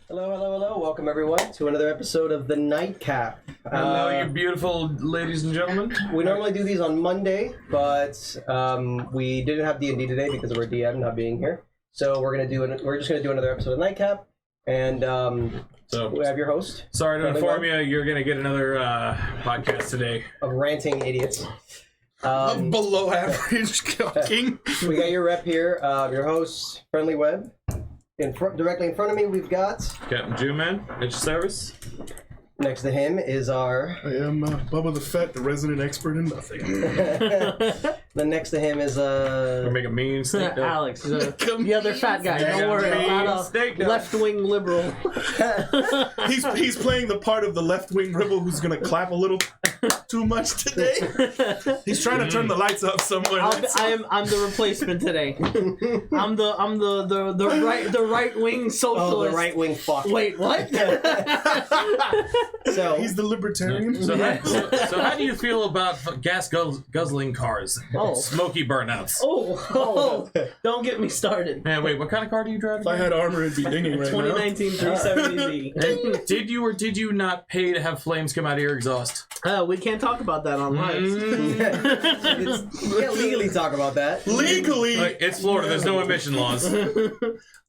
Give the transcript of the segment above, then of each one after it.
Hello. Welcome, everyone, to another episode of The Nightcap. Hello, you beautiful ladies and gentlemen. We normally do these on Monday, but we didn't have D&D today because of our DM not being here. So we're just gonna do another episode of Nightcap, and So, we have your host sorry to Friendly inform Web. you, you're going to get another podcast today. of Ranting Idiots. Below average cooking. We got your rep here, your host, Friendly Web. Directly in front of me, we've got. Captain Jew-Man, at your service. Next to him is our. I am Bubba the Fett, the resident expert in nothing. Then next to him is We'll make a mean steak dough. Alex, the other fat guy. Don't worry, I'm not Steak a dough. left-wing liberal. He's playing the part of the left-wing rebel who's gonna clap a little too much today. He's trying to turn the lights up somewhere. I'm the replacement today. I'm the right-wing socialist. oh, the right wing fuck. Wait, what? So He's the libertarian. So how do you feel about gas guzzling cars? Oh. Smoky burnouts. oh, don't get me started. Man, wait, what kind of car do you drive? If I had armor, it'd be dinging right now. 2019 370Z. And did you or did you not pay to have flames come out of your exhaust? We can't talk about that on live. we can't legally talk about that. Legally, Like, it's Florida, there's no emission laws.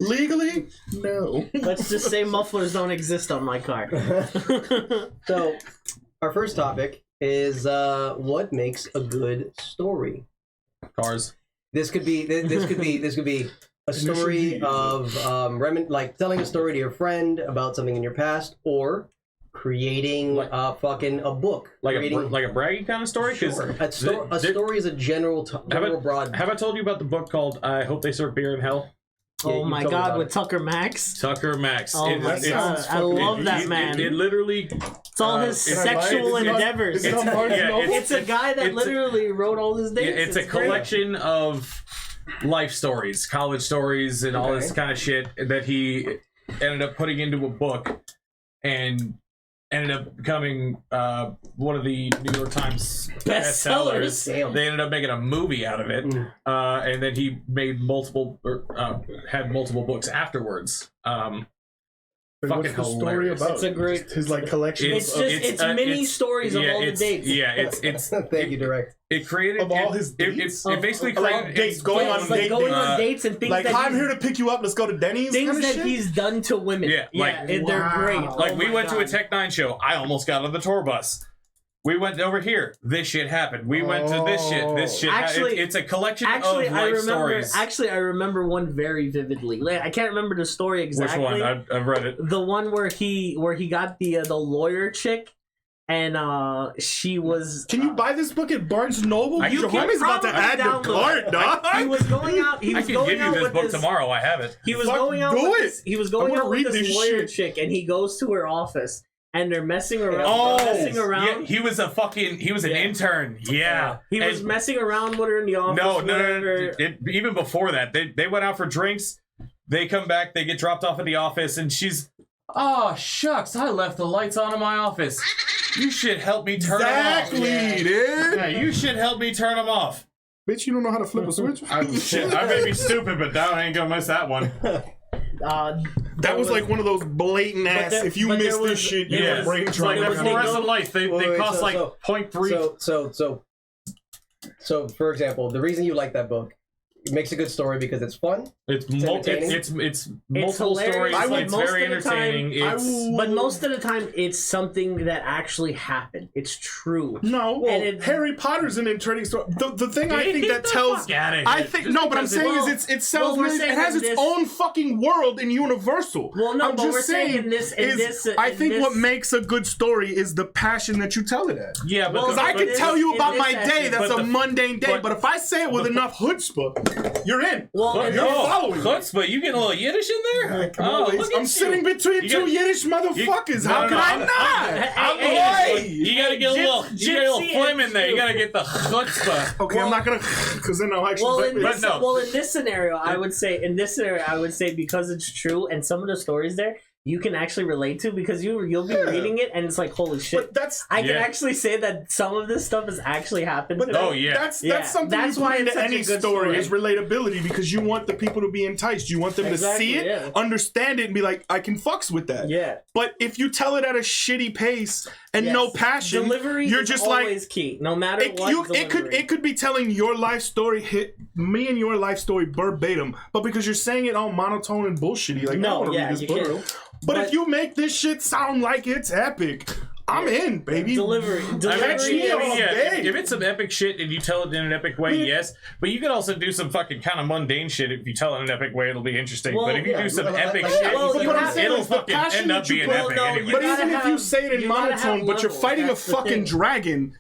legally, no. Let's just say mufflers don't exist on my car. So, our first topic is what makes a good story. Cars. This could be a story of like telling a story to your friend about something in your past, or creating a book. Like creating, a braggy kind of story? sure. A story is a general broad. Have I told you about the book called I Hope They Serve Beer in Hell? Oh you my told me God, about with it. Tucker Max. Tucker Max. Oh my God, I love that man. It literally... It's all his sexual endeavors. Is it on Barnes yeah, Noble? It's a guy that literally wrote all his dates. It's a great. collection of life stories, college stories, and all this kind of shit that he ended up putting into a book and ended up becoming one of the New York Times bestsellers. Damn. They ended up making a movie out of it, and then he made had multiple books afterwards. Wait, what's fucking the story hilarious. about? It's a great- Just his like collection It's just mini stories of all the dates. Yeah, it's Thank you, direct. it created Of all his dates? It basically Like created dates, going Yeah, on it's like date going dates. on dates and things Like, that I'm he's, here to pick you up. Let's go to Denny's. things kind of that shit? he's done to women. Yeah, like- and they're Wow. great. Like, Oh we my went to a God. Tech 9 show. I almost got on the tour bus. We went over here. This shit happened. We went to this shit. This shit. Actually- it's a collection Actually, of I life remember. stories. Actually, I remember one very vividly. Like, I can't remember the story Which exactly. one? I've read it. The one where he got the lawyer chick, and she was. Can you buy this book at Barnes Noble? You Your can homie's about to probably add your download cart, it. dog. He was going out. He I was can going give you out this with book his, tomorrow. I have it. He was Fuck, going out do with it. this, he was I going wanna out with read this this lawyer shit. chick, and he goes to her office, and they're messing around. Oh, messing around. yeah, he was an intern. Yeah, He was And- messing around with her in the office. No. whatever. Even before that, they went out for drinks. They come back. They get dropped off at the office, and she's, oh shucks, I left the lights on in my office. You should help me turn Exactly, them off. dude. Yeah, you should help me turn them off. Bitch, you don't know how to flip a switch? Shit, I may be stupid, but I ain't gonna miss that one. That was like one of those blatant ass. there- If you but miss there was- this shit, you Yeah, have a brain it's like trauma. the they fluorescent go- lights. They Wait, cost so- like so- 0.3. So, for example, the reason you like that book, it makes a good story because it's fun. It's entertaining. it's multiple hilarious. stories. I would It's most very of the time- entertaining. I It's will- But most of the time, it's something that actually happened. It's true. No, And it- Harry Potter's an interesting story. The thing I think that Get the tells. fuck outta here. I think Just no, but I'm because saying well, is it sells well, we're millions. saying It has in its this- own fucking world in Universal. Well, no, I'm but just we're saying in is this. I in think this- what makes a good story is the passion that you tell it at. yeah, but Well, Because I but can in tell this- you in about this my day essence- that's But a the- mundane day, but- but if I say it with enough chutzpah, you're in. Well, in You're this- following. Chutzpah, you getting a little Yiddish in there? Come on, look I'm at sitting you. between You two got- Yiddish motherfuckers. No, How no, can I I'm- not? I'm Hey, Yiddish. You gotta get a little, Gypsy phlegm in and there. You Jew. gotta get the chutzpah. Okay, I'm not gonna, because then I'll actually. Well, in But this, no. well, in this scenario, I would say because it's true, and some of the stories there, you can actually relate to because you'll be reading it and it's like, holy shit. But I can actually say that some of this stuff has actually happened. But to me. that's something That's you why put it's into such a any good story is relatability because you want the people to be enticed. You want them to see it, understand it, and be like, I can fucks with that. Yeah. But if you tell it at a shitty pace and no passion, delivery you're is just always like key. No matter what, it could be telling your life story, hit me and your life story verbatim, but because you're saying it all monotone and bullshitty, like No, I don't yeah, read this you book. can't. But if you make this shit sound like it's epic, I'm in, baby. Delivery. Catch me all day. If it's some epic shit and you tell it in an epic way, yes. But you can also do some fucking kind of mundane shit. If you tell it in an epic way, it'll be interesting. Well, but if you do some epic like- shit, well, what I'm saying it'll is the fucking passion end up that you being put- epic no, anyway. you But gotta even if you have- say it in you gotta have monotone, but you're levels, fighting a that's the fucking thing. dragon,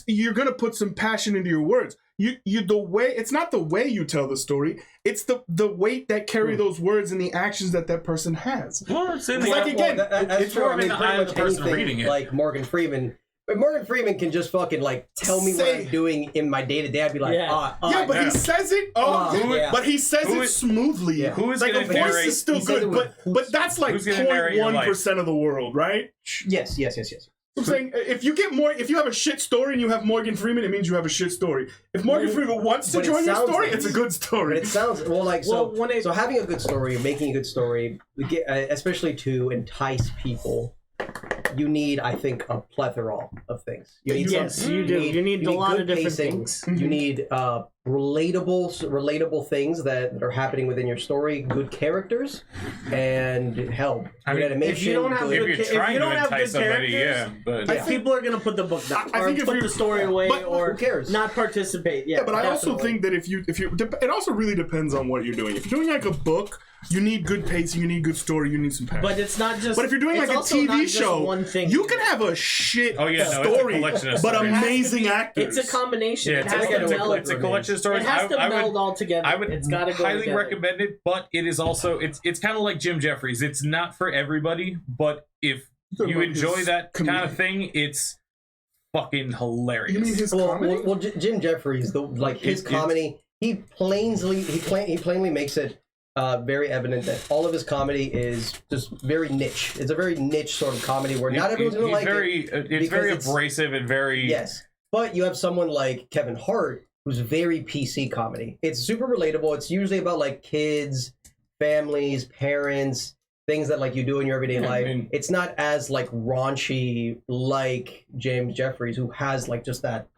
you're gonna put some passion into your words. You the way it's not the way you tell the story, it's the weight that carry those words and the actions that person has. Well, it's in It's the like, again, that's it's true. more I in mean, the pretty eye of much the person anything reading it. like Morgan Freeman. But Morgan Freeman can just fucking like tell me what I'm doing in my day to day. I'd be like, but he says it. But he says it smoothly. Yeah. Who is like gonna the voice narrate- is still he says good, it with but that's like Who's gonna narrate your 0.1% of the world, right? yes. I'm saying if you have a shit story and you have Morgan Freeman, it means you have a shit story. If Morgan Freeman wants to But it join your sounds story, like- it's a good story. But it sounds so having a good story, making a good story, especially to entice people, you need, I think, a plethora of things. You need you do. You need a lot good of different pacing. things. You need relatable things that are happening within your story, good characters, and help. I mean, good animation. if you don't have good- If you're trying to have entice good somebody, characters, but people are gonna put the book down I or think if put you're- the story away but or who cares? not participate. Yeah, but I also definitely. think that if you it also really depends on what you're doing. If you're doing like a book, you need good pacing, you need good story, you need some passion. But it's not just. But if you're doing it's like a also not TV just show, one thing. you can have a shit it's a story, collection of but stories. amazing actors. It's a combation. Yeah, it it's has to meld. it's a collection of stories. It has to I would- meld all together. I would it's got to go highly together. recommend it, but it is also it's kind of like Jim Jeffries. It's not for everybody, but if you enjoy that kind of thing, it's fucking hilarious. You mean his Well, comedy? well, Jim Jeffries, his comedy, he plainly makes it very evident that all of his comedy is just very niche. It's a very niche sort of comedy where not everyone's gonna like it. It's very abrasive and very Yes, but you have someone like Kevin Hart who's very PC comedy. It's super relatable. It's usually about like kids, families, parents, things that like you do in your everyday life. I mean- It's not as like raunchy like James Jeffries, who has like just that.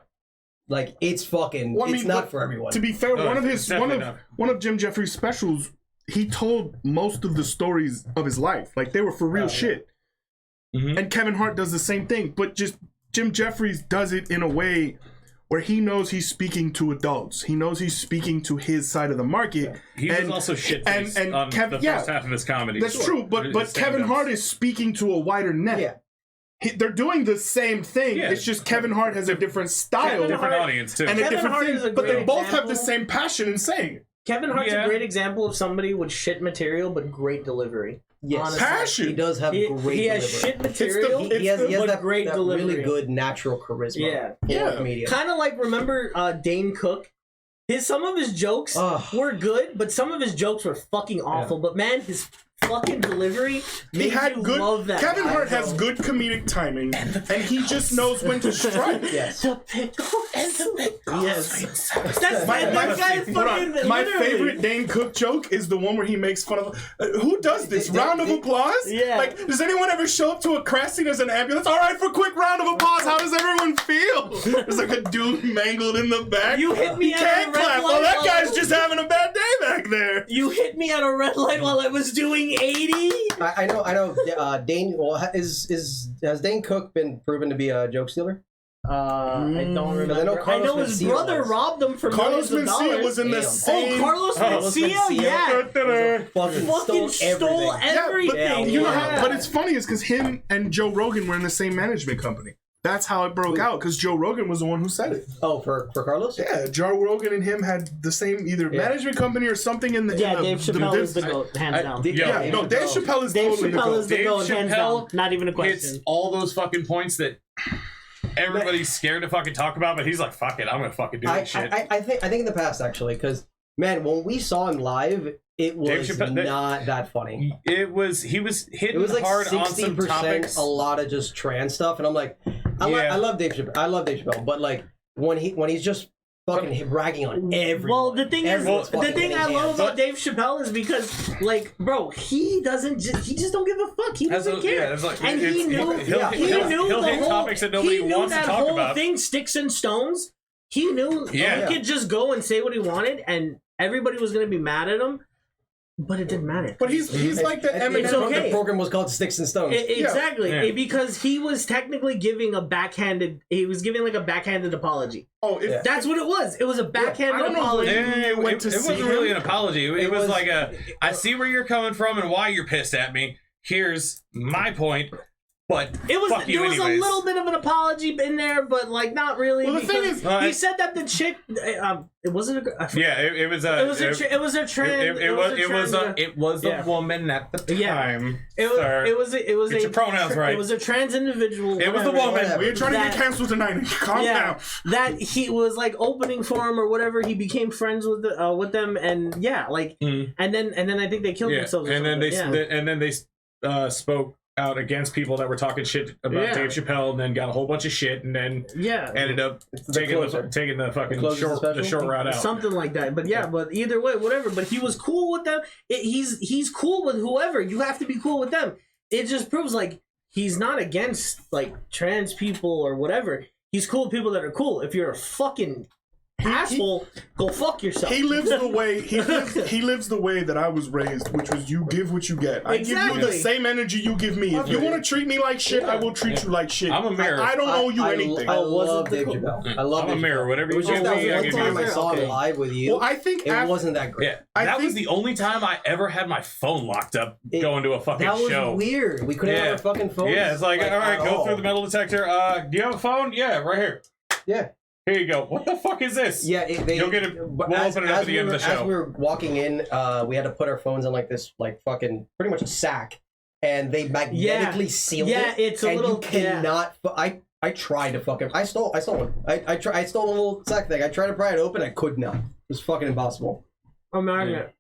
Like it's fucking. Well, I it's mean, not but for everyone. To be fair, No, one of it's definitely not. one of Jim Jeffries' specials, he told most of the stories of his life. Like they were for real shit. Mhm. And Kevin Hart does the same thing, but just Jim Jeffries does it in a way where he knows he's speaking to adults. He knows he's speaking to his side of the market. He was also shit-faced and on Kev- the yeah, first half of his comedy. That's true, but His Kevin stand-ups. Hart is speaking to a wider net. Yeah. They're doing the same thing. Yeah. It's just Kevin Hart has a different style Kevin different Hart- audience too. and a Kevin different Hart thing, is a but they great both have the example. same passion in saying it. Kevin Hart's Yeah. a great example of somebody with shit material but great delivery. Yes, Honestly. Passion. he does have He, great. he has delivery. shit material. He has but that, great that delivery. really good natural charisma. Yeah. for Yeah. a comedian. Kind of like remember Dane Cook. Some of his jokes Ugh. were good, but some of his jokes were fucking awful. But man, his fucking delivery He made had you good. love that. Kevin guy, Hart bro. has good comedic timing, and he just knows when to strike. Yes. The pickle and the pickle. Yes. That's My, that guy's hold on. fucking. My literally. favorite Dane Cook joke is the one where he makes fun of. Who does this? Round of applause? Yeah. Like, does anyone ever show up to a crash scene as an ambulance? All right, for a quick round of applause. How does everyone feel? There's like a dude mangled in the back. You hit me He at can't a red clap. light Well, that while guy's I was- just having a bad day back there. You hit me at a red light while I was doing 80. I know. Dane. Well, has Dane Cook been proven to be a joke stealer? I don't remember. I know Carlos his Mencia brother was. robbed him for Carlos millions of Mencia dollars. was in the Damn. same. Oh, Carlos Mencia, yeah. Fucking stole everything. Yeah, but you know Yeah. how, but it's funny is because him and Joe Rogan were in the same management company. That's how it broke out because Joe Rogan was the one who said it. Oh, for Carlos? Yeah, Joe Rogan and him had the same either management company or something in the. Yeah, in Dave Chappelle is the goat, hands down. Yeah, no, Dave Chappelle is Dave totally the Chappelle goat. is the Dave goat, hands Chappelle down. Not even a hits question. all those fucking points that everybody's scared to fucking talk about, but he's like, fuck it, I'm gonna fucking do this shit. I think in the past actually, because man, when we saw him live, It was Chappelle- not that funny. He was It hitting was like hard on some 60% topics. a lot of just trans stuff, and I'm like, I love Dave Chappelle. I love Dave Chappelle, but like when he's just fucking ragging on everyone. Well, the thing is, Everyone's the fucking thing I getting love hands. about Dave Chappelle is because, like, bro, he just don't give a fuck. He doesn't care. it's like, And he knew, he'll he'll hit topics that nobody wants to talk about. thing, sticks and stones. He knew he could just go and say what he wanted, and everybody was gonna be mad at him. But it didn't matter. But he's like the Eminem. It's okay. The program was called Sticks and Stones. Exactly, Yeah. because he was technically giving a backhanded. He was giving like a backhanded apology. Oh, if, That's what it was. It was a backhanded I don't know apology. It went to see wasn't him. really an apology. It was was- like I see where you're coming from and why you're pissed at me. Here's my point. But It was fuck you there was anyways. a little bit of an apology in there, but like not really. Well, the thing because is- he said that the chick, it wasn't a. I forgot. Yeah, it was a. It was a trend. It was a woman at the time. Sir. It was Get your pronouns right. It was a trans individual. It was the whatever. woman. Whatever. we're trying to get That- canceled tonight. Calm down. that he was like opening for him or whatever. He became friends with them, and and then I think they killed Yeah, themselves. or and then something. they spoke out against people that were talking shit about Yeah. Dave Chappelle, and then got a whole bunch of shit, and then ended up taking the fucking Close of the short special? route out. Something like that, but but either way, whatever. But he was cool with them. He's cool with whoever. You have to be cool with them. It just proves like he's not against like trans people or whatever. He's cool with people that are cool. If you're a fucking asshole, go fuck yourself. He lives the way he lives the way that I was raised, which was you give what you get. I give you the Exactly. same energy you give me. If you want to treat me like shit, I will treat you like shit. I'm a mirror. I don't owe you anything. I Oh, was love it the Dave cool- Chappelle. I love I'm a Dave mirror. Chappelle. Whatever It you was just give that me, I one give time you. I saw Okay. him live with you. Well, I think it wasn't that great. Yeah, I that was think- the only time I ever had my phone locked up going to a fucking That was show. weird. We couldn't have our fucking phones. Yeah, it's like, all right, at go all. through the metal detector. Do you have a phone? Yeah, right here. Yeah. Here you go. What the fuck is this? Yeah, You'll get it. but We'll open it up at the end of the As show. we were walking in, we had to put our phones in like this, like fucking, pretty much a sack, and they magnetically sealed Yeah, it. it's a and little- You cannot. I tried to fucking. I stole one. I stole a little sack thing. I tried to pry it open. I could not. It was fucking impossible. A magnet.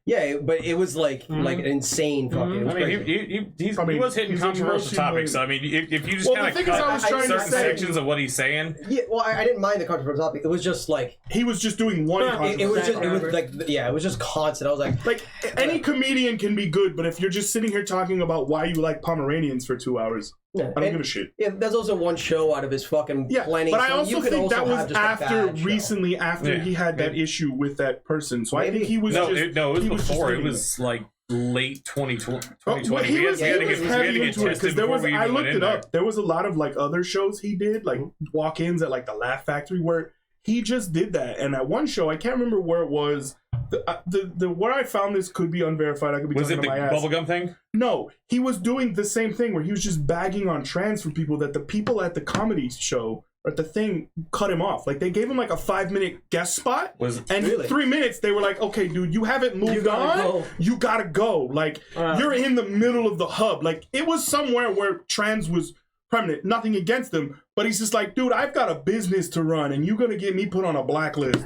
Yeah, but it was like an insane fucking. It was I mean, crazy. he was hitting he's controversial emotionally- topics. So, I mean, if you just Well, kind the of thing is, I was cut trying to certain say- sections of what he's saying, Yeah, well, I didn't mind the controversial topic. It was just like he was just doing one. it was just controversial. it was just constant. I was like, Like any comedian can be good, but if you're just sitting here talking about why you like Pomeranians for 2 hours, yeah, I don't give a shit. yeah, there's also one show out of his fucking Yeah, plenty. but I so you also could think that also was have just a after bad show. recently after Yeah. he had that issue with that person. So I Maybe. think he was no, just it was he just before. It leaving was like late 2020. Well, he was we had to heavy get into it tested because there before was. we I even went looked in it there. up. There was a lot of like other shows he did, like walk-ins at like the Laugh Factory, where he just did that. And at one show, I can't remember where it was. The where I found this could be unverified. I could be Was it talking the to my ass. bubblegum thing? No, he was doing the same thing where he was just bagging on trans for people that the people at the comedy show or at the thing cut him off. Like they gave him like a 5-minute guest spot. Was And Really? 3 minutes, they were like, "Okay, dude, you haven't moved gotta on. go." You gotta go. Like you're in the middle of the hub. Like it was somewhere where trans was prominent. Nothing against them, but he's just like, dude, I've got a business to run, and you're gonna get me put on a blacklist."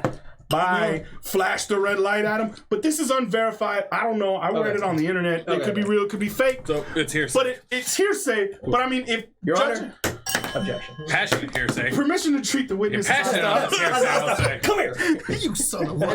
Bye. Flash the red light at him. But this is unverified. I don't know. I read it on the internet. It could be real. It could be fake. so it's hearsay. But it's hearsay. But I mean, if Your judge- Honor, objection. Passionate hearsay. permission to treat the You're witness. passionate on this hearsay, I'll say. Come here. You son of a.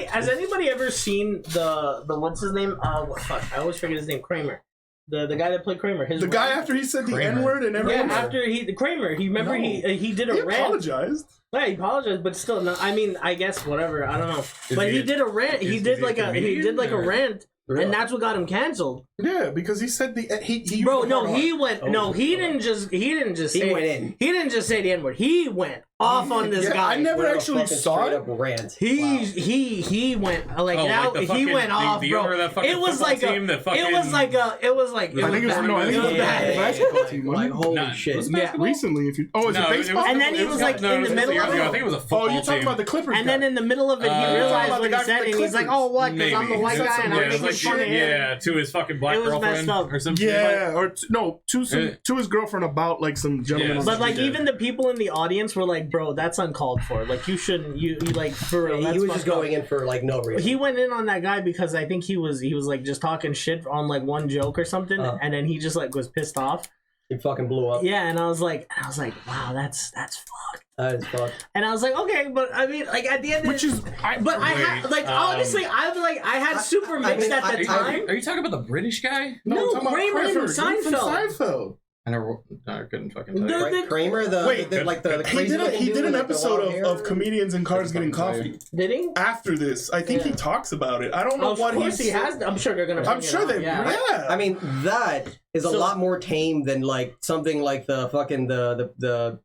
Has anybody ever seen the what's his name? Fuck, I always forget his name. Kramer, the guy that played Kramer. The guy after he said the Kramer. N-word and yeah, everything. after the Kramer, he remember No. he did a He rant. apologized. Yeah, he apologized, but still, no, I mean, I guess whatever. I don't know, Is but he he a- did a rant. He is did he a like a comedian, a or- rant, Really? and that's what got him canceled. Yeah, because he said he Bro, used the no, hard he R. went. Oh, No, he okay. didn't just. He didn't just. He say, went in. He didn't just say the N word. He went off on this Yeah, guy. I never Went on a actually fucking saw straight it. up rant. He went like Oh, now like the he fucking- went off, the bro. owner of that fucking It was football like team a. that It fucking- was like a. It was like. I I think it was bad. no, I think it was bad. the basketball team. Like wasn't it? holy Nah, shit. was it Yeah. basketball? Recently, if you it baseball. And then he was like no, in it the middle years of ago. it. I think it was a Oh, football you're talking team. about the Clippers. And then in the middle of it, he Uh, realized about what the he guy said, from the and he's like, Clippers. "Oh, what? Because I'm the white Maybe. guy and Yeah, I'm it's making like fun of him." yeah, to his fucking black It was girlfriend messed up. or something. Yeah, or to his girlfriend about like some gentleman. Yeah. on But the like street. even the people in the audience were like, bro, that's uncalled for. Like, you shouldn't. You like for real. He that's was just fucked up. going in for like no reason. He went in on that guy because I think he was like just talking shit on like one joke or something, and then he just like was pissed off. He fucking blew up. Yeah, and I was like, wow, that's fucked. That is fucked. And I was like, okay, but I mean, like at the end, Which is, honestly, I had super mixed mean, at the time. Are you talking about the British guy? No, I'm talking about Kramer from Seinfeld. I couldn't fucking tell you. The- Kramer, the He crazy did, he dude did an with, like, the episode long hair? of comedians in cars getting coffee. Did he? After this, I think he Yeah. talks about it. I don't know Of what course he has. I'm sure they're gonna. I'm bring it sure up, they. Yeah. I mean, that is a So- lot more tame than like something like the fucking the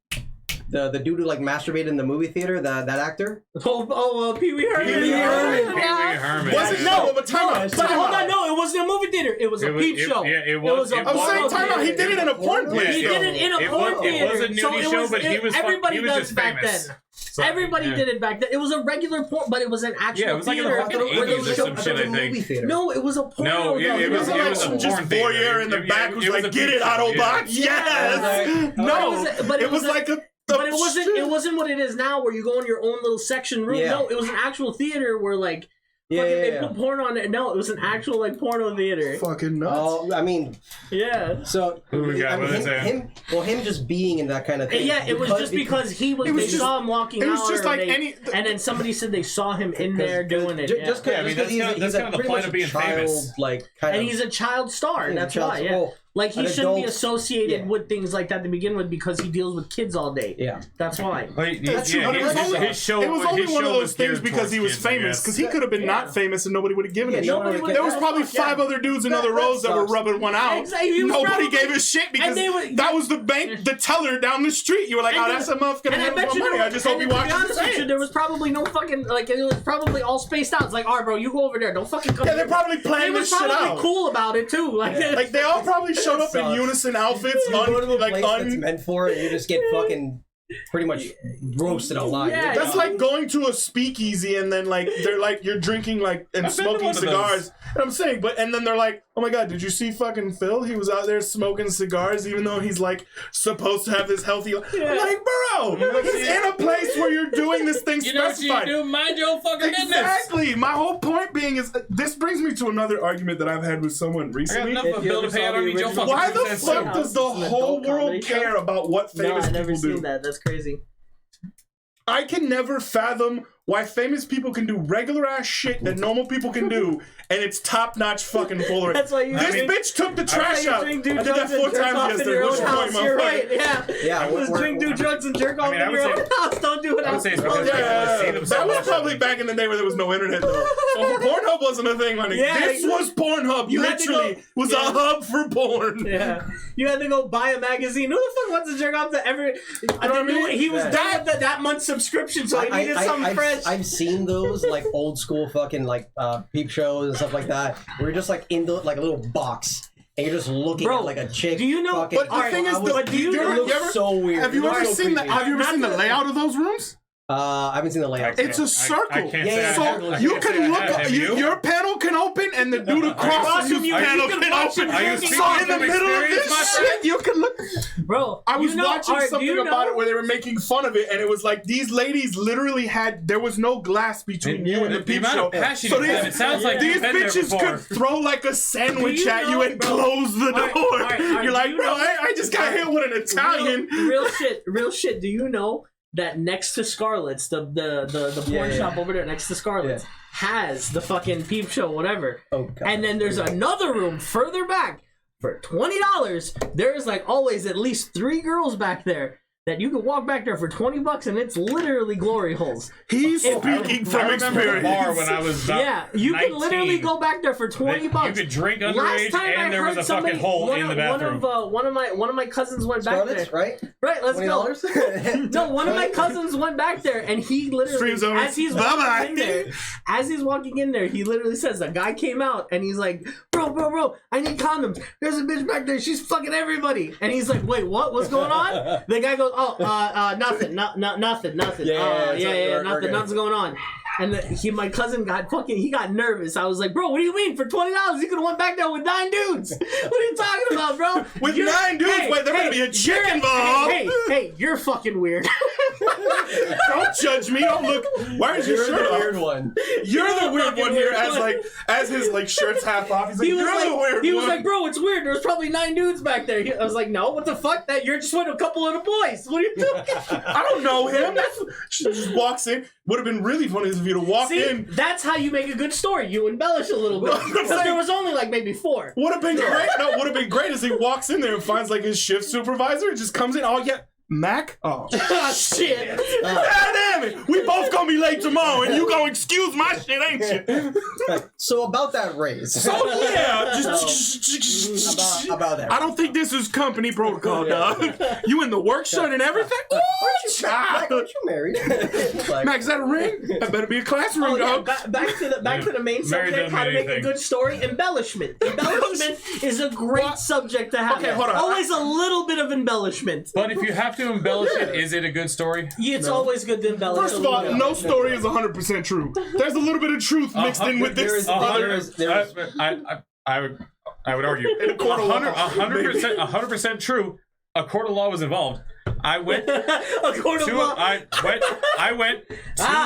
dude who like masturbated in the movie theater. That actor. Pee Wee Herman. Pee Wee Herman. Pee Wee Herman. Was it No, but time out. But hold on, no, it wasn't a movie theater. It was a peep show. Yeah, it was. a it I'm was- saying time out. He did it in a porn Yeah, place. He though. did it in a It porn was- theater. it was a nudie show, but he was everybody he was does just back famous. then. So, Everybody yeah. did it back then. It was a regular porn, but it was an actual Yeah, it was like in the theater. fucking Where they 80s or showed- some I thought shit, it was I a think. movie theater. No, it was a porn. No, it was like a some just porn theater. voyeur in the back was it like, a "Get peep it, show, Autobots!" yeah. Yes. Yeah. No, But it was like a. But it wasn't. It wasn't what it is now, where you go in your own little section room. Yeah. No, it was an actual theater where like Yeah, fucking, yeah, they yeah. put porn on it. No, it was an actual like porno theater. fucking nuts. Oh, I mean, Yeah. so Who we got? I mean, What is that? him just being in that kind of thing. Yeah, it was just because he was. It was They just- saw him walking it was out, just or like they- any- and then somebody said they saw him in there doing it. Just because Yeah, I mean, that's he's kind of the pretty point much of a being child, famous. like kind and of. he's a child star. He's a That's child why. star. Yeah. Well, Like he an shouldn't be adult- associated yeah. with things like that to begin with because he deals with kids all day. Yeah. That's why. Like, That's true, but it was only, his show. it was only his one of show those things geared because he was towards kids, I famous. guess. Because he could have been Yeah. not famous and nobody would have given Yeah, a shit. nobody would There was give- probably yeah. 5 other dudes in other That rows that were sucks. rubbing one out. Exactly, he was Nobody probably- gave a shit because they would- that was the bank, the teller down the street. You were like, And oh, the- that's a motherfucker And I handle bet my you money. there, I just hope he and to be watches honest the with you, same. there was probably no fucking like it was probably all spaced out. It's like, all right, bro, you go over there. Don't fucking come. Yeah, here. they're probably They playing was this shit probably out. cool about it too. Like Like they all probably showed up in sucks. unison outfits, You go to the place that's un. meant for it, and you just get fucking pretty much roasted online. Yeah, That's like going to a speakeasy and then like they're like you're drinking like and I've been to smoking one of those. cigars. And I'm saying, but and then they're like, oh my god, did you see fucking Phil? He was out there smoking cigars, even though he's like supposed to have this healthy. I'm like, bro, he's in a place where you're doing this thing specified. Mind your fucking Exactly. My whole point being is this brings me to another argument that I've had with someone I got recently. enough of a If you bill to ever pay saw out the on each original- fucking Why the princess. fuck does the It's an whole adult world comedy show? care about what no, famous I never people do? seen that. That's crazy. I can never fathom why famous people can do regular ass shit that normal people can do, and it's top notch fucking Polaroid. That's why you This drink- bitch took the trash you out. I drink, did do that drugs, 4 and jerk times off in yesterday. your What's own your point, house. You're right. motherfucker? Yeah. Yeah, Just drink, do drugs, and jerk off I mean, I in would your say- own house. Don't do it I would say it's outside. because Yeah, I've seen them so that was much. probably back in the day where there was no internet though. So Pornhub wasn't a thing, my nigga. Yeah, This was Pornhub. you had to Literally go- was yeah. a hub for porn. Yeah, you had to go buy a magazine. Who the fuck wants to jerk off to every? I what I mean, mean? he was Yeah. done with that month's subscription, so he needed something fresh. I've seen those like old school fucking like peep shows and stuff like that. Where you're just like in the like a little box and you're just looking Bro, at like a chick. do you know- Fucking, But the thing is, but do you it know- looks you ever- so weird. Have you It looks ever so seen the creepy. Have you ever Not seen the the- layout of those rooms? I haven't seen the layout. It's a circle. I can't Yeah, say yeah, I So have. I you can't say can I look. have. Have you? Your panel can open, and the dude across Across from from you, you panel you can can watch open. him Are you drinking. So speaking in the from middle of experience, my this friend? shit, you can look. Bro, I was you know, watching alright, do something you about know- it where they were making fun of it, and it was like these ladies literally had there was no glass between you and the The peep amount show. of passion So you have, these, it sounds like these you've been there bitches before. could throw like a sandwich Do you at know, you and bro? close the door. Alright, You're like, do you bro, know- I just got hit with an Italian. Real shit. Do you know that next to Scarlett's, the porn Yeah. shop over there next to Scarlett's, has the fucking peep show, whatever. Oh, God. And then there's another room further back for $20. There's like always at least 3 girls back there that you can walk back there for $20 and it's literally glory holes. He's speaking from I remember the bar experience. when I was about Yeah, you 19. can literally go back there for $20. You could drink Last underage, time I and there was heard a fucking somebody, hole in the bathroom. one of my cousins went back there. Scarlett's, right? Right, let's go. $20? No, one of my cousins went back there, and he literally, Streams over. as he's Bye-bye. walking in there, he literally says, the guy came out, and he's like, bro, I need condoms. There's a bitch back there, she's fucking everybody. And he's like, wait, what? What's going on? The guy goes, nothing, nothing. Yeah, Nothing, nothing's going on. And my cousin got nervous. I was like, bro, what do you mean? For $20, you could have went back there with 9 dudes. What are you talking about, bro? With 9 dudes, wait, there better be a chick involved. Hey, you're fucking weird. Don't judge me. Don't look. Why is your You're shirt the off? weird one. You're the weird fucking one here, weird as his like shirt's half off. He's like, He was you're the like, weird he was one. like, bro, it's weird. There was probably 9 dudes back there. I was like, no, what the fuck? That you're just with a couple of the boys. What are you doing? I don't know him. She just walks in. Would have been really funny if you'd have walked See, in. that's how you make a good story. You embellish a little bit Well, I'm because saying- there was only like maybe 4. Would have been great. No, would have been great as he walks in there and finds like his shift supervisor. Just comes in. Oh yeah, Mac. Oh. Ah, shit. God damn it! We both gonna be late tomorrow, and you gonna excuse my shit, ain't you? So about that raise. So yeah, just about that. I don't think this is company protocol, dog. You in the work shirt and everything? Mac, Child. aren't you married? Like, Mac, is that a ring? That better be a classroom, Oh, yeah. dog. Back to the main Mary subject. doesn't How to mean make a anything. good story. Embellishment. Embellishment is a great What? subject to have. Okay, hold on. Always a little bit of embellishment. But if you have to embellish it, is it a good story? It's always good to embellish. First a of little all, bit. no story is 100% true. There's a little bit of truth mixed in with there this. is- I would argue. In a court of law, 100% true. A court of law was involved. I went a court of to. law. I went.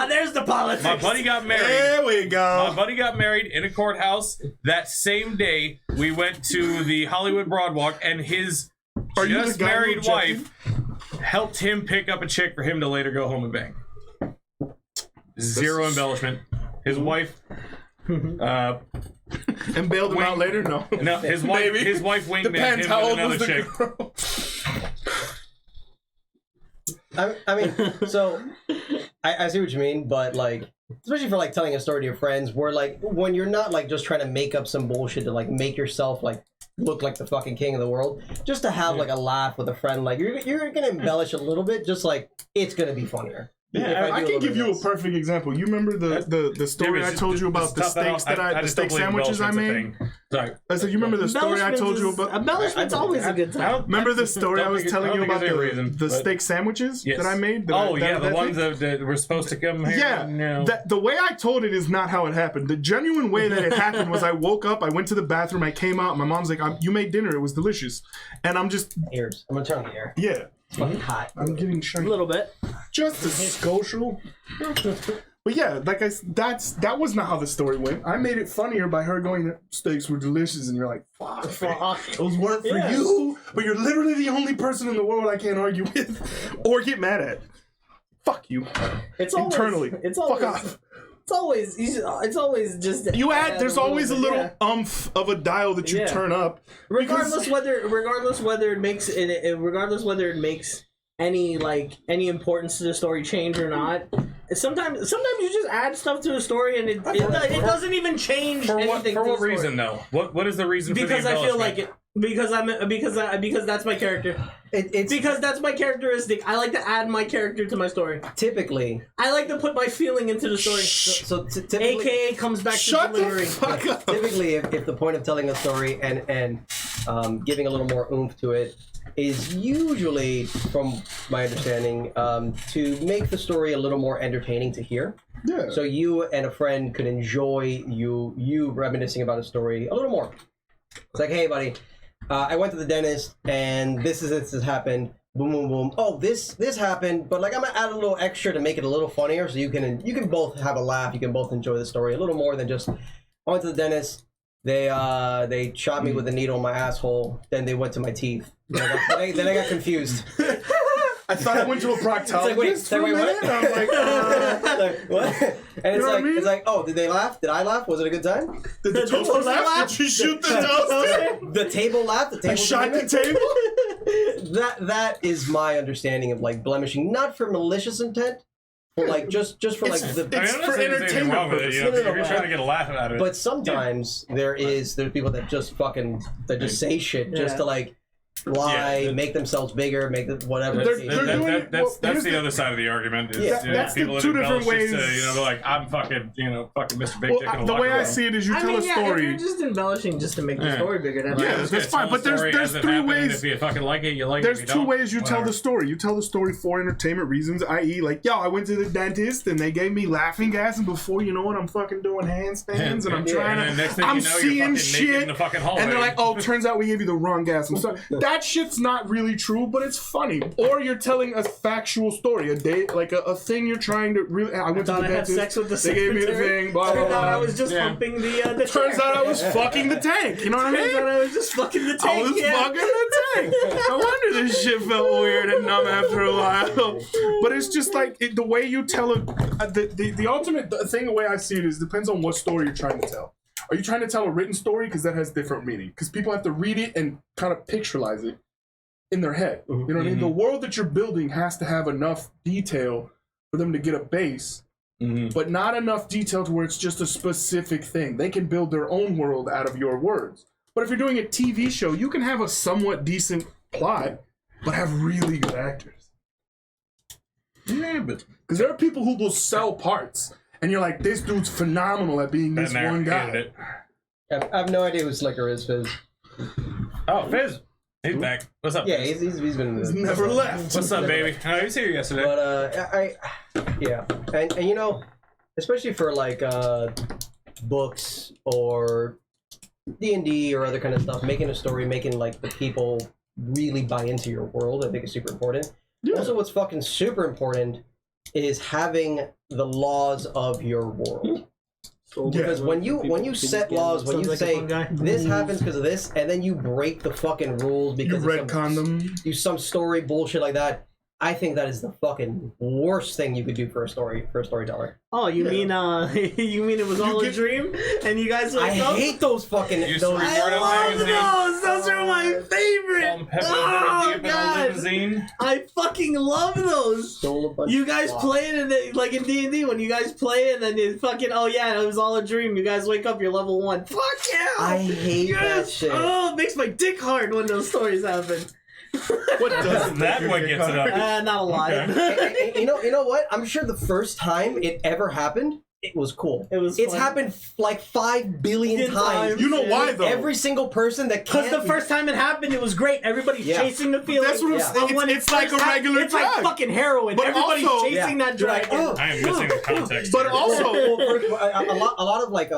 There's the politics. My buddy got married. There we My go. buddy got married in a courthouse. That same day, we went to the Hollywood Broadwalk, and his Are you the just guy who married objected? wife helped him pick up a chick for him to later go home and bang. Zero embellishment. His wife. And bailed him out later? No. No, his wife. Maybe. His wife winged Depends him how with old another was the chick. girl. I mean, so I see what you mean, but like, especially for like telling a story to your friends, where like when you're not like just trying to make up some bullshit to like make yourself like look like the fucking king of the world, just to have like a laugh with a friend, like you're gonna embellish a little bit, just like it's gonna be funnier. If Yeah, I do can little give bit you a of this. perfect example. You remember the story I told you about the steaks that the just steak don't believe sandwiches I embellishment's a made? thing. Sorry. I said, you remember the story I told you about? Embellishment's always a good time. Remember the story I was telling you about the but- steak sandwiches Yes. that I made? Oh yeah, the ones that were supposed to come here. Yeah, No. the way I told it is not how it happened. The genuine way that it happened was I woke up, I went to the bathroom, I came out, my mom's like, "You made dinner, it was delicious," and I'm just, Ears. I'm gonna turn on the air. yeah, It's fucking hot. I'm getting A shiny. little bit. Just a social. But yeah, like that was not how the story went. I made it funnier by her going, "Steaks were delicious," and you're like, "Fuck, those weren't for Yeah. you." But you're literally the only person in the world I can't argue with or get mad at. Fuck you. It's always, Internally. It's Fuck always. off. It's always just. You add. There's always a little yeah. umph of a dial that you Yeah. turn up. Regardless because- whether it makes any importance to the story change or not. Sometimes you just add stuff to a story and it doesn't even change For what? anything. For to what the story. reason though? What is the reason? Because for the I feel like embellishment? it. Because that's my character. It's Because that's my characteristic. I like to add my character to my story. typically. I like to put my feeling into the story. So typically. AKA comes back Shut to the delivery. fuck up. Typically, if the point of telling a story and giving a little more oomph to it is usually, from my understanding, to make the story a little more entertaining to hear. Yeah. So you and a friend could enjoy you reminiscing about a story a little more. It's like, hey, buddy, I went to the dentist and this has happened. Boom, boom, boom. Oh, this happened, but like I'm gonna add a little extra to make it a little funnier, so you can both have a laugh. You can both enjoy the story a little more than just. I went to the dentist. They shot me with a needle in my asshole. Then they went to my teeth. Then I got confused. I thought I went to a proctologist wait, for a wait, what? minute. I'm like, Like, what? And it's know what I mean? it's like, oh, did they laugh? Did I laugh? Was it a good time? did the toaster laugh? Did you shoot the toaster? The table laughed. The I table shot the didn't. table? That is my understanding of like blemishing, not for malicious intent, but like just for like It's- the. I mean, it's I'm not for saying there's anything entertainment wrong with it. You know, purposes. if you're trying to get a laugh out of it. But sometimes there's people that just say shit just Yeah. to like lie, Yeah. make themselves bigger, make the whatever. They're it is. doing it- well, that's here's the the- other side of the argument. Is, Yeah, you know, that's the people that two different embellish it ways. To, you know, they're like, I'm fucking Mr. Big Well, Dick in a the locker way I room. see it is you I tell mean, a yeah, story. if you're just embellishing just to make the Yeah. story bigger, that's Yeah, fine. that's fine, but there's Story three as it happened, and ways. If you fucking like it, you like There's it. If you two don't, ways you tell whatever. the story. You tell the story for entertainment reasons, i.e., like, yo, I went to the dentist and they gave me laughing gas, and before you know it, I'm fucking doing handstands and I'm trying And then to. next thing I'm you know, seeing you're fucking naked in shit. the fucking hallway. And they're like, oh, turns out we gave you the wrong gas. I'm sorry. that shit's not really true, but it's funny. Or you're telling a factual story, a date, like a thing you're trying to really. I went to the I had dentist. sex with the They gave me the secretary. thing. Blah blah Turned out I blah. was just humping the Turns out I was fucking the tank. You know what I Turns out mean? I was just fucking the tank. I was yeah. fucking the tank. No wonder this shit felt weird and numb after a while. But it's just like the way you tell it. The ultimate thing, the way I see it is depends on what story you're trying to tell. Are you trying to tell a written story? Because that has different meaning. Because people have to read it and kind of picturalize it in their head. You know what I mean? The world that you're building has to have enough detail for them to get a base, but not enough detail to where it's just a specific thing. They can build their own world out of your words. But if you're doing a TV show, you can have a somewhat decent plot, but have really good actors. Yeah, but Because there are people who will sell parts, and you're like, this dude's phenomenal at being this Matt one guy. hated it. I have no idea who Slicker is, Fizz. Oh, Fizz. He's back. What's up? Yeah, Fizz? he's been in He's the, never left. What's up, baby? I was here yesterday. But yeah, and you know, especially for like books or D&D or other kind of stuff, making a story, making like the people really buy into your world, I think is super important. Yeah. Also, what's fucking super important is having the laws of your world. Because when you set laws, when you say this happens because of this, and then you break the fucking rules You because of retcon them. some story bullshit like that, I think that is the fucking worst thing you could do for a storyteller. Oh, you mean you mean it was all a get- dream, and you guys I wake up? hate those fucking You those. used to I Florida love magazine. those. Those are my favorite. Salt and pepper Oh dip in a god, limousine. I fucking love those. Stole a bunch You of guys flop. play it in the, like in D&D when you guys play it and then you fucking it was all a dream. You guys wake up, you're level 1. Fuck yeah! I hate that Yes! shit. Oh, it makes my dick hard when those stories happen. What does That one gets it up. Not a lot. And you know what? I'm sure the first time it ever happened, it was cool. It was It's fun. happened like 5 billion times. You know why though? Every single person that Because can't. the first time it happened, it was great. Everybody's Yeah. chasing the feeling. That's what I'm Yeah. saying. But when It's it like a first happened, regular it's like drug. fucking heroin. But Everybody's also- chasing that drug. Oh. I am missing the context. But here. also, Well, a lot of like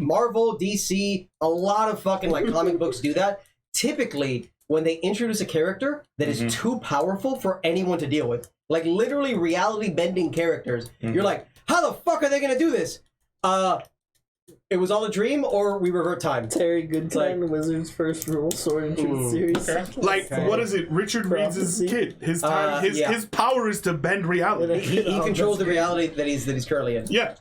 Marvel, DC, a lot of fucking like comic books do that. Typically, when they introduce a character that is too powerful for anyone to deal with, like literally reality bending characters, you're like, how the fuck are they gonna do this? It was all a dream, or we revert time. Terry Goodtime, Wizard's First Rule, Sword and Shield series. like, Okay. what is it? Richard Reed's Prophecy. kid. His time. Yeah. His power is to bend reality. He controls the reality that he's currently in. Yeah.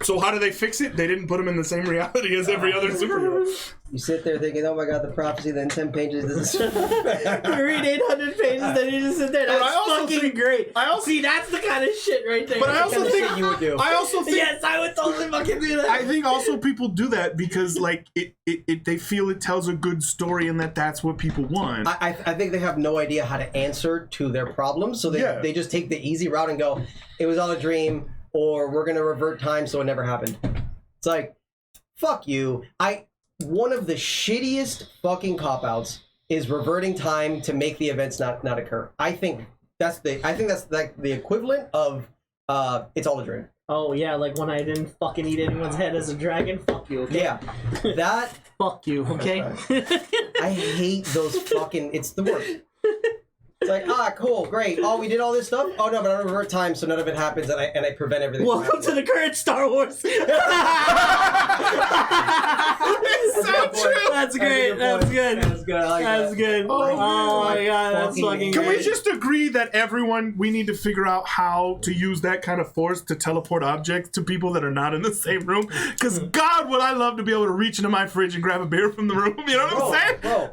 So how do they fix it? They didn't put him in the same reality as every other superhero. You sit there thinking, oh my god, the prophecy, then 10 pages. This is... You read 800 pages, then you just sit there. That's I also fucking think- great. I also- See, that's the kind of shit right there. But I also kind of think shit you would do. I also think yes, I would totally fucking do that. I think also people do that because like it they feel it tells a good story and that's what people want. I think they have no idea how to answer to their problems, so Yeah. they just take the easy route and go, it was all a dream, or we're gonna revert time so it never happened. It's like, fuck you. One of the shittiest fucking cop-outs is reverting time to make the events not occur. I think that's like the equivalent of it's all a dream. Oh yeah, like when I didn't fucking eat anyone's head as a dragon. Fuck you, okay? Yeah. That Fuck you, okay? I hate those fucking. It's the worst. It's like, cool, great. Oh, we did all this stuff. Oh no, but I revert time, so none of it happens, and I prevent everything. from Welcome to happening. the current Star Wars. It's so true. That's great. That's good. That's good. I like That's that. good. Oh my god, that's fucking Can we great. just agree that we need to figure out how to use that kind of force to teleport objects to people that are not in the same room? Because God, would I love to be able to reach into my fridge and grab a beer from the room. You know what I'm saying? Bro,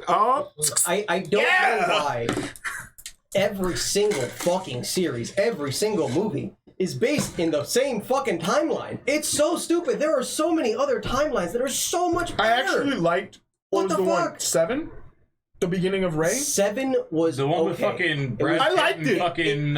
Oh, I don't Yeah. know why every single fucking series, every single movie is based in the same fucking timeline. It's so stupid. There are so many other timelines that are so much better. I actually liked What what was the the one fuck? 7, the beginning of Ray. 7 was The one with okay. fucking It Brad was- I Pitt liked and it. fucking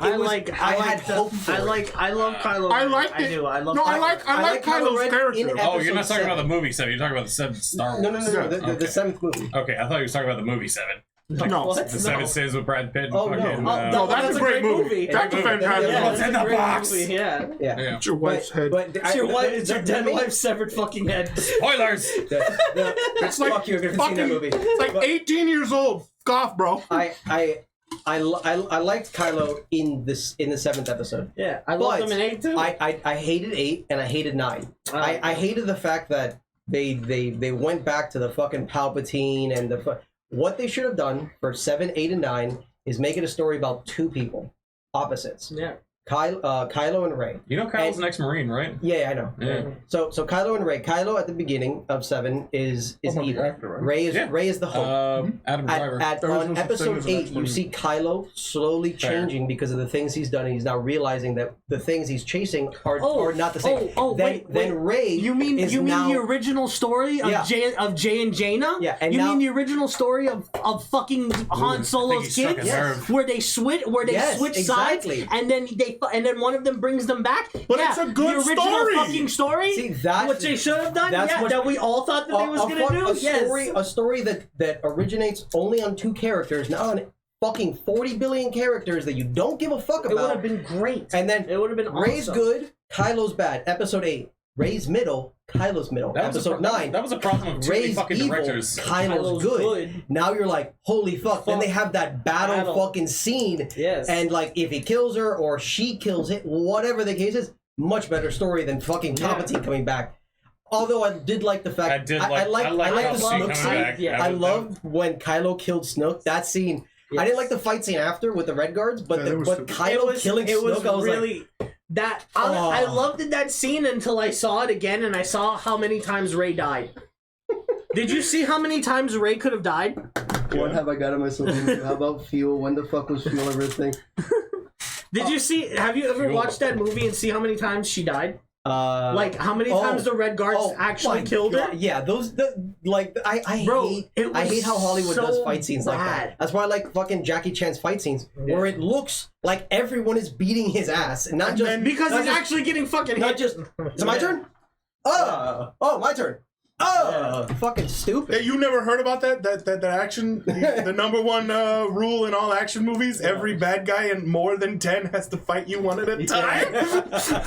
I was- like. I I had like. hope for it. I love Kylo. I Ren. liked it. I do. I love. No, I Kylo like Ren. Kylo's Kylo Ren character. in Oh, you're not episode talking about the 7. movie 7. You're talking about the 7th Star Wars. No, the Okay. 7th movie. Okay, I thought you were talking about the movie 7. No. What? The Seven Sins with Brad Pitt. And Oh, no. fucking, No, that's a great movie. That's a fantastic Yeah, What's in the great box? movie, yeah. Yeah. It's your wife's head. But It's your wife. It's your dead wife's severed fucking head. Spoilers. It's like fuck you, I've never seen that movie. It's like 18 years old. Golf, bro. I liked Kylo in the 7th episode. Yeah, I love But them in 8 too. I hated 8 and I hated 9. I hated the fact that they went back to the fucking Palpatine and what they should have done for 7, 8, and 9 is make it a story about two people, opposites. Yeah. Kylo and Rey. You know Kyle's an ex-Marine, right? Yeah, I know. Yeah. So Kylo and Rey. Kylo at the beginning of 7 is About the evil. actor, right? Rey is the hope. Adam Driver. On episode Percentage of 8, that you movie. see Kylo slowly changing because of the things he's done, and he's now realizing that the things he's chasing are not the same. Then Rey You mean is the now, original story of Yeah. Jay and Jaina? Yeah, and you now- mean the original story of fucking Han Solo's he struck kids, a nerve. where they switch Yes, switch exactly. sides, and then one of them brings them back. But Yeah, it's a good the original story. fucking story. See, that's what they should have done. that's Yeah, what- that we all thought that they was gonna do. a story that originates only on 2 characters, not on fucking 40 billion characters that you don't give a fuck It would about. have been great. And then it would have been Rey's awesome. good, Kylo's bad. Episode 8, Rey's middle, Kylo's middle. That was Episode 9, That was a problem of too many Rey's fucking evil, directors. Kylo's good. Now you're like, holy fuck. Then they have that battle fucking scene. Yes. And like, if he kills her or she kills it, whatever the case is, much better story than fucking Palpatine coming back. Although I did like the fact I like the Palpatine Snook coming scene. back. Yeah. I loved when Kylo killed Snook. That scene. I didn't like the fight scene after with the Red Guards, but Yeah, but Kylo killing Snook, I was really like, that. Oh. I loved that scene until I saw it again, and I saw how many times Rey died. Did you see how many times Rey could have died? what have I got myself into? How about fuel? When the fuck was fuel everything? Did you see? Have you ever watched that movie and see how many times she died? Like how many oh. times the Red Guards actually my killed God. her? Yeah, I Bro, hate it I was hate how Hollywood does so fight scenes like bad. that. That's why I like fucking Jackie Chan's fight scenes where it looks like everyone is beating his ass and not just Because not he's just, actually getting fucking not hit. just. Is it my turn? Oh, my turn. Fucking stupid. Yeah, you never heard about that action? The number one rule in all action movies: every bad guy in more than 10 has to fight you one at a time.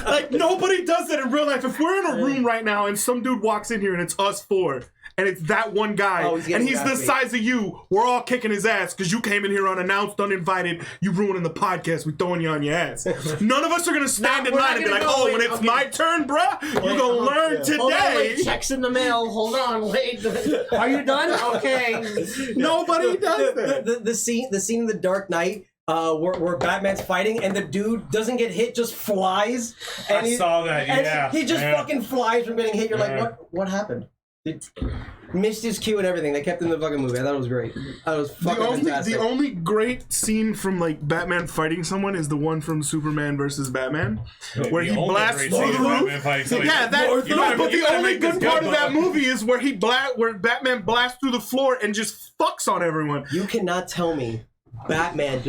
Like nobody does that in real life. If we're in a room right now and some dude walks in here and it's us 4. And it's that one guy, Oh, and he's the size of you. We're all kicking his ass because you came in here unannounced, uninvited. You ruining the podcast. We throwing you on your ass. None of us are gonna stand in we're not line and be gonna like, go "Oh, in. when it's Okay. my turn, bruh, you're gonna learn Hold on, wait, today." checks in the mail. Hold on, wait. Are you done? Okay. Nobody does that. The scene in the Dark Knight. Where Batman's fighting and the dude doesn't get hit, just flies. And I saw that, and yeah. he just fucking flies from getting hit. You're Yeah. like, what happened? Missed his cue and everything. They kept him in the fucking movie. I thought it was great. That was fucking fantastic. The only great scene from like Batman fighting someone is the one from Superman versus Batman, where he blasts through the roof. Yeah, but the only good part of that movie is where where Batman blasts through the floor and just fucks on everyone. You cannot tell me Batman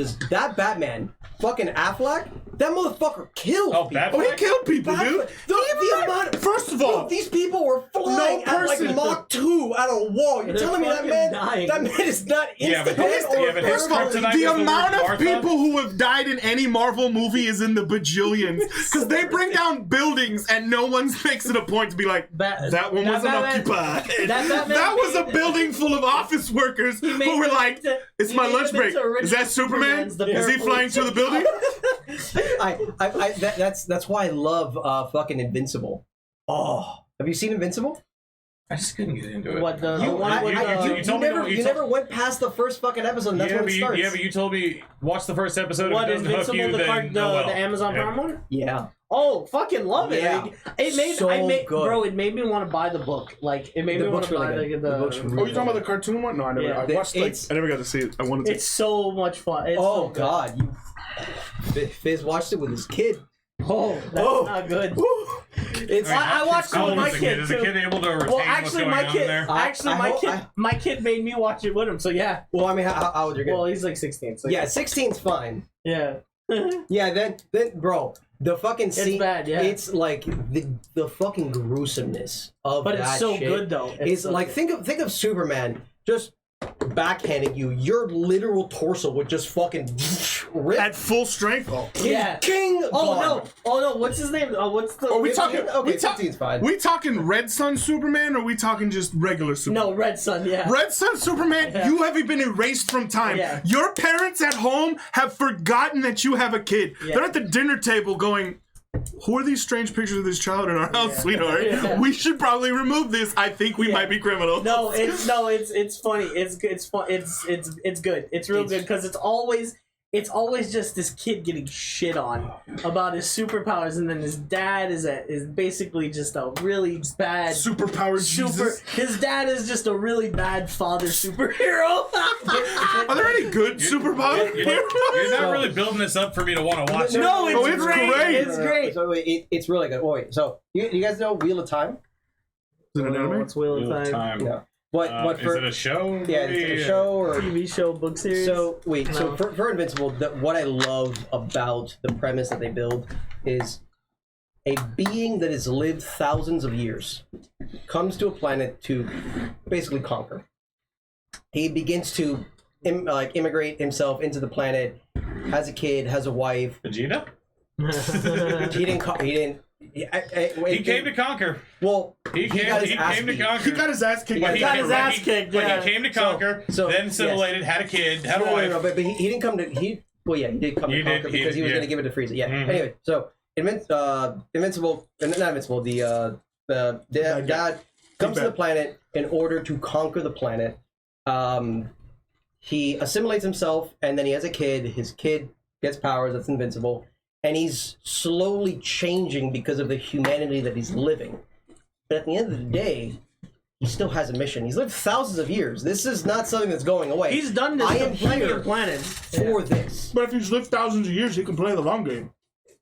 fucking Affleck, that motherfucker killed people. Oh, he killed people, dude. The amount First of all, these people were flying at like Mach 2 out of a wall. You're They're telling me that fucking man is not Yeah, but instant yeah, but his First of all, kryptonite the was the amount word of Martha. people who have died in any Marvel movie is in the bajillions. Because they bring down buildings and no one makes it a point to be like, that one wasn't occupied. That was a building full of office workers who were like, it's my lunch break. Is that Superman? Is he flying through the building? That's why I love fucking Invincible. Oh, have you seen Invincible? I just couldn't get into it. What the? You, one I- with I- the- you told me never, to- you never went past the first fucking episode. And that's when it starts. but you told me watch the first episode. What, If it doesn't hook Invincible, you, then the oh well. Amazon Yeah. Prime one? Yeah. Oh, fucking love it! Yeah. It made So good. bro. It made me want to buy the book. Like it made The me want book's to buy really good. the. The book's Oh, really you talking about the cartoon one? No, I never. Yeah. I watched. Like, It's- I never got to see it. I wanted to. It's so much fun. It's Oh so good. God, Fizz watched it with his kid. Oh, that's not good. It's I watched it with my kid Is the too. kid able to retain Well, what's actually, going my on kid, there? my kid made me watch it with him. So yeah. well, I mean, how old your kid? Well, he's like 16. So yeah, 16's fine. yeah. Yeah, then, bro, the fucking scene. bad, yeah. It's like the fucking gruesomeness of But that it's so shit. good though. It's so like good. think of Superman. Just backhanding you, your literal torso would just fucking rip. At full strength. Oh. Yeah. King Oh no! What's his name? What's the? Are we talking? Okay, we 15's fine. We talking Red Sun Superman, or we talking just regular Superman? No, Red Sun. Yeah. Red Sun Superman, you haven't been erased from time. Yeah. Your parents at home have forgotten that you have a kid. Yeah. They're at the dinner table going, who are these strange pictures of this child in our house, sweetheart? Yeah. We should probably remove this. I think we might be criminals. No, it's funny. It's fun. It's good. It's real good because it's always just this kid getting shit on about his superpowers, and then his dad is basically just a really bad Superpower Jesus. His dad is just a really bad father superhero. Are there any good superpowers? You're not really building this up for me to want to watch it. No, Oh, it's it's great. great. It's great. So it's really good. Wait, so you guys know Wheel of Time? Is it an anime? What's Wheel of Time? Yeah. What Is for? it a show? Yeah, it's a show or TV show, book series. so. Wait, so No. for Invincible, what I love about the premise that they build is a being that has lived thousands of years comes to a planet to basically conquer. He begins to immigrate himself into the planet, has a kid, has a wife. Vegeta? He didn't. He came to conquer. Well, He came got his ass to beat. conquer. He got his ass kicked. He got his ass kicked, But yeah. he came to conquer, So- then yes. assimilated, had a kid, had a No, wife. but he didn't come to Well, yeah, he did come He to did, conquer he because he did, was yeah. going to give it to Frieza. Yeah. Mhm. Anyway, so Invincible, not Invincible. The dad comes to the planet in order to conquer the planet. He assimilates himself, and then he has a kid. His kid gets powers. That's invincible, and he's slowly changing because of the humanity that he's living. But at the end of the day, he still has a mission. He's lived thousands of years. This is not something that's going away. He's done this I to am plenty here of planets. for this. But if he's lived thousands of years, he can play the long game.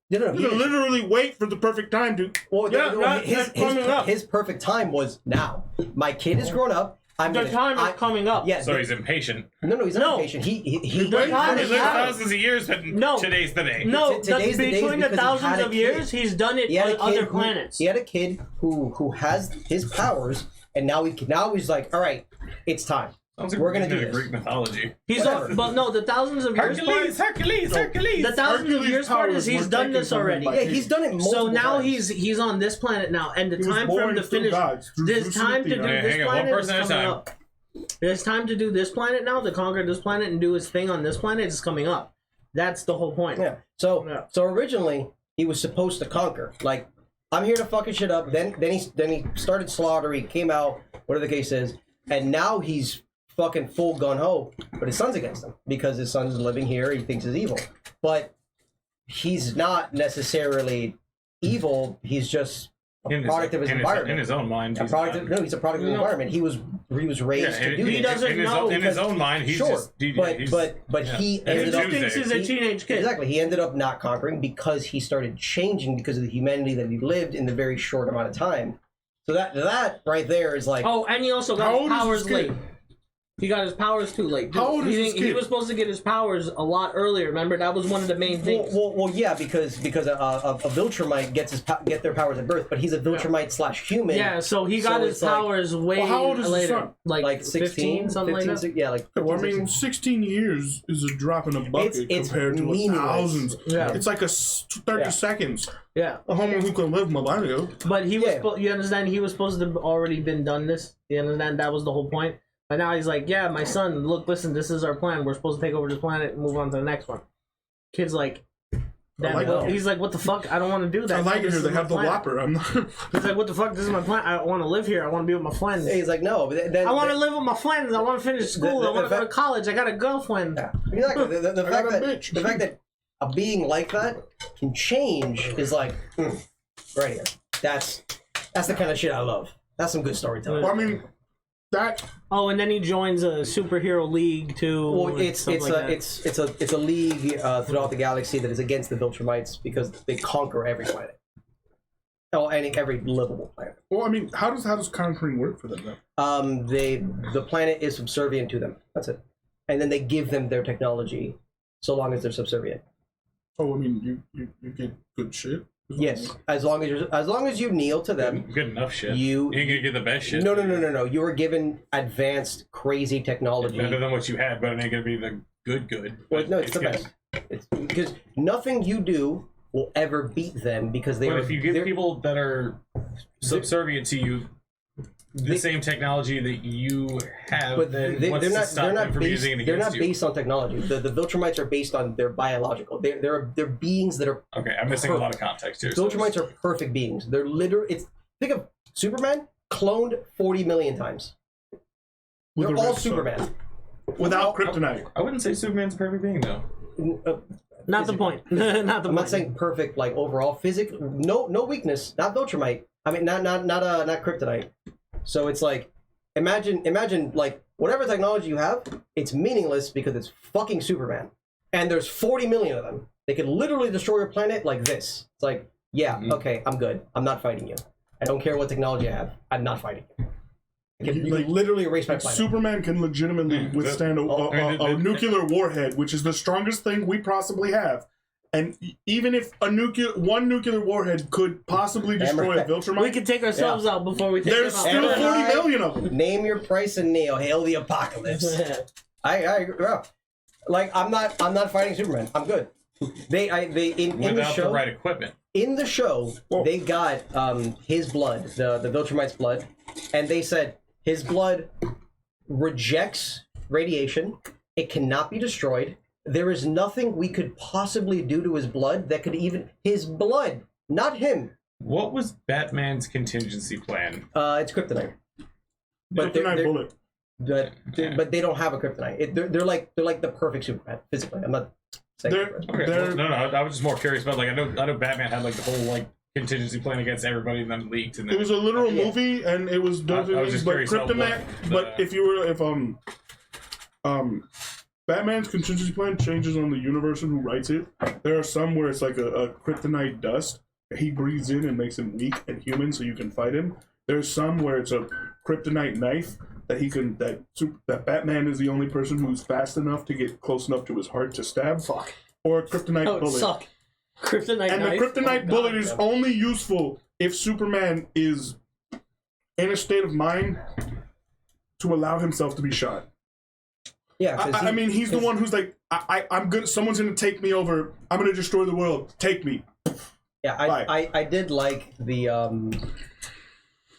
No, He can literally wait for the perfect time to. Well, Yeah, that's coming up. his perfect time was now. My kid is grown up. The time is coming up. Yeah, So he's impatient. no, he's not No. impatient. He The time He is lived now. thousands of years, but No. today's the day. No, Today's the days between the because he had thousands a of kid. years, he's done it He had a on kid other who- planets. He had a kid who has his powers, and now he's like, all right, it's time. Sounds like We're gonna do into this. Greek mythology. He's Whatever. but no, the thousands of years part. Hercules. The thousands of Hercules' years part is powers he's were done taken this from him already. by Yeah, he's done it multiple So now times. he's on this planet now, and the He was time for him born to through finish gods, through this Zeus time and to do Athena. this Hang on, one planet is person at a coming time. up. There's time to do this planet now, to conquer this planet and do his thing on this planet is coming up. That's the whole point. Yeah. So Yeah. so originally he was supposed to conquer. Like, I'm here to fucking shit up. Then he started slaughter. He came out, whatever the case is, and now he's fucking full gun ho. But his son's against him because his son's living here. He thinks he's evil, but he's not necessarily evil. He's just a product of his environment. In his own mind. He's a product of the environment. He was raised to do He this. doesn't know in his because- own mind. He's Sure, just. but he He ended just up thinks he's a teenage kid. exactly. He ended up not conquering because he started changing because of the humanity that he lived in the very short amount of time. So that right there is like Oh, and he also How got his old is powers this kid? late. He got his powers too late. How old is he, this he kid? was supposed to get his powers a lot earlier. Remember, that was one of the main things. well, yeah, because a Viltrumite get their powers at birth, but he's a Viltrumite / human. Yeah, so he got So his it's like- powers way Well, how old is his later. son? like 15, something like that. Yeah, like Well, I 15, mean, 16 years is a drop in a bucket It's compared to meaningless. thousands. Yeah. It's like 30 Yeah. seconds. Yeah, A homo who can live millennia. but he was. Yeah. You understand? He was supposed to have already been done this. You understand? That was the whole point. But now he's like, yeah, my son. Look, listen. This is our plan. We're supposed to take over this planet and move on to the next one. Kid's like, damn, like well, that. he's like, what the fuck? I don't want to do that. I like it This here. is They my have the planet. Whopper. I'm not. He's like, what the fuck? This is my plan. I want to live here. I want to be with my friends. He's like, no. But then I want to live with my friends. I want to finish school. the I want to go to fact- college. I got a girlfriend. Yeah, exactly. The I fact got a that bitch. the fact that a being like that can change is like right here. That's the kind of shit I love. That's some good storytelling. Well, I mean, that. Oh, and then he joins a superhero league too. Well, and it's stuff like that. it's a league throughout the galaxy that is against the Viltrumites because they conquer every planet. Oh, and every livable planet. Well, I mean, how does conquering work for them then? The planet is subservient to them. That's it, and then they give them their technology, so long as they're subservient. Oh, I mean, you get good shit. Yes, as long as you kneel to them, Good enough shit. you ain't gonna get the best shit. no. You were given advanced, crazy technology. Better than what you had, but it ain't gonna be the good. Well, no, it's the best. It's because nothing you do will ever beat them because they But are. if you give people that are subservient to you the same technology that you have, But then they're what's to not. stop They're them not from based. using it They're against not you? based on technology. The Viltrumites are based on their biological. They're beings that are. Okay, I'm missing a lot of context here. Viltrumites are perfect beings. They're literally. Think of Superman cloned 40 million times. With They're a all red sun. Superman. Without kryptonite. I wouldn't say Superman's a perfect being though. Not the point. Not the I'm point. not saying perfect, like overall physics. No weakness. Not Viltrumite. I mean, not kryptonite. So it's like, imagine like whatever technology you have, it's meaningless because it's fucking Superman, and there's 40 million of them. They can literally destroy your planet like this. It's like, yeah, okay, I'm good. I'm not fighting you. I don't care what technology I have. I'm not fighting you. You can literally erase my planet. Superman can legitimately withstand a nuclear warhead, which is the strongest thing we possibly have. And even if one nuclear warhead could possibly destroy a Viltrumite, We could take ourselves out before we take there's them still out. 40 million of them. Name your price and kneel. Hail the apocalypse. I agree. Yeah. Like I'm not fighting Superman. I'm good. They in the Without show the right equipment. in the show they got his blood, the Viltrumite's blood, and they said his blood rejects radiation. It cannot be destroyed. There is nothing we could possibly do to his blood that could even his blood, not him. What was Batman's contingency plan? It's kryptonite. But Kryptonite bullet. but they don't have a kryptonite. They're like the perfect Superman physically. I'm not saying They're- that. Okay, They're- no, I was just more curious about like I know Batman had like the whole like contingency plan against everybody and then leaked and then It was a literal Yeah. movie, and it was I was just but curious about kryptonite. what But if Batman's contingency plan changes on the universe and who writes it. There are some where it's like a kryptonite dust he breathes in and makes him weak and human, so you can fight him. There's some where it's a kryptonite knife that Batman is the only person who's fast enough to get close enough to his heart to stab. Fuck. Or a kryptonite Oh, bullet. suck. Kryptonite And knife. the kryptonite Oh, bullet God. is only useful if Superman is in a state of mind to allow himself to be shot. Yeah, 'cause I mean, he's the one who's like, I'm good. Someone's gonna take me over. I'm gonna destroy the world. Take me. Yeah, I did like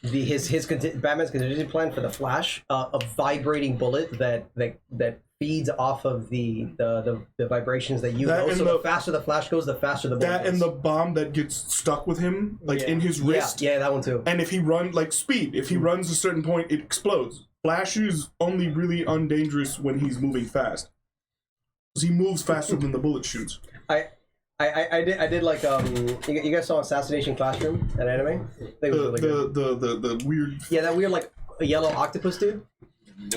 Batman's contingency plan for the Flash, a vibrating bullet that feeds off of the vibrations that you That know. and So the- the faster the Flash goes, the faster the bullet That goes. and the bomb that gets stuck with him, like in his wrist. Yeah, that one too. And if he runs, like speed, if he runs a certain point, it explodes. Flash is only really undangerous when he's moving fast. Because he moves faster than the bullet shoots. I did like you guys saw Assassination Classroom, that anime? I think it was really good. The weird. Yeah, that weird like yellow octopus dude.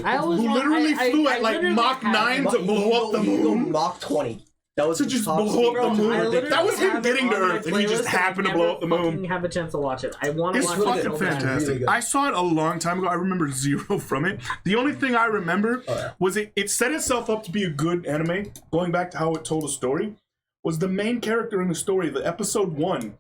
I always Who want- literally I flew at like literally Mach have- 9 to blow up the He go moon. Mach 20. That was To the just top blow speed. up the Bro, moon. I literally That was him have it getting to on my Earth, and he just playlist, happened to I blow up the never moon. fucking have a chance to watch it. I want to It's watch it fucking so bad. fantastic. Really good. I saw it a long time ago. I remember zero from it. The only thing I remember was it set itself up to be a good anime. Going back to how it told a story, was the main character in the story, the episode 1.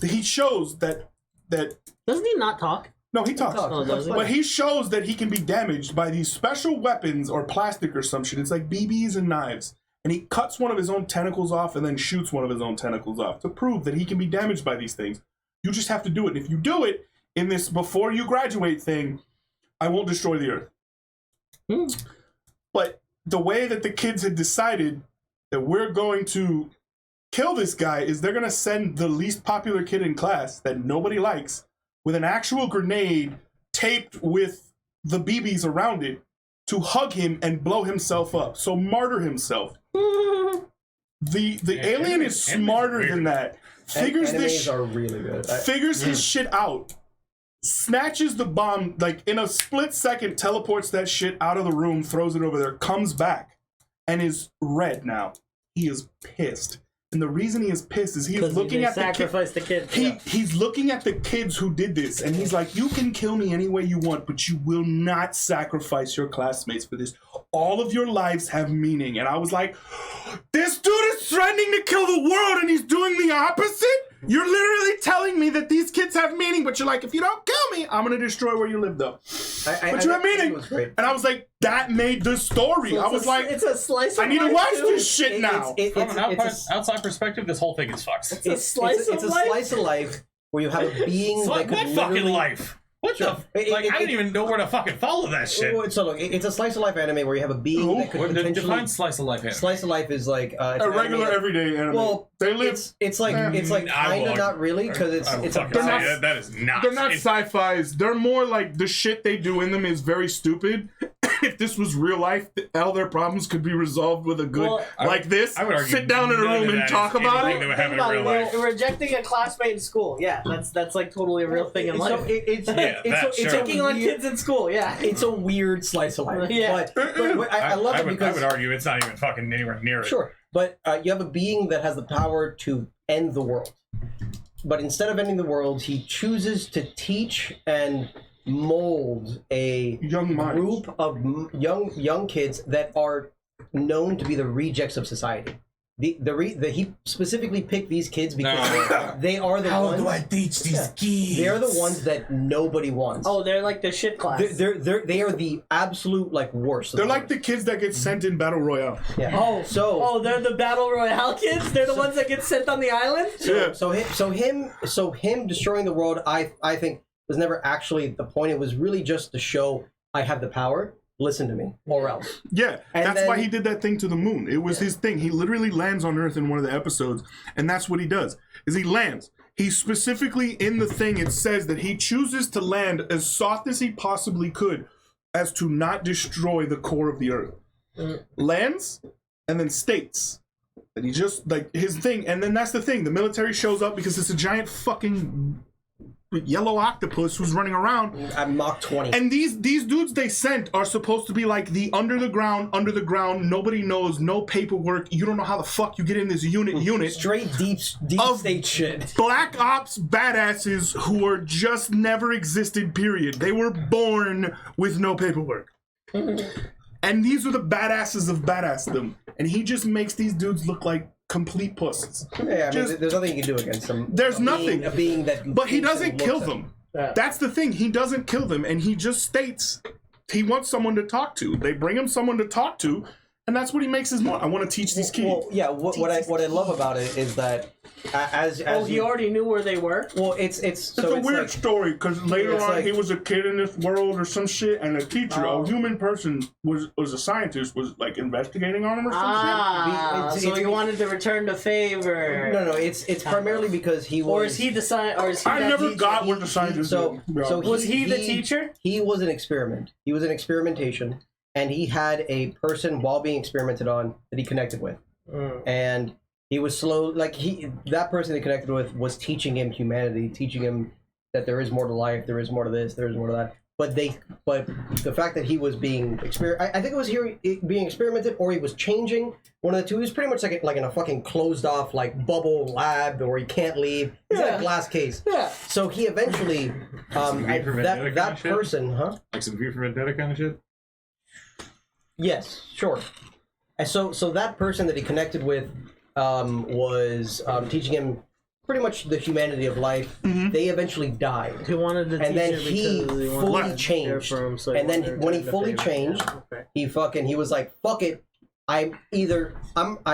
He shows that Doesn't he not talk? no, he talks. Oh, does he? But he shows that he can be damaged by these special weapons or plastic or some shit. It's like BBs and knives. And he cuts one of his own tentacles off and then shoots one of his own tentacles off to prove that he can be damaged by these things. You just have to do it. If you do it in this before you graduate thing, I won't destroy the Earth. But the way that the kids had decided that we're going to kill this guy is they're going to send the least popular kid in class that nobody likes with an actual grenade taped with the BBs around it to hug him and blow himself up. So martyr himself. The alien is smarter than that. Figures this Animes are really good. figures his shit out. Snatches the bomb, like in a split second, teleports that shit out of the room, throws it over there, comes back, and is red now. He is pissed. And the reason he is pissed is he is looking at the kid. sacrifice the kid. He's looking at the kids who did this, and he's like, you can kill me any way you want, but you will not sacrifice your classmates for this. All of your lives have meaning. And I was like, this dude is threatening to kill the world, and he's doing the opposite? You're literally telling me that these kids have meaning, but you're like, if you don't kill me, I'm gonna destroy where you live, though. But you have meaning. It was great. And I was like, that made the story. So I was like, it's a slice. I Of need to life, watch too. this shit now. From an outside perspective, this whole thing is fucked. It's a slice it's of a life. slice of life where you have a being So, that what could fucking literally... life? What Sure. the? I didn't even know where to fucking follow that shit. So look, it's a slice of life anime where you have a being that could What potentially... define slice of life here? Slice of life is like it's A an regular anime- everyday anime. Well, they live. it's like I kind of will- not really because it's I will it's a fucking say balance. that is not. They're not it's- sci-fis. They're more like the shit they do in them is very stupid. If this was real life, all their problems could be resolved with a good Well, like this. I would argue Sit down in a none of room and that talk is about anything it. that would happen in Think real about life. it. Rejecting a classmate in school. Yeah, that's like totally a real thing in So life. it's Yeah, that, it's sure. a Picking on weird, kids in school. Yeah. it's a weird slice of life. Yeah. But I love it I because would argue it's not even fucking anywhere near it. sure, but you have a being that has the power to end the world. But instead of ending the world, he chooses to teach and mold a Young minds. group of young kids that are known to be the rejects of society. He specifically picked these kids because they are the ones. teach these Yeah. kids? They're the ones that nobody wants. Oh, they're like the shit class. They are the absolute like worst. of They're the like worst. the kids that get sent in battle royale. Yeah. Oh, So they're the battle royale kids. They're the ones that get sent on the island. Yeah. so him destroying the world, I think was never actually the point. It was really just to show I have the power. Listen to me, or else. Yeah, And that's then- why he did that thing to the moon. It was his thing. He literally lands on Earth in one of the episodes, and that's what he does. Is he lands. He specifically in the thing it says that he chooses to land as soft as he possibly could, as to not destroy the core of the Earth. Lands, and then states that he just like his thing. And then that's the thing. The military shows up because it's a giant fucking yellow octopus who's running around. At Mach 20. And these dudes they sent are supposed to be like the under the ground, nobody knows, no paperwork, you don't know how the fuck you get in this unit. Straight deep Of- state shit. Black Ops badasses who are just never existed, period. They were born with no paperwork. And these are the badasses of badassdom. And he just makes these dudes look like complete pussies. Yeah, I mean, Just- there's nothing you can do against them. There's nothing. A being that. But he thinks and doesn't kill looks at them. Yeah. That's the thing. He doesn't kill them, and he just states he wants someone to talk to. They bring him someone to talk to, and that's what he makes his mark. I want to teach these kids. Well, yeah. What I love about it is that as He you, already knew where they were. well, it's it's so a it's weird like, story because later it's on like- he was a kid in this world or some shit, and a teacher, Oh. a human person, was a scientist, was like investigating on him or some It's- So it's- he wanted to return the favor. No, it's primarily because he was. Or is he the science? Or is he shit. I that never teacher? got what the scientist So did. so Was he the teacher? He was an experiment. He was an experimentation, and he had a person while being experimented on that he connected with, and he was slow. Like that person he connected with was teaching him humanity, teaching him that there is more to life, there is more to this, there is more to that. But the fact that he was being I think it was being experimented, or he was changing. One of the two. He was pretty much like in a fucking closed off like bubble lab where he can't leave. He's in Yeah. a glass case. Yeah. So he eventually, V for Vendetta that kind of shit? person, huh? Like some V for Vendetta kind of shit? Yes, sure. And so that person that he connected with was teaching him pretty much the humanity of life. They eventually died. He wanted the And then teacher he because he wanted fully to care changed. for him, so And then wanted to when he return the fully favor. changed, Yeah, okay. he was like, fuck it. I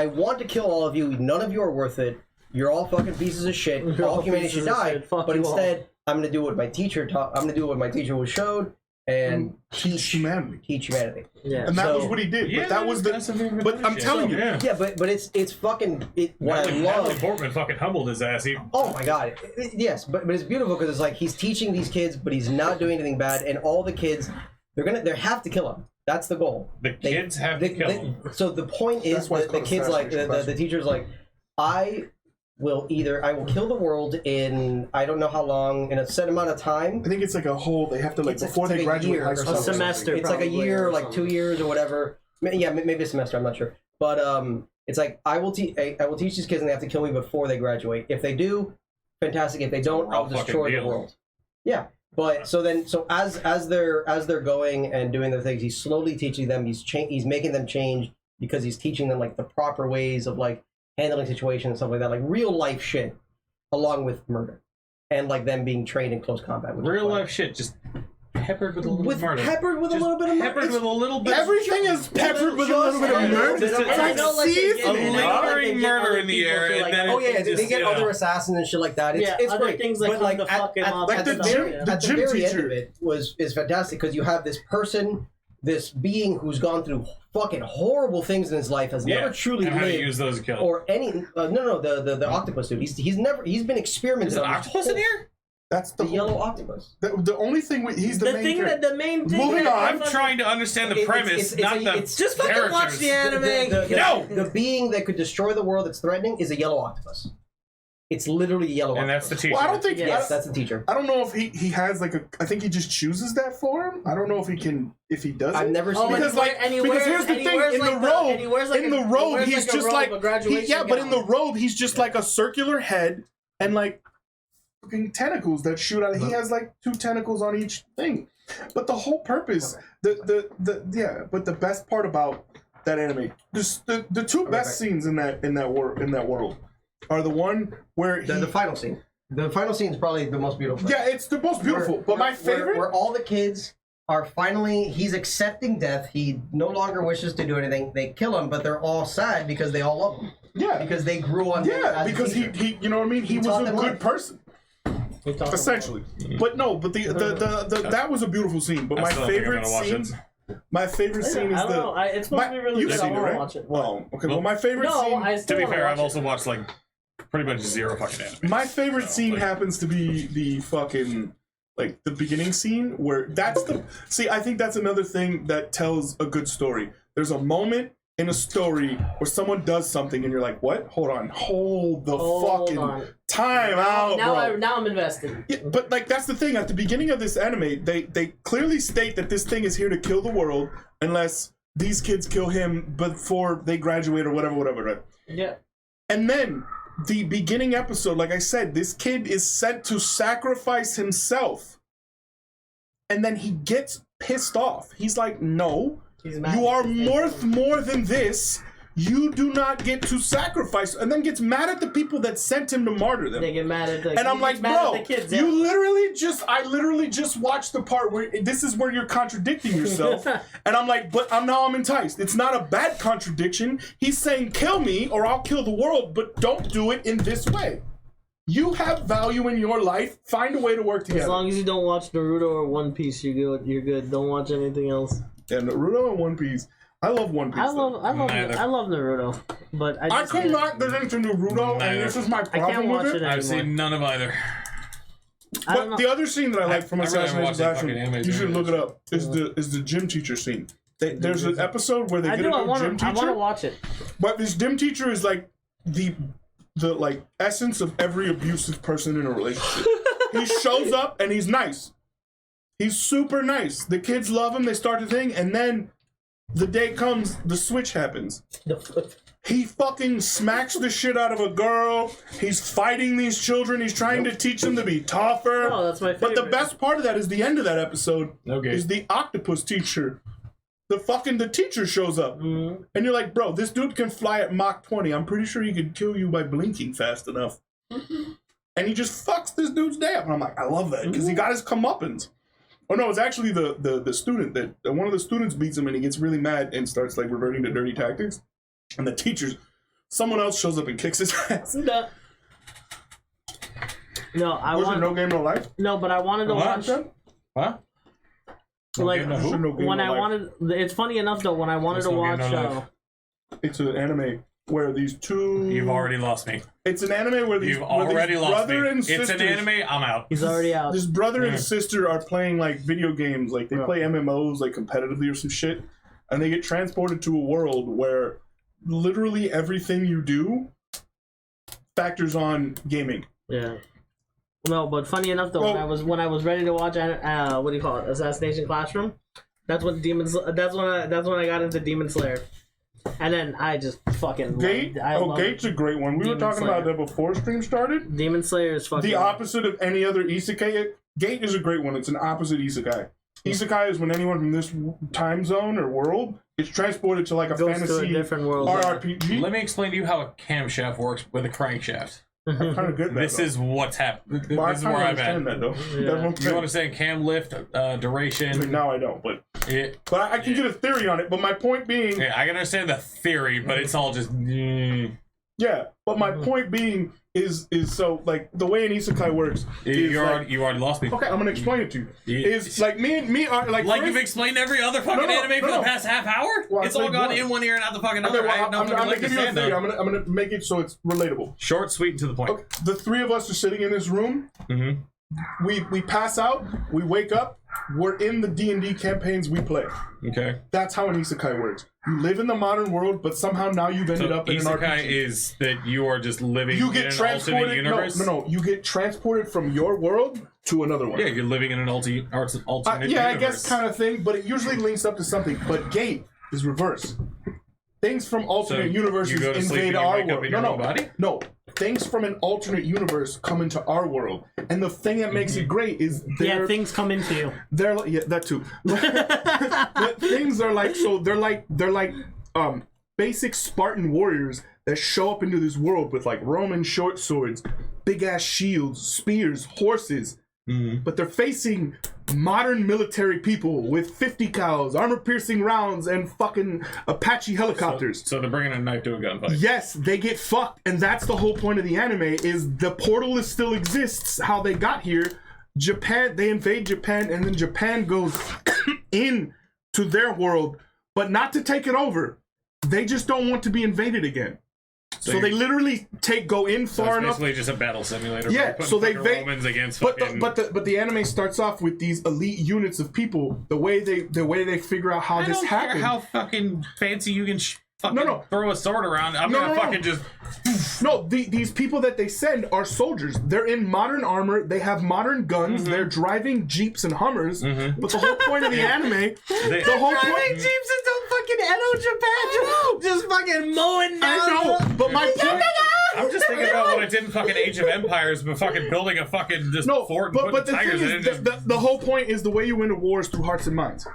want to kill all of you. None of you are worth it. You're all fucking pieces of shit. You're All all humanity should pieces of die. shit. Fuck But you all. instead, I'm gonna do what my teacher taught. I'm gonna do what my teacher was showed and Teach humanity. teach humanity. Yeah. And that So- was what he did. Yeah, but that was the. that's some V for But Vendetta I'm shit. telling you, Yeah. Yeah, but it's fucking what I Natalie love. Portman fucking humbled his ass. He, Oh my god, yes, but it's beautiful because it's like he's teaching these kids, but he's not doing anything bad, and all the kids they have to kill him. That's the goal. the kids have to kill him. So the point is That's why it's that the called kids like assassination the teacher's like, I will kill the world in I don't know how long in a set amount of time. I think it's like a whole. They have to like It's before like they a graduate year high or school. something. or semester. something. It's like a Probably, year, or like something. 2 years or whatever. Yeah, maybe a semester. I'm not sure. But it's like I will teach these kids, and they have to kill me before they graduate. If they do, fantastic. If they don't, I'll fucking destroy the deal. world. Yeah, but so as they're going and doing the things, he's slowly teaching them. He's making them change because he's teaching them like the proper ways of like handling situations and stuff like that, like real life shit. along with murder, and like them being trained in close combat. Which is Real fun. life shit, just peppered with a little with murder. peppered with a Just little bit of murder. peppered with a little bit. Everything is peppered with a little bit of and murder. it's It's like like know, like, they seasoning. get- A you know, like, lingering they get murder other in the people air, to, and like, then Oh yeah, it they just, get you other know. assassins and shit like that. It's, Yeah, it's other great. things like but from like the at, fucking at, mob Like at the the gym- very, the at the gym very end teacher. of it is fantastic because you have this person, this being who's gone through fucking horrible things in his life, has Yeah, never truly and how to lived use those to kill. or any the octopus dude. He's been experimented Is an on his octopus whole- in here? That's The yellow octopus. The only thing he's the, The main thing character. that the main thing. Moving that on. I'm trying to understand the It's- premise, it's- not it's- the Just fucking characters. watch the anime. No! The being that could destroy the world that's threatening is a yellow octopus. It's literally a yellow And that's octopus. the teacher. Well, I don't think. Yes, that's the teacher. I don't know if he has like a. I think he just chooses that for him. I don't know if he can. If he does. I've it. never Oh, seen Because it. like and he because wears- here's the and he thing wears in like the the- robe and he wears like in a- the he robe wears he's like a just robe, like a graduation yeah, but in the gown. robe he's just like a circular head and like fucking tentacles that shoot out. He has like 2 tentacles on each thing. But the whole purpose, but the best part about that anime, the 2 best scenes in that world are the one where he, The final scene. The final scene is probably the most beautiful. yeah, it's the most beautiful. But my favorite. where all the kids are finally, he's accepting death. He no longer wishes to do anything. They kill him, but they're all sad because they all love him. Yeah, Because they grew on him yeah, as a because teacher. he, you know what I mean. He was taught a them good life. person, We talked about essentially. But no, but the that was a beautiful scene. But I my still think I'm favorite gonna watch scene, it. my favorite it. scene is I don't the. know. It's supposed to be really You've good. I seen it, want to right? watch it. Well, okay. Well, my favorite No, scene. I To still be wanna fair, watch I've it. also watched like pretty much zero fucking anime. My favorite So, scene like- happens to be the fucking like the beginning scene where that's the see. I think that's another thing that tells a good story. There's a moment in a story where someone does something and you're like, "What? Hold on, hold the fucking on. time out, bro." Now I'm invested. Yeah, but like that's the thing. At the beginning of this anime, they clearly state that this thing is here to kill the world unless these kids kill him before they graduate or whatever, right? Yeah. And then the beginning episode, like I said, this kid is sent to sacrifice himself. And then he gets pissed off. He's like, "No, He's mad. you are worth more than this. You do not get to sacrifice." And then gets mad at the people that sent him to martyr them. They get mad at the. And I'm he like, gets mad bro, at the kids, I literally just watched the part where this is where you're contradicting yourself. And I'm like, but I'm enticed. It's not a bad contradiction. He's saying, kill me or I'll kill the world, but don't do it in this way. You have value in your life. Find a way to work together. As long as you don't watch Naruto or One Piece, you're good. You're good. Don't watch anything else. And Naruto and One Piece. I love One Piece. I love Neither. Naruto, but I I just could can't- not get into Naruto, Neither. and this is my I problem can't watch with it it. I've anymore. seen none of either. I don't But know. the other scene that I like from I really haven't Assassination watched that Classroom, fucking anime you should either. look it up, is the gym teacher scene. There's an episode where they I get do. a I new want gym to. I want to teacher, watch it. but this gym teacher is like the like essence of every abusive person in a relationship. He shows up and he's nice. He's super nice. The kids love him. They start the thing, and then the day comes, the switch happens. He fucking smacks the shit out of a girl. He's fighting these children. He's trying to teach them to be tougher. Oh, that's my favorite. But the best part of that is the end of that episode Okay. is the octopus teacher. The teacher shows up. Mhm. And you're like, bro, this dude can fly at Mach 20. I'm pretty sure he could kill you by blinking fast enough. And he just fucks this dude's day up. And I'm like, I love that because he got his comeuppance. Oh no, it's actually the student that one of the students beats him and he gets really mad and starts like reverting to dirty tactics. And the teachers, someone else shows up and kicks his ass. No. No, I Was it want. No Game No Life? No, but I wanted to What? watch. Huh? Like Okay, no, Who? who? No Game when No I Life. wanted. It's funny enough though. When I wanted What's to No watch. Game No Life? It's an anime where these two. You've already lost me. It's an anime where these, You've already lost me. brother and It's sister. an anime. I'm out. He's already out. This brother and Yeah. sister are playing like video games, like they Yeah. play MMOs like competitively or some shit, and they get transported to a world where literally everything you do factors on gaming. Yeah. No, but funny enough though, Well- when I was ready to watch what do you call it, Assassination Classroom, that's when that's when I got into Demon Slayer, and then I just fucking Gate, loved Gate's a great one. We were Demon talking Slayer. about that before stream started. Demon Slayer is fucking The opposite of any other isekai. Gate is a great one. It's an opposite isekai. Isekai is when anyone from this time zone or world is transported to like a goes to a fantasy different world. RRPG. Let me explain to you how a camshaft works with a crankshaft. I kind of get that. This is what's happening. But I This is kind where of I'm understand at. that though. Yeah. That's what You I'm understand cam lift, duration. now I don't, but It, I can get a theory on it. But my point being, yeah, I can understand the theory, but it's all just. yeah. But my point being is so like the way an isekai works. Is You like, already lost me. okay, I'm gonna explain it to you. You- Is like me are like Like first- you've explained every other fucking No, anime for no. the past half hour? Well, I It's all played gone one. in one ear and out the fucking Okay, other. well, I have no I'm fucking gonna leg to give you a stand theory. on. I'm gonna make it so it's relatable. Short, sweet, and to the point. Okay, the three of us are sitting in this room. Mm-hmm. We pass out. We wake up. We're in the D&D campaigns we play. Okay. That's how an isekai works. You live in the modern world, but somehow now you've ended So up in an isekai RPG. is that you are just living You in get an alternate transported. universe? No. You get transported from your world to another one. Yeah, you're living in an alternate Yeah, I universe. guess kind of thing, but it usually links up to something. But Gate is reverse. Things from alternate universes you go to sleep invade and you our wake up world. in your own body? No. Things from an alternate universe come into our world, and the thing that makes it great is Yeah, things come into you. they're like, yeah, that too. But things are like, so they're like basic Spartan warriors that show up into this world with like Roman short swords, big ass shields, spears, horses. But they're facing modern military people with 50 cows, armor-piercing rounds, and fucking Apache helicopters. So they're bringing a knife to a gunfight. Yes, they get fucked, and that's the whole point of the anime. Is the portal still exists? How they got here? Japan, they invade Japan, and then Japan goes in to their world, but not to take it over. They just don't want to be invaded again. So they literally go in So far it's enough. basically just a battle simulator. Yeah, where you're putting so they fucking Romans against But fucking... the anime starts off with these elite units of people. The way they figure out how I this don't happened. care how fucking fancy you can fucking No. throw a sword around. I'm No, gonna no, no. fucking just... No, these people that they send are soldiers. They're in modern armor. They have modern guns. They're driving Jeeps and Hummers. But the whole point of the anime, the whole point. Jeeps into fucking Edo, Japan, just fucking mowing down. I know, but my point. I'm just thinking about what I did in fucking Age of Empires, but fucking building a fucking just No, fort and but the putting thing tigers in it. is, the whole point is the way you win a war is through hearts and minds.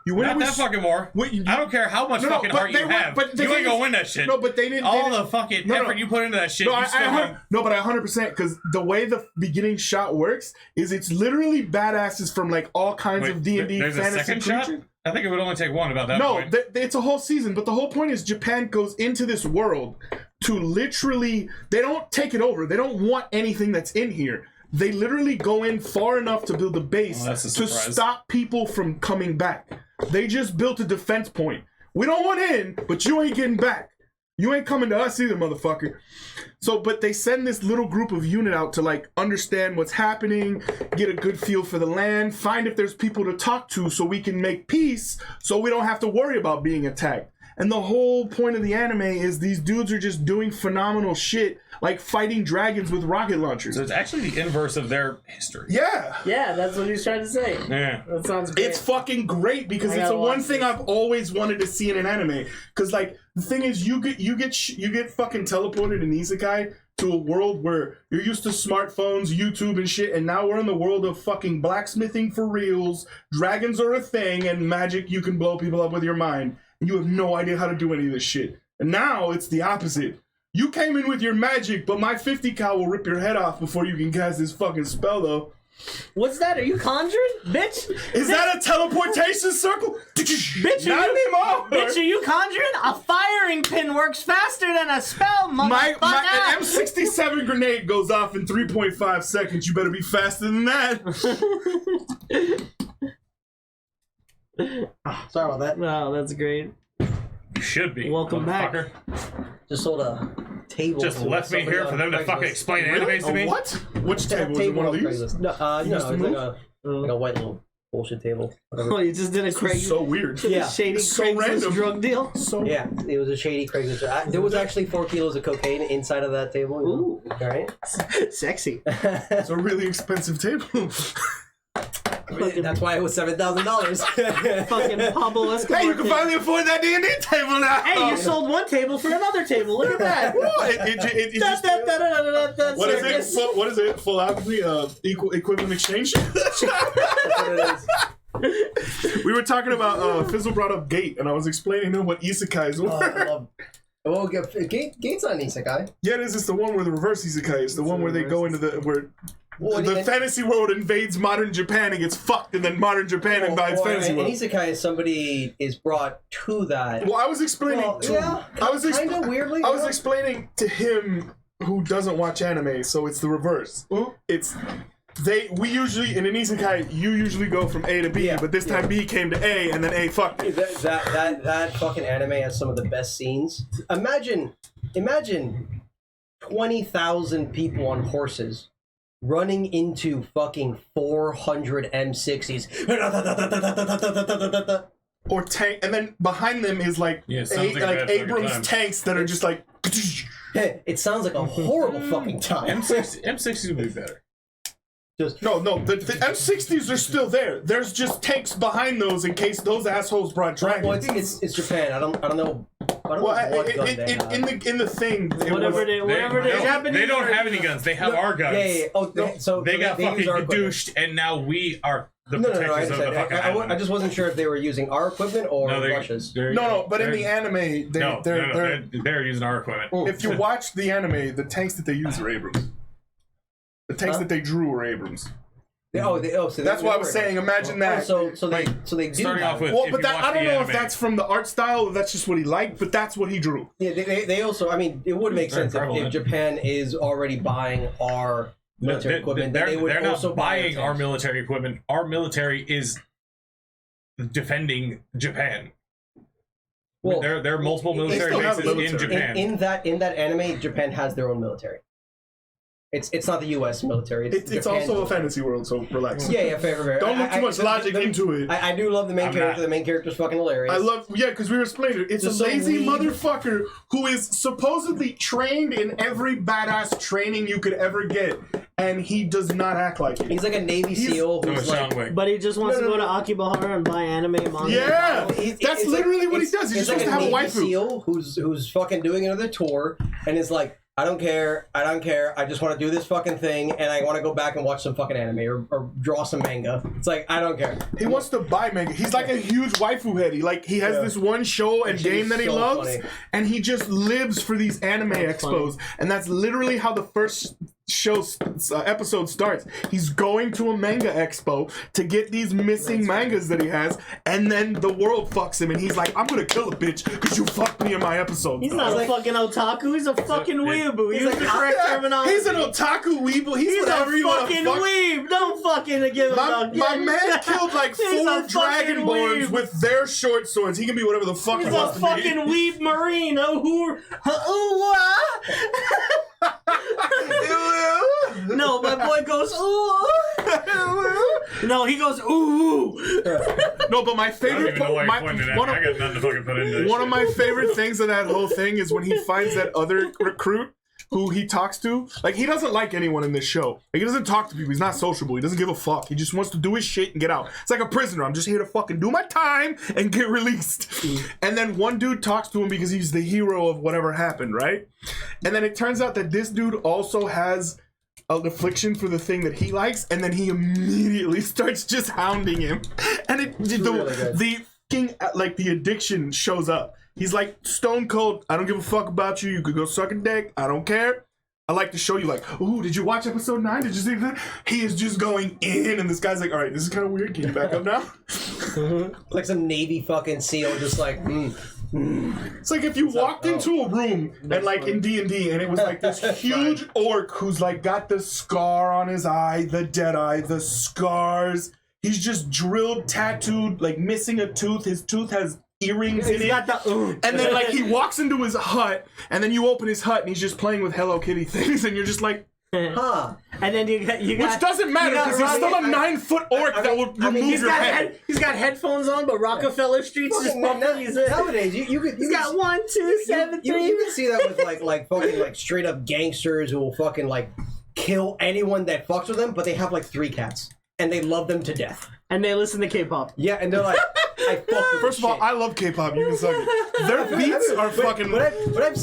You win Not it with that fucking war. Wait, I don't care how much No, fucking but heart they you won- have. but the You thing ain't gonna is- win that shit. No, but they didn't. All the fucking No, no. effort you put into that shit. No, you still don't- but I 100% because the way the beginning shot works is it's literally badasses from like all kinds Wait, of D&D there's a fantasy second shot? creatures. I think it would only take one about that No, point. it's a whole season, but the whole point is Japan goes into this world to literally, they don't take it over. They don't want anything that's in here. They literally go in far enough to build a base Well, that's a to surprise. stop people from coming back. They just built a defense point. We don't want in, but you ain't getting back. You ain't coming to us either, motherfucker. So, but they send this little group of unit out to like understand what's happening, get a good feel for the land, find if there's people to talk to so we can make peace so we don't have to worry about being attacked. And the whole point of the anime is these dudes are just doing phenomenal shit, like fighting dragons with rocket launchers. So it's actually the inverse of their history. Yeah. Yeah, that's what he's trying to say. Yeah. That sounds great. It's fucking great because I it's gotta the one watch thing this. I've always wanted to see in an anime. Because like the thing is, you get fucking teleported in isekai to a world where you're used to smartphones, YouTube, and shit, and now we're in the world of fucking blacksmithing for reals. Dragons are a thing, and magic you can blow people up with your mind, and you have no idea how to do any of this shit. And now it's the opposite. You came in with your magic, but my 50 cal will rip your head off before you can cast this fucking spell, though. What's that? Are you conjuring? Bitch? Is that a teleportation circle? Bitch, Not are you, anymore. bitch, are you conjuring? A firing pin works faster than a spell, My motherfucker! an M67 grenade goes off in 3.5 seconds. You better be faster than that. Sorry about that. Wow, that's great. You should be. Welcome back. motherfucker. Just sold a table. Just to left me somebody here on for them to Craigslist. fucking explain Really? animes to me. What? Which Yeah, table? Was it one of on these? Craigslist. No, no, missed it's the like a white little bullshit table. Whatever. Oh, you just did a This is crazy, so weird. Yeah. shady So Craigslist random. drug deal. So Yeah, it was a shady Craigslist. There was actually 4 kilos of cocaine inside of that table. You know? Ooh, All right. sexy. it's a really expensive table. That's why it was $7,000. Fucking Pablo Escobar. Hey, you can table. finally afford that D&D table now. Hey, you sold one table for another table. Look at that. It just, what is it? What is it? Philosophy? Equivalent exchange? That's what it is. We were talking about Fizzle brought up Gate, and I was explaining to him what isekais Oh, I were. love Well, Gates on isekai. Yeah, it is. It's the one where the reverse isekai. It's the one where they go into the the fantasy world invades modern Japan and gets fucked, and then modern Japan invades fantasy an world. isekai is somebody is brought to that. Well, I was explaining. Kind of weirdly. I was explaining to him who doesn't watch anime, so it's the reverse. Mhm. It's we usually in an isekai you usually go from A to B, Yeah, but this time B came to A and then A fucked it. That fucking anime has some of the best scenes. Imagine 20,000 people on horses running into fucking 400 M60s. Or tank, and then behind them is like Yeah, it sounds like a bad fucking Abrams time. tanks that are just like. It sounds like a horrible fucking time. M60 would be better. No, the M60s are still there. There's just tanks behind those in case those assholes brought dragons. Well, it's Japan. I don't know. Well, what gun they have. in the thing, it Whatever was, They don't have any guns. They have our guns. Yeah. Oh, so They got use fucking our equipment. douched, and now we are the No, I protectors of the understand. fucking I island. just wasn't sure if they were using our equipment or Russia's. no, but in the anime, they're using our equipment. if you watch the anime, the tanks that they use are Abrams. The tanks that they drew are Abrams. So That's why I was saying, imagine that. So they do Starting have off it. with, Well, if but you that, watch I don't the know if anime- that's from the art style or that's just what he liked, but that's what he drew. Yeah, they also. I mean, it would make Very sense if prevalent. Japan is already buying our military equipment. Then they would They're also not buy buying our tanks. military equipment. Our military is defending Japan. Well, there are multiple military still have bases in military. Japan. in that anime, Japan has their own military. It's not the U.S. military. It's Japan's also a military. fantasy world, so relax. Yeah, fair. Don't look too much logic into it. I do love the main I'm character. not. The main character's fucking hilarious. I love, because we were explaining it. It's Just a some lazy weed. motherfucker who is supposedly trained in every badass training you could ever get, and he does not act like it. He's like a Navy He's- SEAL No, who's it's like. John Wick. But he just wants No, to no, go no. to Akihabara and buy anime manga. Yeah, It's that's like- literally what he it's- does. He's it's supposed like to have a Navy waifu. SEAL who's fucking doing another tour and is like, I don't care. I just want to do this fucking thing, and I want to go back and watch some fucking anime or draw some manga. It's like I don't care. He wants to buy manga. He's like a huge waifu head. He has Yeah. this one show and She's game that he so loves, funny. and he just lives for these anime expos. And that's literally how the first episode starts. He's going to a manga expo to get these missing mangas that he has, and then the world fucks him, and he's like, "I'm gonna kill a bitch because you fucked me in my episode." He's not a like- fucking otaku. He's a fucking weeaboo. Use like, the correct terminology. He's an otaku weeble. He's He's whatever a you want to fucking fuck. weeb. Don't fucking give him My man killed like He's 4 a fucking dragonborns weeb. with their short swords. He can be whatever the fuck He's he a wants to fucking be. weeb marine. No, my boy goes ooh. No, he goes ooh. No, but my I don't favorite even know why part, you're pointing at one me. I of, got nothing to fucking put into this one of shit. my favorite things of that whole thing is when he finds that other recruit who he talks to. Like, he doesn't like anyone in this show. Like, he doesn't talk to people. He's not sociable. He doesn't give a fuck. He just wants to do his shit and get out. It's like a prisoner. I'm just here to fucking do my time and get released. And then one dude talks to him because he's the hero of whatever happened, right? And then it turns out that this dude also has an affliction for the thing that he likes, and then he immediately starts just hounding him. And really good. the fucking, like, the addiction shows up. He's like, stone cold, I don't give a fuck about you. You could go suck a dick. I don't care. I like to show you, like, ooh, did you watch episode 9? Did you see that? He is just going in, and this guy's like, all right, this is kind of weird. Can you back up now? Like some Navy fucking SEAL, just like. It's like if you walked into a room and like in D&D and it was like this huge orc who's like got the scar on his eye, the dead eye, the scars. He's just drilled, tattooed, like missing a tooth. His tooth has earrings in He's it. got the And then like he walks into his hut and then you open his hut and he's just playing with Hello Kitty things and you're just like, Huh. And then you got which doesn't matter because he's still a 9-foot orc that will remove He's your got head. he's got headphones on, but Rockefeller Street's just Fucking bumping. nowadays, you could. He's got 1, 2, 7, 3. You can see that with like fucking like straight up gangsters who will fucking like kill anyone that fucks with them, but they have like 3 cats and they love them to death. And they listen to K-pop. Yeah, and they're like, I fuck with First of all, I love K-pop. You can suck it. Their beats are fucking. But I've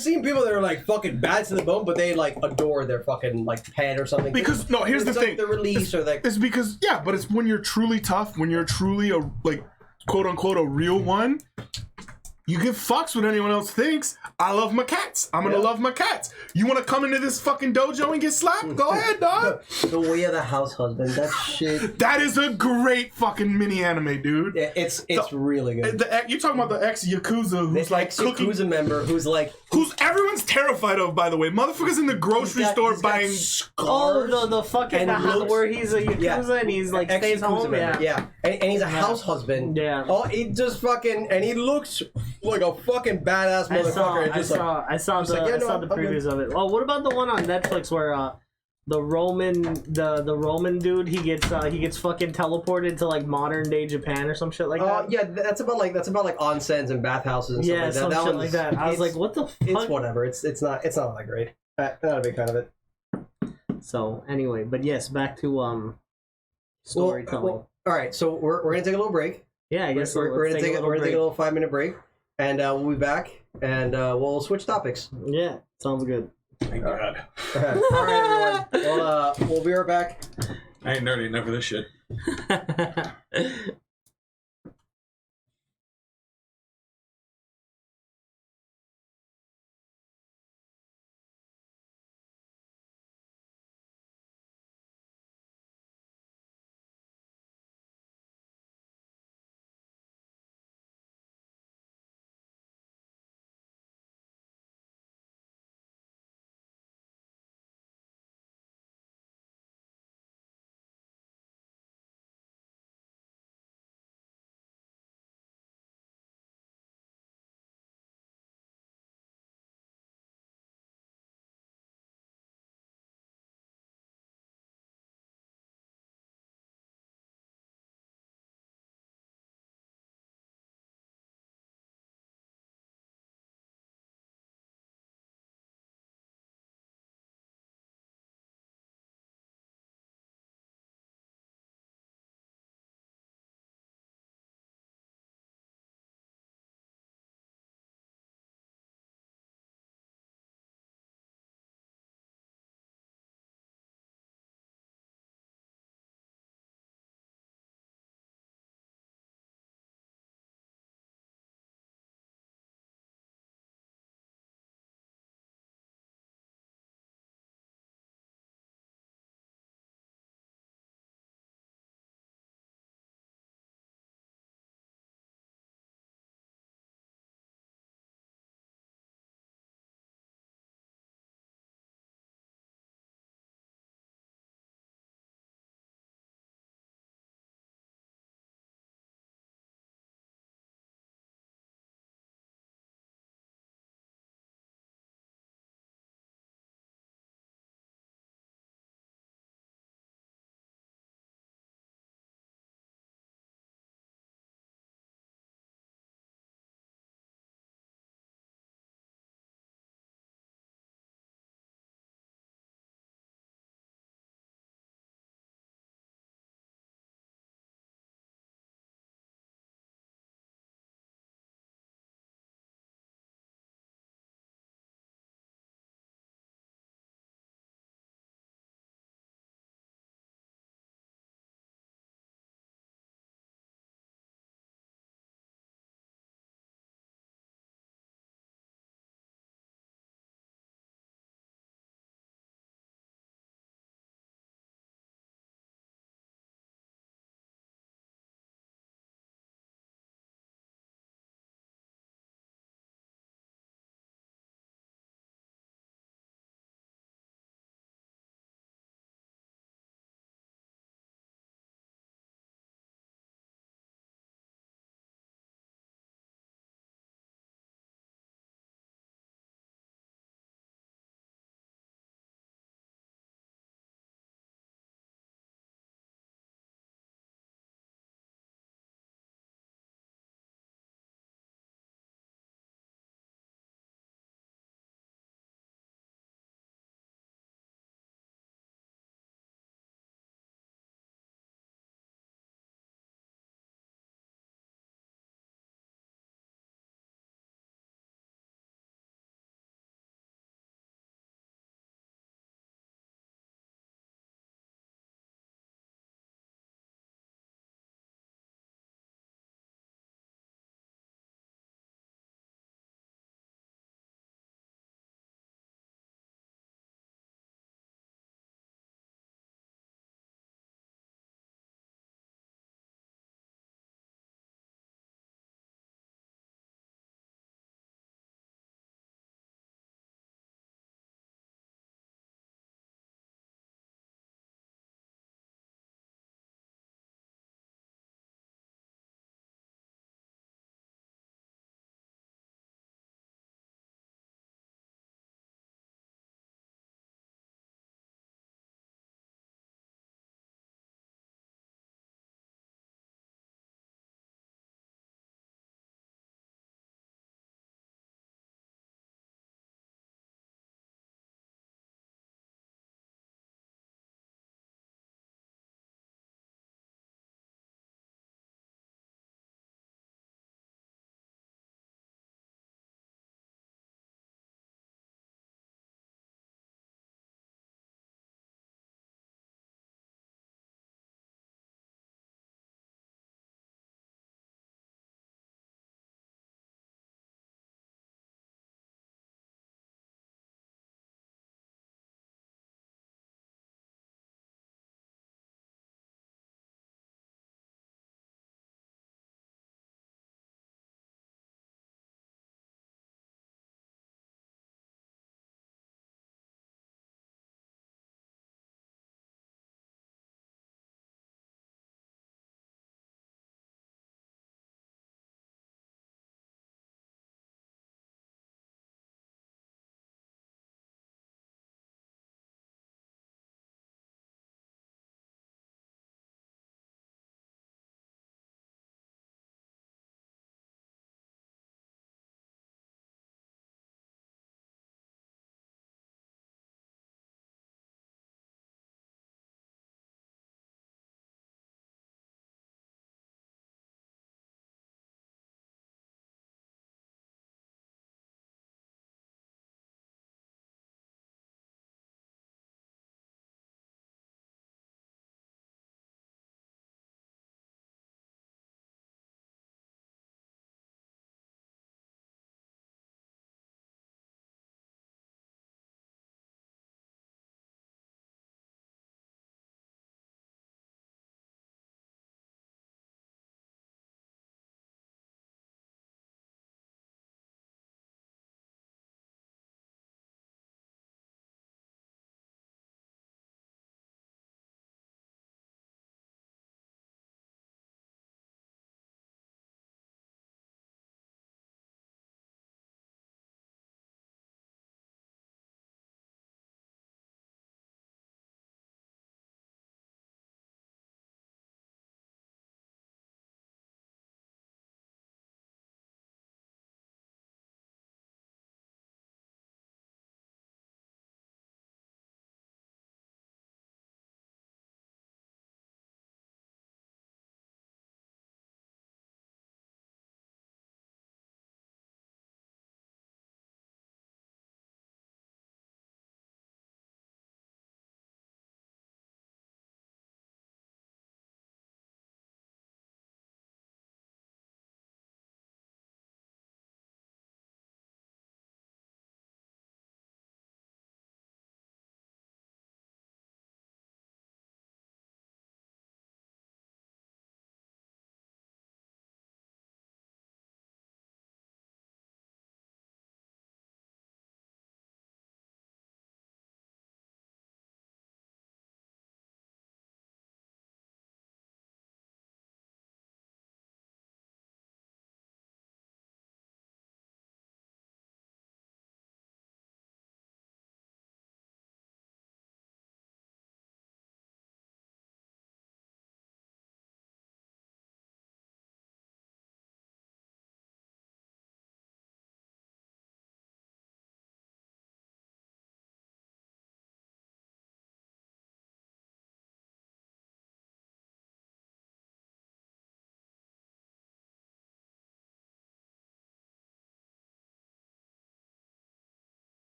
seen people that are like fucking bad to the bone, but they like adore their fucking like pet or something. Because no, here's the It's like thing. the release or like. It's because but it's when you're truly tough, when you're truly a like quote unquote a real one. You give fucks what anyone else thinks. I love my cats. I'm gonna love my cats. You wanna come into this fucking dojo and get slapped? Go ahead, dog. The Way of the House Husband. That shit. That is a great fucking mini anime, dude. Yeah, it's really good. You're talking about the ex Yakuza who's The like cooking, Yakuza member who's like who's everyone's terrified of, by the way. Motherfuckers in the grocery store he's got buying. Oh, the fucking and looks- where he's a Yakuza and he's like stays ex-Yakuza home. member. Yeah. And he's a house husband. Yeah. Oh, he just fucking and he looks like a fucking badass motherfucker. I saw the previews of it. Oh, what about the one on Netflix where the Roman dude he gets fucking teleported to like modern day Japan or some shit like that? Yeah, that's about like onsens and bathhouses and Yeah, stuff like that. some shit like that. I was like, what the fuck? It's whatever. It's not that great. Not a big fan of it. So anyway, but yes, back to storytelling. Well, all right, so we're gonna take a little break. Yeah, I guess we're gonna take a break. little 5-minute break, and we'll be back, and we'll switch topics. Yeah, sounds good. Thank God. All right, everyone. Well, we'll be right back. I ain't nerdy enough for this shit.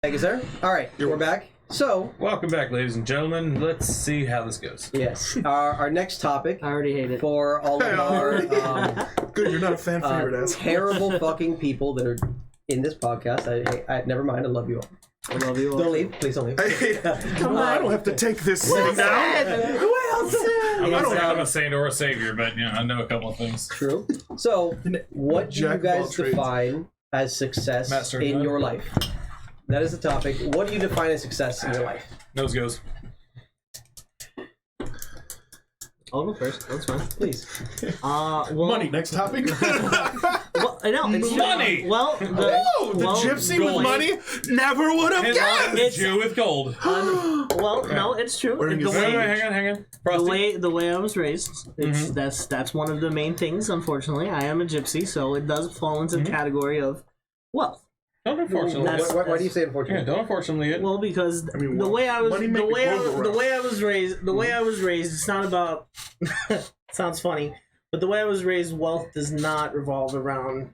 Thank you, sir. All right, we're back. So, Welcome back, ladies and gentlemen. Let's see how this goes. yes, our next topic I already hate it. for all of our Good, you're not a fan favorite, ass. terrible fucking people that are in this podcast. I never mind. I love you all. I love you all. Don't leave. Please don't leave. Come on, I don't have to take this sitting down. Who else? I'm not saying I'm a saint or a savior, but I know a couple of things. True. So, what do you Jack of all guys trades. define as success Master in Gun. your life? That is the topic. What do you define as success in your life? Nose goes. I'll go first. That's fine. Please. Well, Money, next topic. Well, I know it's Money! Well, Oh, the gypsy gold. with money never would have And guessed. the Jew with gold. well, no, it's true. Wearing The his Wait, way, hang on. the Frosty. way I was raised, it's that's one of the main things. Unfortunately, I am a gypsy, so it does fall into the category of wealth. Don't unfortunately. That's- Why do you say Yeah, unfortunately? don't unfortunately it. Well, because mean, the way I was, money make the world go the round. way I was raised, it's not about. Sounds funny, but the way I was raised, wealth does not revolve around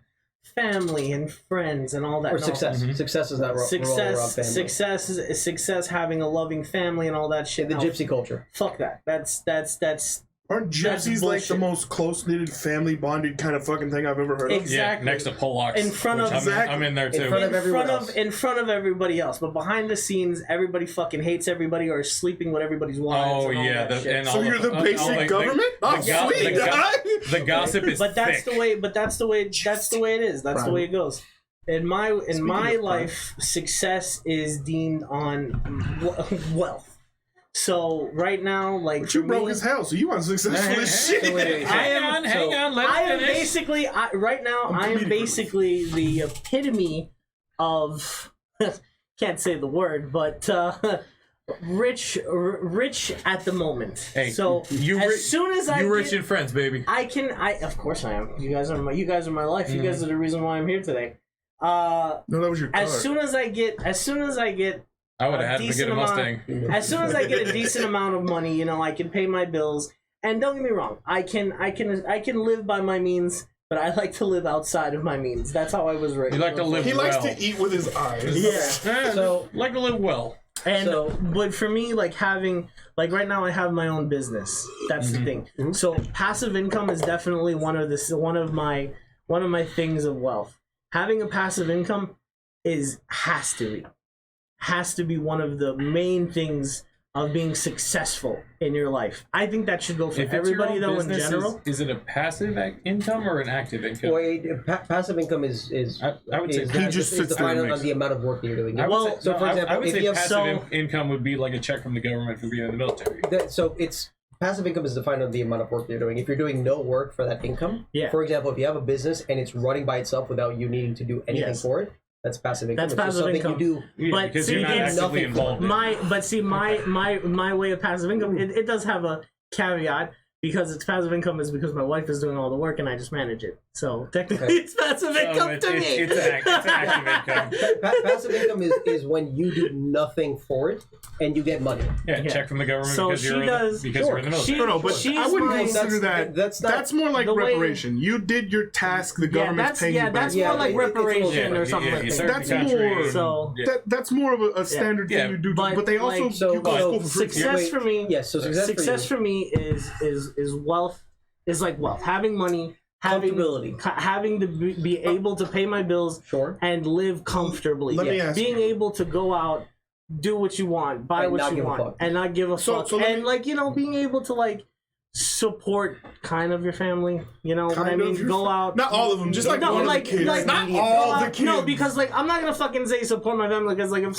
family and friends and all that. Or No. success. Success is not revolving around family. Success, having a loving family and all that shit. In the No, gypsy culture. fuck that. That's Aren't That's gypsies like the bullshit. most close-knitted, family-bonded kind of fucking thing I've ever heard of? Exactly. Yeah, next to Polacks. In front which of- I'm in there too. In front of everyone else. in front of everybody else, but behind the scenes, everybody fucking hates everybody or is sleeping with everybody's wives. Oh and all yeah, that shit. and So all you're the all basic government? Oh, go- sweet. the gossip is But that's thick. the way. But that's the way it is. That's the way it goes. In my of life, success is deemed on wealth. So right now, like But you for broke me, as hell, so you unsuccessful Hey, as hey, shit. wait. Hang on, let I me am finish. basically right now. I am comedic basically the epitome of can't say the word, but rich at the moment. Hey, so you as rich- soon as I You rich get, and friends, baby. I of course I am. You guys are my life. You guys are the reason why I'm here today. No, that was your card. As soon as I get I would have had to get decent a amount- Mustang. as soon as I get a decent amount of money, you know, I can pay my bills. And don't get me wrong, I can live by my means, but I like to live outside of my means. That's how I was raised. You like to live he likes well. to eat with his eyes. Yeah. So- like to live well. And So- but for me, like having like right now, I have my own business. That's the thing. So passive income is definitely one of my things of wealth. Having a passive income has to be one of the main things of being successful in your life. I think that should go for If it's your everybody own though in business, general. is it a passive income or an active income? Wait, passive income is I would say is he that- just is sits there defined and on the amount of work that you're doing. I would Well, say, so for example, I would if say you have passive income would be like a check from the government for being in the military. So it's passive income is defined on the amount of work you're doing. If you're doing no work for that income, Yeah. for example, if you have a business and it's running by itself without you needing to do anything Yes. for it, that's passive income. That's it's just passive something income. you do. Yeah, But because see, you're not it's actively nothing for involved. in it. My way of passive income, it does have a caveat because it's passive income is because my wife is doing all the work and I just manage it. So technically, Okay. it's passive income it's, to it's, me. it's an active income. Passive income is when you do nothing for it and you get money. Yeah, Yeah. check from the government So because she you're does- because Sure. you're in the military. No, no, but She's I wouldn't my- consider that's- that. that's That's, not- more like the way- reparation. You did your task. The government's paying you back. that's Yeah, more like it's a little reparation different. or something like you that. served That's the country more- and- So- yeah. That's more of a standard Yeah. thing you do. But, But they also like, so- you go to so school for free. Success Wait, for me, Yes, so success for you. is wealth. Is like wealth, having money, Comfortability. having to be able to pay my bills Sure. and live comfortably. Let me ask being you. able to go out, do what you want, buy And what not you give a want, fuck. and not give a So- fuck. so let And me- like being able to like support kind of your family. You know what I Kind of mean? your Go fa- out. Not all of them, just like No, one like- of the kids. like- Not immediate all family. the kids. No, because like I'm not gonna fucking say support my family because like if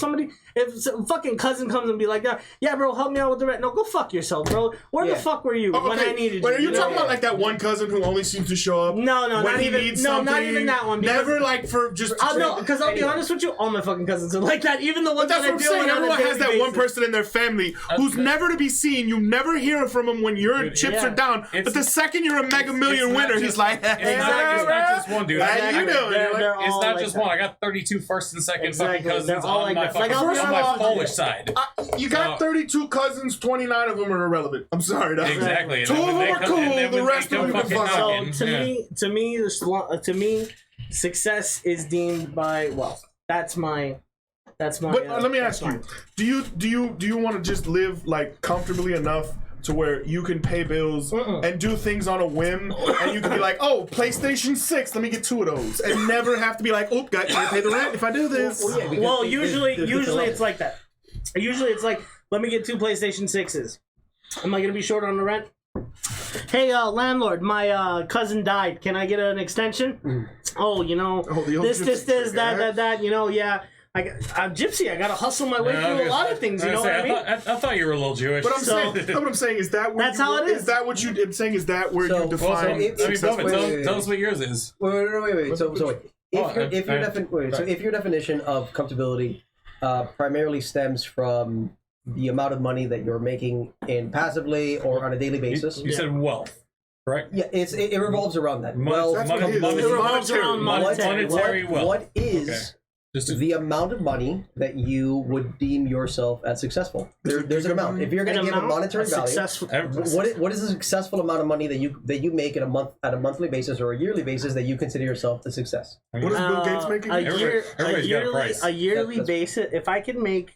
some fucking cousin comes and be like, yeah, bro, help me out with the rent. No, go fuck yourself, bro. Where Yeah. the fuck were you Oh, when I needed Wait, you? are you know? talking about like that one cousin who only seems to show up? No, when not he even. needs No, not something? even that one. because- Never like for just. No, because I'll be honest with you, all my fucking cousins are like that. Even the ones But that's that I what I'm deal saying. with on a Everyone has daily that one basis. person in their family who's never to be seen. You never hear from him when your Dude, chips yeah. are down. But the second you're a Mega Million it's not winner, just- he's like, it's not just one dude. How Exactly. you doing? They're- You're like, they're It's all not like just that. one. I got 32 first and second Exactly. fucking They're cousins all on like my that. Like, fucking I'll be on my honest- Polish side. You got 32 cousins, 29 of them are irrelevant. I'm sorry. dog. Exactly. Two of them are cool, the rest of them are fine. So to me, success is deemed by wealth. That's my That's my. But let me that's ask you: Do you want to just live like comfortably enough to where you can pay bills and do things on a whim, and you can be like, oh, PlayStation 6, let me get 2 of those, and never have to be like, oh, got to pay the rent if I do this. Well, usually it's like that. Usually it's like, let me get 2 PlayStation 6s. Am I gonna be short on the rent? Hey, landlord, my cousin died. Can I get an extension? Oh, you know, this, that. You know, yeah. Gypsy, I gotta hustle my way through a lot of things. You know what I mean? I thought you were a little Jewish. But what I'm saying is that where that's how it is. Is that what you? I'm saying is that where you define? Tell us what yours is. Wait. So if your definition of comfortability primarily stems from the amount of money that you're making in passively or on a daily basis, You said wealth, correct? Yeah, it revolves around that. It revolves around monetary wealth. What is the amount of money that you would deem yourself as successful? There's an amount. If you're going to give a monetary value, what is a successful amount of money that you make at a monthly basis or a yearly basis that you consider yourself a success? What is Bill Gates making? A yearly basis. If I can make.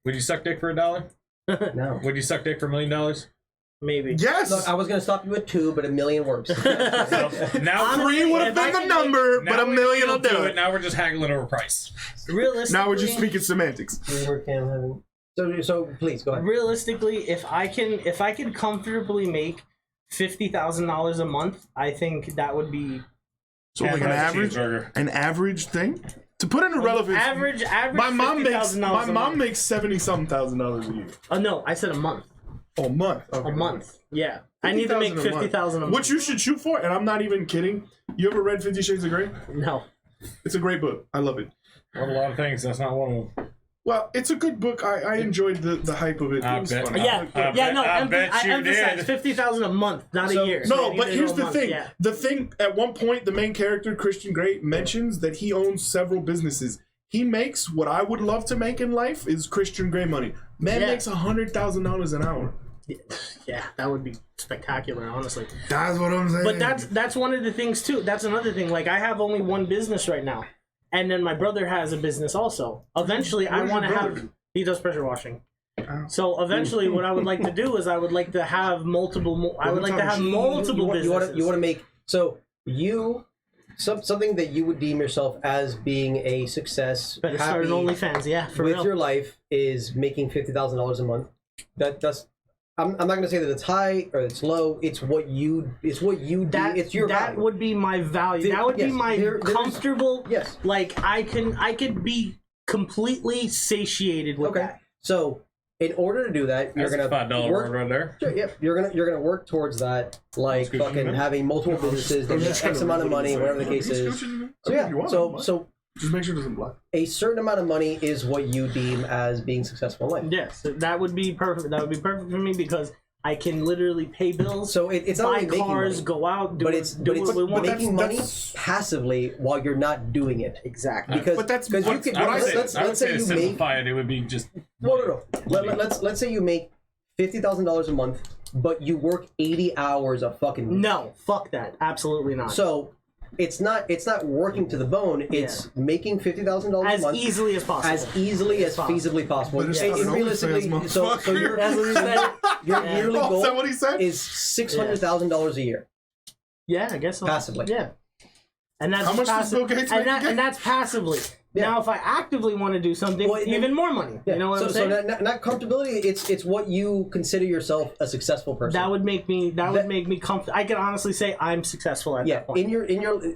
Would you suck dick for $1? No. Would you suck dick for $1 million? Maybe. Yes. Look, I was going to stop you at 2, but 1 million works. So now 3 would have been the number, but 1 million will do it. Now we're just haggling over price. Realistically, now we're just speaking semantics. So please go ahead. Realistically, if I can comfortably make $50,000 a month, I think that would be. So like an average thing. To put in a relevance, average. My mom makes $70,000 a year. Oh no, I said a month. Oh, a month. Okay. A month. Yeah, I need to make $50,000 a month. What you should shoot for, and I'm not even kidding. You ever read 50 Shades of Grey? No. It's a great book. I love it. I love a lot of things. That's not one of them. Well, it's a good book. I enjoyed the hype of it. It was fun. I emphasize $50,000 a month, not a year. No, but here's the thing. Yeah. The thing, at one point, the main character, Christian Grey, mentions that he owns several businesses. He makes what I would love to make in life is Christian Grey money. Man makes $100,000 an hour. Yeah, that would be spectacular, honestly. That's what I'm saying. But that's one of the things too. That's another thing. Like, I have only one business right now, and then my brother has a business also. Eventually, I want to have. He does pressure washing. So eventually, what I would like to do is I would like to have multiple. I would like to have multiple businesses. You want to make something that you would deem yourself as being a success. Better start an OnlyFans, yeah. For real. Your life is making $50,000 a month. That's. I'm not going to say that it's high or it's low. It's what you do. It's your that value. Would be my value. That would be my comfortable. Yes. Like I could be completely satiated with that. So in order to do that, you're going to $5 work right there. Sure, yep. You're gonna work towards that, like fucking having multiple businesses that make X amount of money, whatever the case is. So yeah. So just make sure it doesn't block. A certain amount of money is what you deem as being successful in life. Yes, that would be perfect. That would be perfect for me because I can literally pay bills. So it's not buy only cars, money, go out, but it's making money passively while you're not doing it. Exactly. Because you can. Let's say to simplify it, it would be just. No. Let's say you make $50,000 a month, but you work 80 hours a fucking week. No, fuck that. Absolutely not. So it's not working to the bone. It's making $50,000 a month as easily as possible, as feasibly possible. And realistically, so your yearly goal is $600,000 a year. Yeah, I guess so. Passively. Yeah, and that's how much does Bill Gates make again? And that's passively. Yeah. Now, if I actively want to do something, even more money. Yeah. You know what I'm saying? So not comfortability. It's what you consider yourself a successful person. That would make me. Would make me comfortable. I can honestly say I'm successful at that point. In your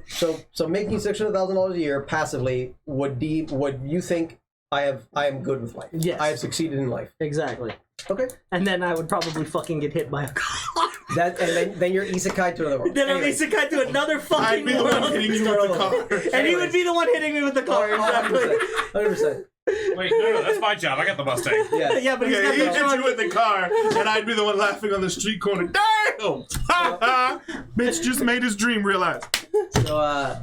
so making $600,000 a year passively would you think I am good with life? Yes, I have succeeded in life. Exactly. Okay. And then I would probably fucking get hit by a car. Then you're isekai to another world. Then I'm isekai to another fucking I'd be the world. one hitting you with the car. And he would be the one hitting me with the car. 100%. Wait, no, that's my job. I got the Mustang. Yeah, but he'd hit you with the car, and I'd be the one laughing on the street corner. Damn! Bitch just made his dream realize. So,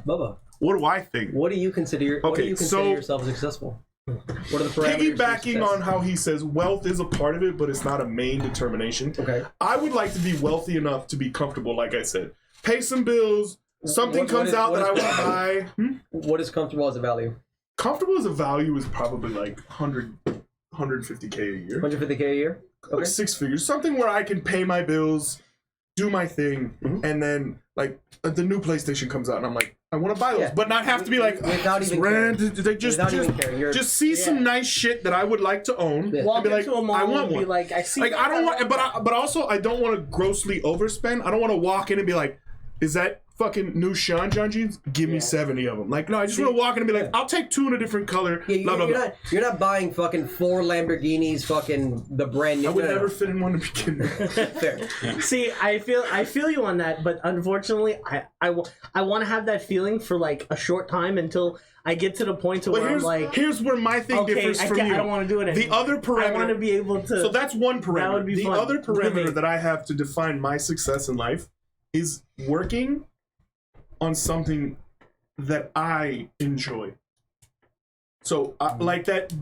Bubba, what do I think? What do you consider yourself successful? What are the parameters? Piggybacking on how he says wealth is a part of it, but it's not a main determination. Okay. I would like to be wealthy enough to be comfortable, like I said. Pay some bills, something What comes is- out what that I is- want to buy. What is comfortable as a value? Comfortable as a value is probably like 150K a year. 150K a year. Like 6 figures. Something where I can pay my bills, do my thing, and then like the new PlayStation comes out and I'm like, I want to buy those, Yeah. but not have to be like, Without it's even rent. caring. Like, Without even caring. You're- just see some nice shit that I would like to own. Yeah. And Walk be like, into a mall I want and be one. like, I see. Like that, I don't want, want that. but also I don't want to grossly overspend. I don't want to walk in and be like, is that fucking new Sean John jeans? Give me 70 of them. Like no, I just want to walk in and be like, I'll take 2 in a different color. Yeah, blah, blah, you're, blah. not, you're not buying fucking 4 Lamborghinis, fucking the brand new. I would no, no, never no. fit in one to begin with. Fair. See, I feel you on that, but unfortunately, I want to have that feeling for like a short time until I get to the point to But where I'm like, here's where my thing okay, differs from I you. don't want to do it anymore. The other parameter. I want to be able to. So that's one parameter. That would be the fun. other parameter Living. that I have to define my success in life is working on something that I enjoy. So, like that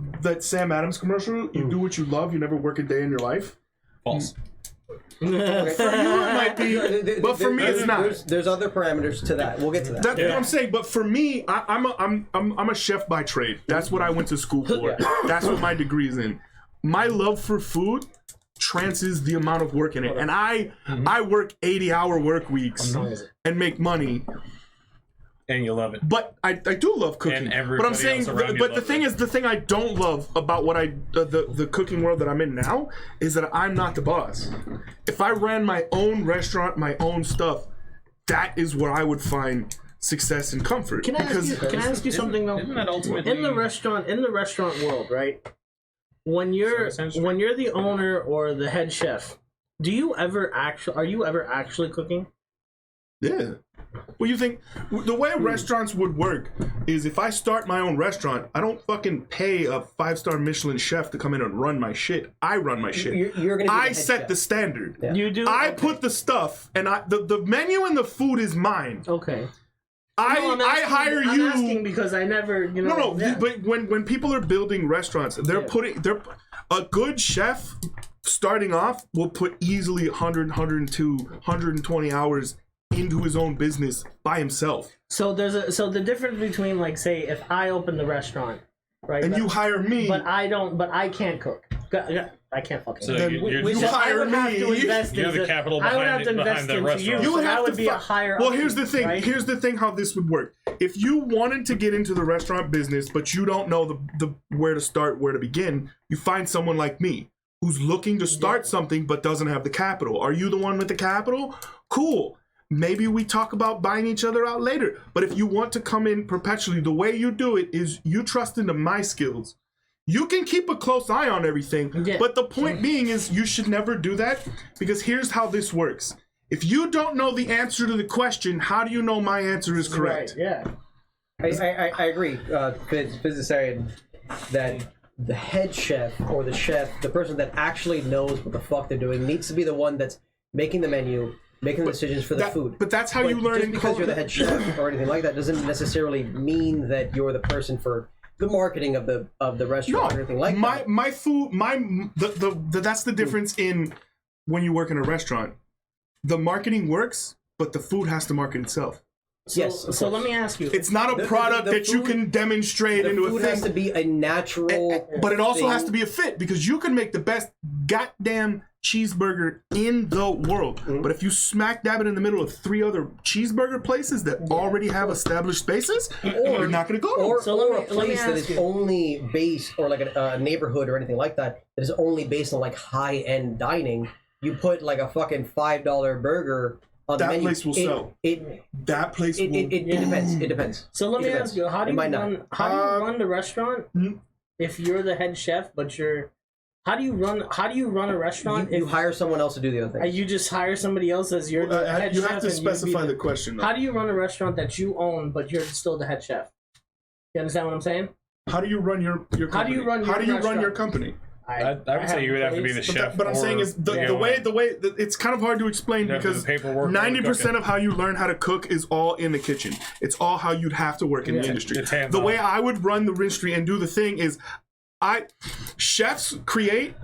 Sam Adams commercial, you do what you love, you never work a day in your life. False. For you, it might be, but for me, it's not. There's other parameters to that. We'll get to that. That's what I'm saying. But for me, I'm a chef by trade. That's what I went to school for. Yeah. That's what my degree is in. My love for food transcends the amount of work in it, and I work 80-hour work weeks and make money. And you love it. But I do love cooking. And But I'm everybody saying, else around you but the loves thing it. is, the thing I don't love about what the cooking world that I'm in now is that I'm not the boss. If I ran my own restaurant, my own stuff, that is where I would find success and comfort. Can I ask you something though? Isn't that ultimately In the restaurant world, right? When you're the owner or the head chef, are you ever actually cooking? Yeah. Well, you think the way restaurants would work is if I start my own restaurant, I don't fucking pay a 5-star Michelin chef to come in and run my shit. I run my shit. You're gonna be the I head set chef. the standard. Yeah. You do. I Okay. put the stuff, and the menu and the food is mine. Okay. No, I hire I'm you. asking because I never, No, yeah. but when people are building restaurants, they're a good chef starting off will put easily 100, 102, 120 hours into his own business by himself. So the difference between like say if I open the restaurant, right? And you hire me. But I can't cook. I can't fucking. So cook. Then you're you just- hire I would have me. to invest You're the into- capital I would behind have to it- behind invest the into restaurant. you. You So have that would to be a higher. Well, up, here's the thing. right? Here's the thing. How this would work. If you wanted to get into the restaurant business, but you don't know the where to start, where to begin, you find someone like me who's looking to start something but doesn't have the capital. Are you the one with the capital? Cool. Maybe we talk about buying each other out later. But if you want to come in perpetually, the way you do it is you trust into my skills. You can keep a close eye on everything, Yeah. but the point being is you should never do that because here's how this works. If you don't know the answer to the question, how do you know my answer is correct? Right, yeah. I agree, Physicarian, that the head chef or the chef, the person that actually knows what the fuck they're doing, needs to be the one that's making the menu, making the decisions for the food. But that's how you learn Just in because you're the head chef or anything like that doesn't necessarily mean that you're the person for the marketing of the restaurant or anything like that. My food, that's the difference in when you work in a restaurant. The marketing works, but the food has to market itself. So, Yes, of so course. let me ask you. It's not a The- product the that you food- can demonstrate The into a food thing. has to be a natural, But it also has thing. to be a fit because you can make the best goddamn cheeseburger in the world. Mm-hmm. But if you smack dab it in the middle of 3 other cheeseburger places that already have established spaces, you're not going to go. or, So let or me- a let me place that ask is you. only based, or like a neighborhood or anything like that, that is only based on like high end dining. You put like a fucking $5 burger on That the menu. place will sell. It That place will. depends. It depends. So let me It depends. ask you, how do It you might not. run the restaurant Hmm? if you're the head chef, but how do you run a restaurant You if hire someone else to do the other thing. you just hire somebody else as your head you chef? have to and you be specify the question. Though. How do you run a restaurant that you own, but you're still the head chef? You understand what I'm saying? How do you run your company? How do you run your How do you run restaurant? your company? I would say you would have to be the place- chef. But I'm saying is the way it's kind of hard to explain You have to do because the paperwork, 90% cooking. of how you learn how to cook is all in the kitchen. It's all how you'd have to work in the Yeah. industry. It's hands The on. way I would run the industry and do the thing is, chefs create,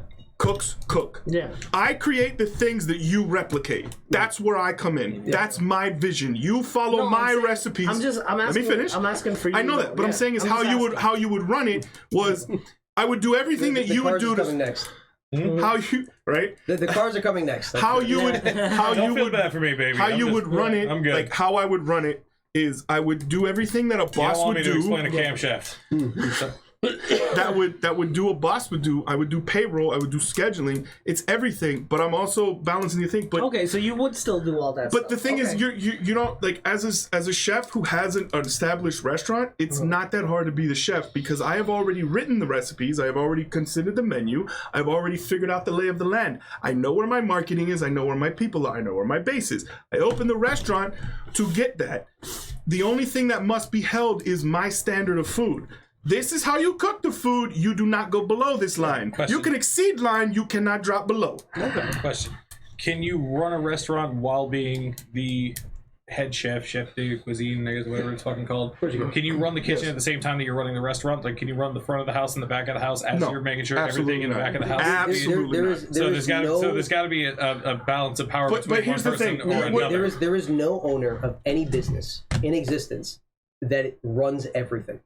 cooks cook. Yeah. I create the things that you replicate. That's where I come in. That's my vision. You follow No, I'm my saying- recipes. I'm asking. Let me finish. I'm asking for you. I know that, but I'm saying is how you would run it was I would do everything that The you would cars do is coming to next. how you right The cars are coming next. how you would how Don't you feel would bad for me, baby. how I'm you just- would run it. I'm good. Like how I would run it is I would do everything that a you don't boss want would me to do. explain a camshaft. that would do a boss would do. I would do payroll. I would do scheduling. It's everything, but I'm also balancing the thing. But Okay, so you would still do all that. but the stuff. thing is, Okay. you don't like as a chef who has an established restaurant. It's not that hard to be the chef because I have already written the recipes. I have already considered the menu. I've already figured out the lay of the land. I know where my marketing is. I know where my people are. I know where my base is. I opened the restaurant to get that. The only thing that must be held is my standard of food. This is how you cook the food. You do not go below this line. Question. You can exceed line. You cannot drop below. Question: can you run a restaurant while being the head chef, chef de cuisine, I guess whatever it's fucking called? Can you run the kitchen at the same time that you're running the restaurant? Like, can you run the front of the house and the back of the house as No, you're making sure absolutely everything in the not. back of the house? Absolutely not. So there's got to be a balance of power But between here's one the person thing. or What- another. there is no owner of any business in existence that runs everything.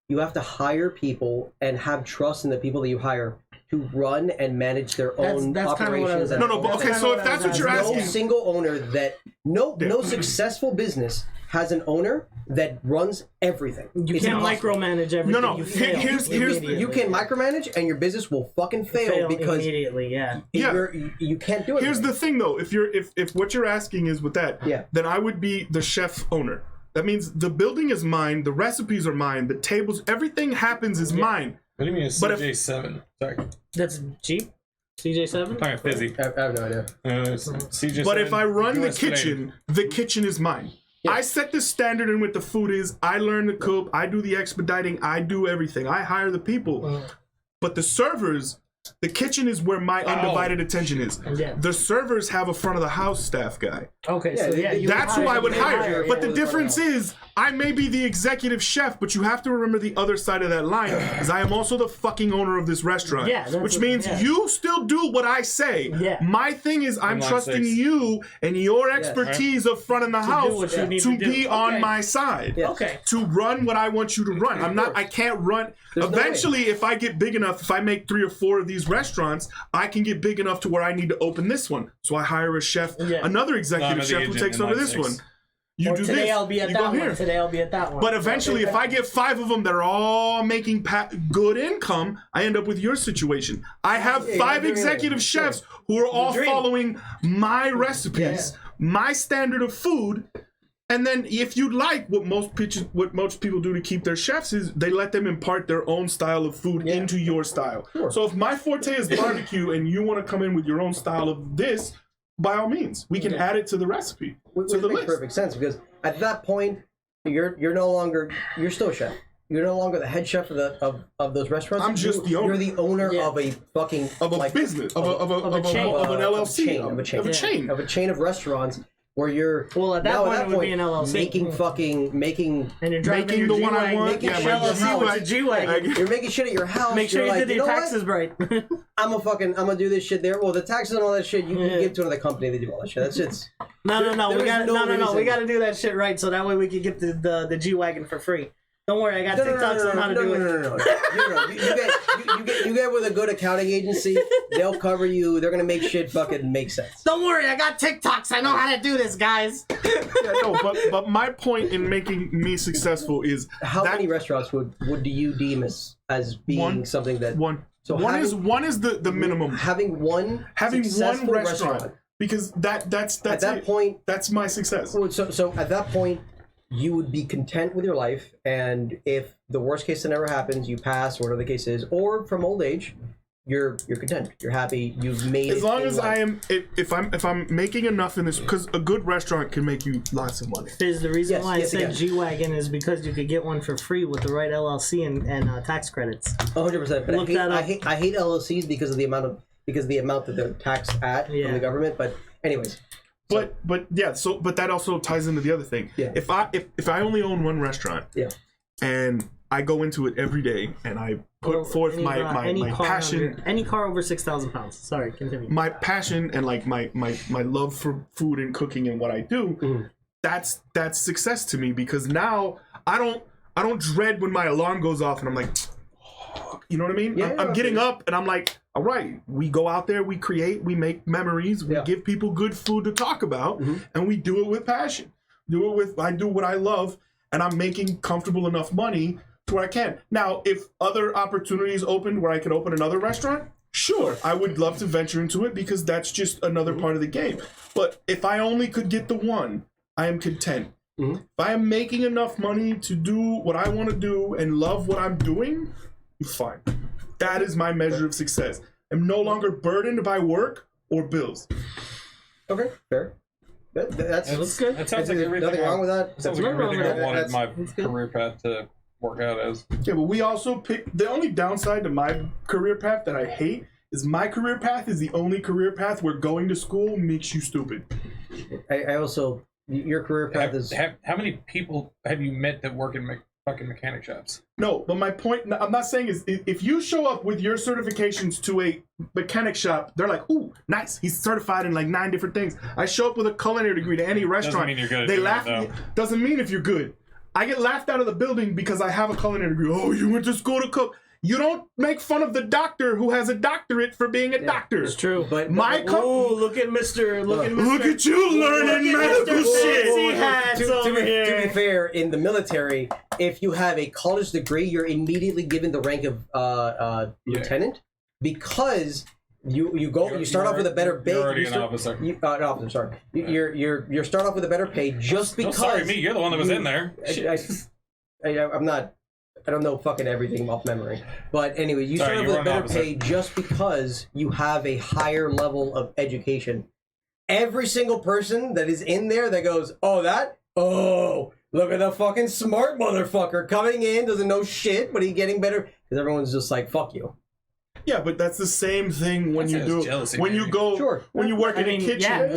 You have to hire people and have trust in the people that you hire to run and manage their own That's kinda what I operations. was and No, no, but That's okay. kinda So what if I that's was what you're asking. no asking, single owner that no successful business has an owner that runs everything. You It's can't impossible. micromanage everything. No, You here- fail here's the- immediately. You can micromanage and your business will fucking fail because immediately. Yeah. Yeah. you can't do it. here's the thing though. If what you're asking is with that, Yeah. then I would be the chef owner. That means the building is mine, the recipes are mine, the tables, everything happens is mine. What do you mean it's But if- CJ7? Sorry, That's cheap. CJ7. I'm talking fizzy. I have no idea. It's CJ7. But if I run the US flame. kitchen, the kitchen is mine. I set the standard in what the food is. I learn to cook. I do the expediting. I do everything. I hire the people. But the servers, the kitchen is where my undivided attention is. Yeah. The servers have a front of the house staff guy. Okay, Yeah, so yeah, you That's who I would you hire. But yeah, the difference is, I may be the executive chef, but you have to remember the other side of that line, is I am also the fucking owner of this restaurant. Yeah, that's which what- means yeah. you still do what I say. Yeah. My thing is, I'm Inline trusting six. you and your expertise of front in the house what you need to to do. be on Okay. my side. Yeah. Okay. To run what I want you to run. I can't run. There's no Eventually, if I get big enough, if I make 3 or 4 of these restaurants, I can get big enough to where I need to open this one. So I hire a chef, Yeah. another No, executive I'm the chef who agent takes in over line this 6. one. You Or do today this. I'll be at you that go one. here. Today I'll be at that one. But eventually, if I get 5 of them that are all making good income, I end up with your situation. I have Yeah, 5 you're executive doing it. chefs who are all dream. following my recipes, my standard of food. And then, if you like what most people do to keep their chefs is they let them impart their own style of food into your style. So if my forte is barbecue and you want to come in with your own style of this, by all means, we can add it to the recipe, Which to the makes list. perfect sense because at that point you're no longer you're still a chef. You're no longer the head chef of those restaurants. I'm just the owner. You're the owner Yeah. of a fucking Of a like, business, of an chain. LLC, of a chain, of a chain. of a chain of restaurants where you're Well, at that now point, it would be an LLC. making and you're driving making your the one I G-Wagon, want. making Yeah, shit my out of how G-Wagon. it's a G-Wagon. you're making shit at your house. Make sure you're you like, did you your know taxes right. what? I'm gonna do this shit there. Well, the taxes and all that shit you can give to another company. They do all that shit. That's it. No, there we is got no We reason. got to do that shit right, so that way we can get the G-Wagon for free. Don't worry, I got TikToks on how to do it. No. You get with a good accounting agency. They'll cover you. They're gonna make shit fucking make sense. Don't worry, I got TikToks. I know how to do this, guys. Yeah, no, but my point in making me successful is How that many restaurants would do you deem as being One- something that one So one having- is the minimum. having one Having one successful restaurant, because that's at that it. point That's my success. so at that point you would be content with your life, and if the worst case scenario happens, you pass or whatever the case is, or from old age, you're content, you're happy, you've made As it long in as life. I am, if I'm making enough in this, because a good restaurant can make you lots of money. Fizz, the reason Yes, why yes, I said again. G-Wagon is because you could get one for free with the right LLC and tax credits. 100%. But Look that up. I hate LLCs because of the amount that they're taxed at from Yeah. the government. But anyways, But yeah, but that also ties into the other thing. Yeah. If I only own one restaurant, yeah, and I go into it every day and I put forth my passion. Any car over 6,000 pounds. Sorry, continue. My passion and like my love for food and cooking and what I do. That's success to me, because now I don't dread when my alarm goes off and I'm like, you know what I mean? Yeah, I'm getting up and I'm like, all right, we go out there, we create, we make memories, we give people good food to talk about, and we do it with passion. I do what I love, and I'm making comfortable enough money to where I can. Now, if other opportunities opened where I could open another restaurant, sure, I would love to venture into it, because that's just another part of the game. But if I only could get the one, I am content. If I am making enough money to do what I want to do and love what I'm doing, fine. That is my measure of success. I'm no longer burdened by work or bills. Okay, fair. That's good. That sounds like everything. Nothing wrong with that. Sounds like everything I wanted my career path to work out as. Yeah, but we also pick. The only downside to my career path that I hate is my career path is the only career path where going to school makes you stupid. I also, your career path is. How many people have you met that work in fucking mechanic shops? No, but my point, I'm not saying is, if you show up with your certifications to a mechanic shop, they're like, ooh, nice, he's certified in like 9 different things. I show up with a culinary degree to any restaurant. Doesn't mean you're good at they doing laugh. it, though. Doesn't mean if you're good. I get laughed out of the building because I have a culinary degree. Oh, you went to school to cook. You don't make fun of the doctor who has a doctorate for being a doctor. It's true. But Oh, look at Mr. Look at you learning medical shit. To be fair, in the military, if you have a college degree, you're immediately given the rank of lieutenant, because you start off with a better pay. You're already an officer. An officer, sorry. You start off with a better pay just because. Sorry, me. You're the one that was in there. I'm not. I don't know fucking everything off memory. But anyway, you start off with a better pay just because you have a higher level of education. Every single person that is in there that goes, look at the fucking smart motherfucker coming in, doesn't know shit, but he's getting better. Because everyone's just like, fuck you. Yeah, but that's the same thing when you do jealousy, when you go when you work in a kitchen.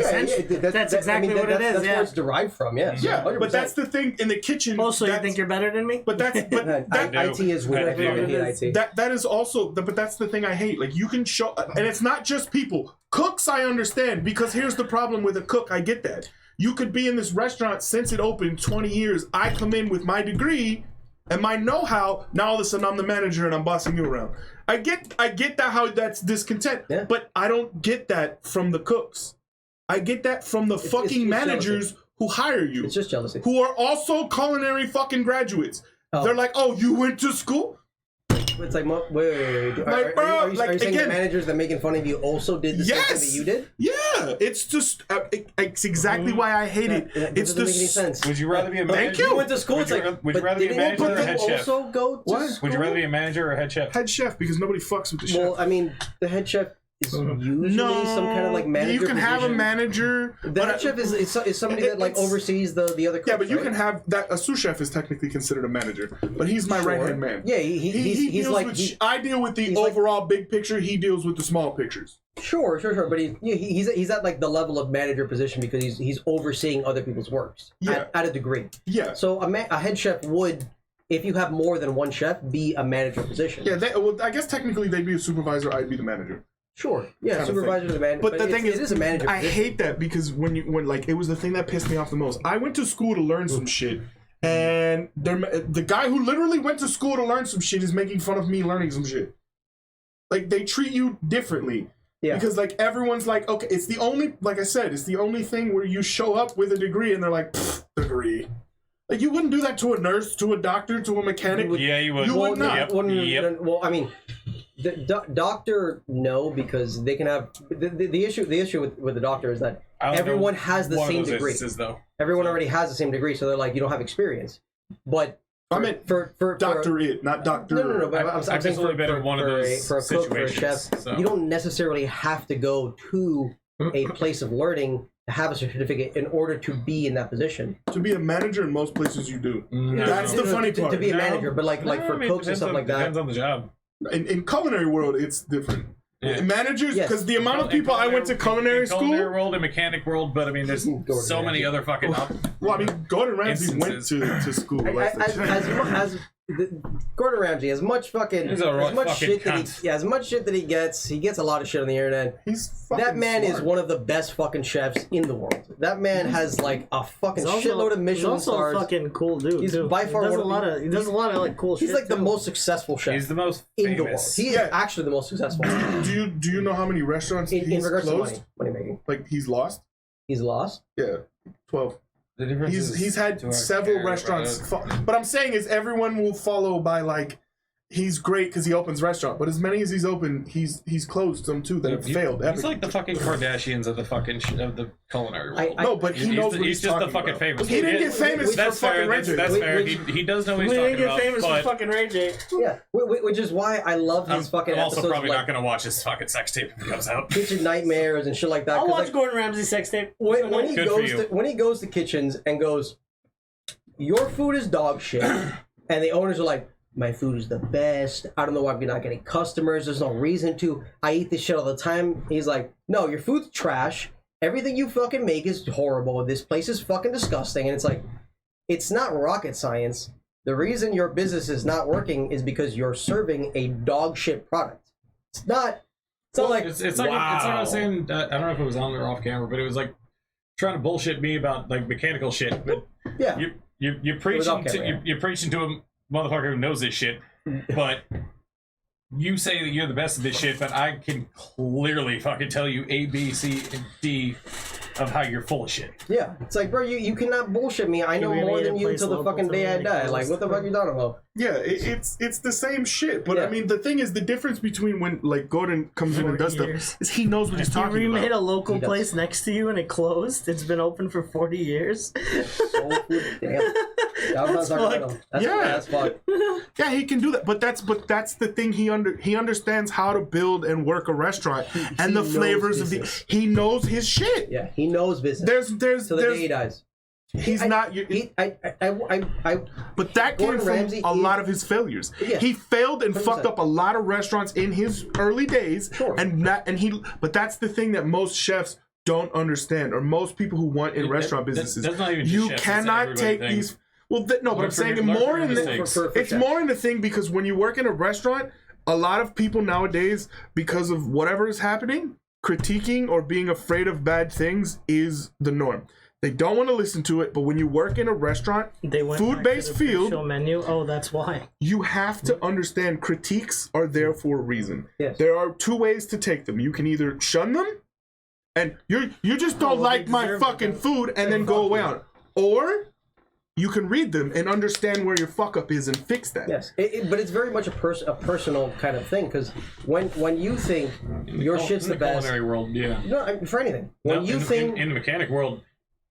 That's exactly what it is. That's where it's derived from. Yes. Yeah, 100%. but that's the thing in the kitchen. Also, you think you're better than me? But that's IT is weird. I fucking hate IT. that is also. But that's the thing I hate. Like you can show, and it's not just people. Cooks, I understand, because here's the problem with a cook. I get that. You could be in this restaurant since it opened 20 years. I come in with my degree and my know-how. Now all of a sudden I'm the manager and I'm bossing you around. I get that how that's discontent, but I don't get that from the cooks. I get that from the fucking managers who hire you. It's just jealousy. Who are also culinary fucking graduates. They're like, oh, you went to school? It's like, wait. Are you saying the managers that are making fun of you also did the same thing that you did? Yeah, it's just, it's exactly why I hate it. It It's doesn't make any sense. Would you rather be a manager? Thank you. You went to school. It's like, would you rather be a manager or a head chef? Also go to What? school? Would you rather be a manager or a head chef? Head chef, because nobody fucks with the chef. Well, I mean, the head chef is usually some kind of like manager. You can have a position. manager. The head chef is somebody that like oversees the other cooks. Yeah, but you right? can have that. A sous chef is technically considered a manager, but he's my right hand man. Yeah, He he's deals like with, I deal with the overall big picture. He deals with the small pictures. Sure. But he's at like the level of manager position because he's overseeing other people's works. Yeah. At a degree. Yeah. So a head chef would, if you have more than one chef, be a manager position. Yeah. Well, I guess technically they'd be a supervisor. I'd be the manager. Sure. Yeah. Kind of supervisor to the manager. But the thing it is a manager. I position. hate that because when like it was the thing that pissed me off the most. I went to school to learn some shit, and the guy who literally went to school to learn some shit is making fun of me learning some shit. Like they treat you differently. Yeah. Because like everyone's like, okay, it's the only, like I said, it's the only thing where you show up with a degree and they're like, degree. Like you wouldn't do that to a nurse, to a doctor, to a mechanic. Yeah, you would. You would not. Yep. Well, I mean, the doctor, no, because they can have the issue with the doctor is that everyone has the same degree. Everyone already has the same degree, so they're like, you don't have experience. But I mean, for doctorate, not doctor. No. But I'm saying just only been in one of those for a cook, for a chef, so. You don't necessarily have to go to a place of learning to have a certificate in order to be in that position. To be a manager in most places, you do. No. That's the funny part. To be a manager, but like for cooks and stuff like that. Depends on the job. In culinary world, it's different. Yeah. Managers, because the amount of people I went to culinary school. Culinary world and mechanic world, but I mean, there's so many other fucking. Well, I mean, Gordon Ramsay went to school. Gordon Ramsay, as much fucking, He's a right as much fucking shit that cunt. as much shit that he gets a lot of shit on the internet. He's fucking That man is smart. one of the best fucking chefs in the world. That man has like a fucking shitload of Michelin he's also stars. a fucking cool dude. He's too. by far he does one a of lot the- of he does a lot of like cool shit. He's like the too. most successful chef He's the most in the world. famous. He is Yeah. actually the most successful Do you know how many restaurants in he's regards closed? to money making. Like he's lost? He's lost. Yeah, 12. The difference He's to had our several care, restaurants. bro. But I'm saying is everyone will follow by like he's great because he opens restaurant. But as many as he's opened, he's closed some too that have failed. He's like the fucking Kardashians of the fucking of the culinary world. no, but he knows what he's he's just the talking fucking about. famous. He didn't get famous for That's fucking fair. Ray J. That's fair. Which- He does know what We he's didn't talking get about. famous for But fucking Ray J. Yeah, which is why I love his fucking I'm also episodes probably of, not like, gonna watch his fucking sex tape if it comes out. Kitchen Nightmares and shit like that. I'll 'cause, watch like, Gordon Ramsay's sex tape. when he Good for goes you. to when he goes to kitchens and goes, your food is dog shit, and the owners are like, my food is the best. I don't know why we're not getting customers. There's no reason to. I eat this shit all the time. He's like, no, your food's trash. Everything you fucking make is horrible. This place is fucking disgusting. And it's like, it's not rocket science. The reason your business is not working is because you're serving a dog shit product. It's not. It's not like It's like wow. it's like I was saying. I don't know if it was on or off camera, but it was like trying to bullshit me about like mechanical shit. But yeah. you're off preaching to camera, yeah. you're preaching to a motherfucker who knows this shit, but you say that you're the best at this shit, but I can clearly fucking tell you A, B, C, and D of how you're full of shit. Yeah, it's like, bro, you cannot bullshit me. I know really more need than a you place until the local fucking to day I make die. those Like, what the fuck you talking about? Yeah, it's the same shit. But Yeah. I mean, the thing is, the difference between when like Gordon comes in and does 40 years. stuff is he knows what he's You talking remade about. a local He does. place next to you and it closed. It's been open for 40 years. Soul food, damn. I'm not That's talking about fucked. him. That's Yeah. that's fucked. Yeah, he can do that. But that's the thing. He understands how to build and work a restaurant and the knows flavors of business. he knows his shit. Yeah, he knows business. There's Till the day he dies. he's not. But that came Gordon from Ramsay a is- lot of his failures. Yeah. He failed and 100%. fucked up a lot of restaurants in his early days. Sure. But that's the thing that most chefs don't understand, or most people who want in restaurant businesses. That's not even just You chefs, that's cannot everybody take thing. these. Well, no, but Learn I'm from saying your- learn more from in your the. mistakes. It's more in the thing because when you work in a restaurant, a lot of people nowadays, because of whatever is happening, critiquing or being afraid of bad things is the norm. They don't want to listen to it, but when you work in a restaurant, They went food-based back to the field, pre-show menu. Oh, that's why. you have to understand critiques are there for a reason. Yes. There are two ways to take them. You can either shun them, and you just don't well, like they my deserve it, fucking then. food, and then go away on it. Or you can read them and understand where your fuck up is and fix that. Yes, but it's very much a personal kind of thing because when you think your shit's in the best, culinary world, yeah. no, for anything. When No, you in, think in the mechanic world,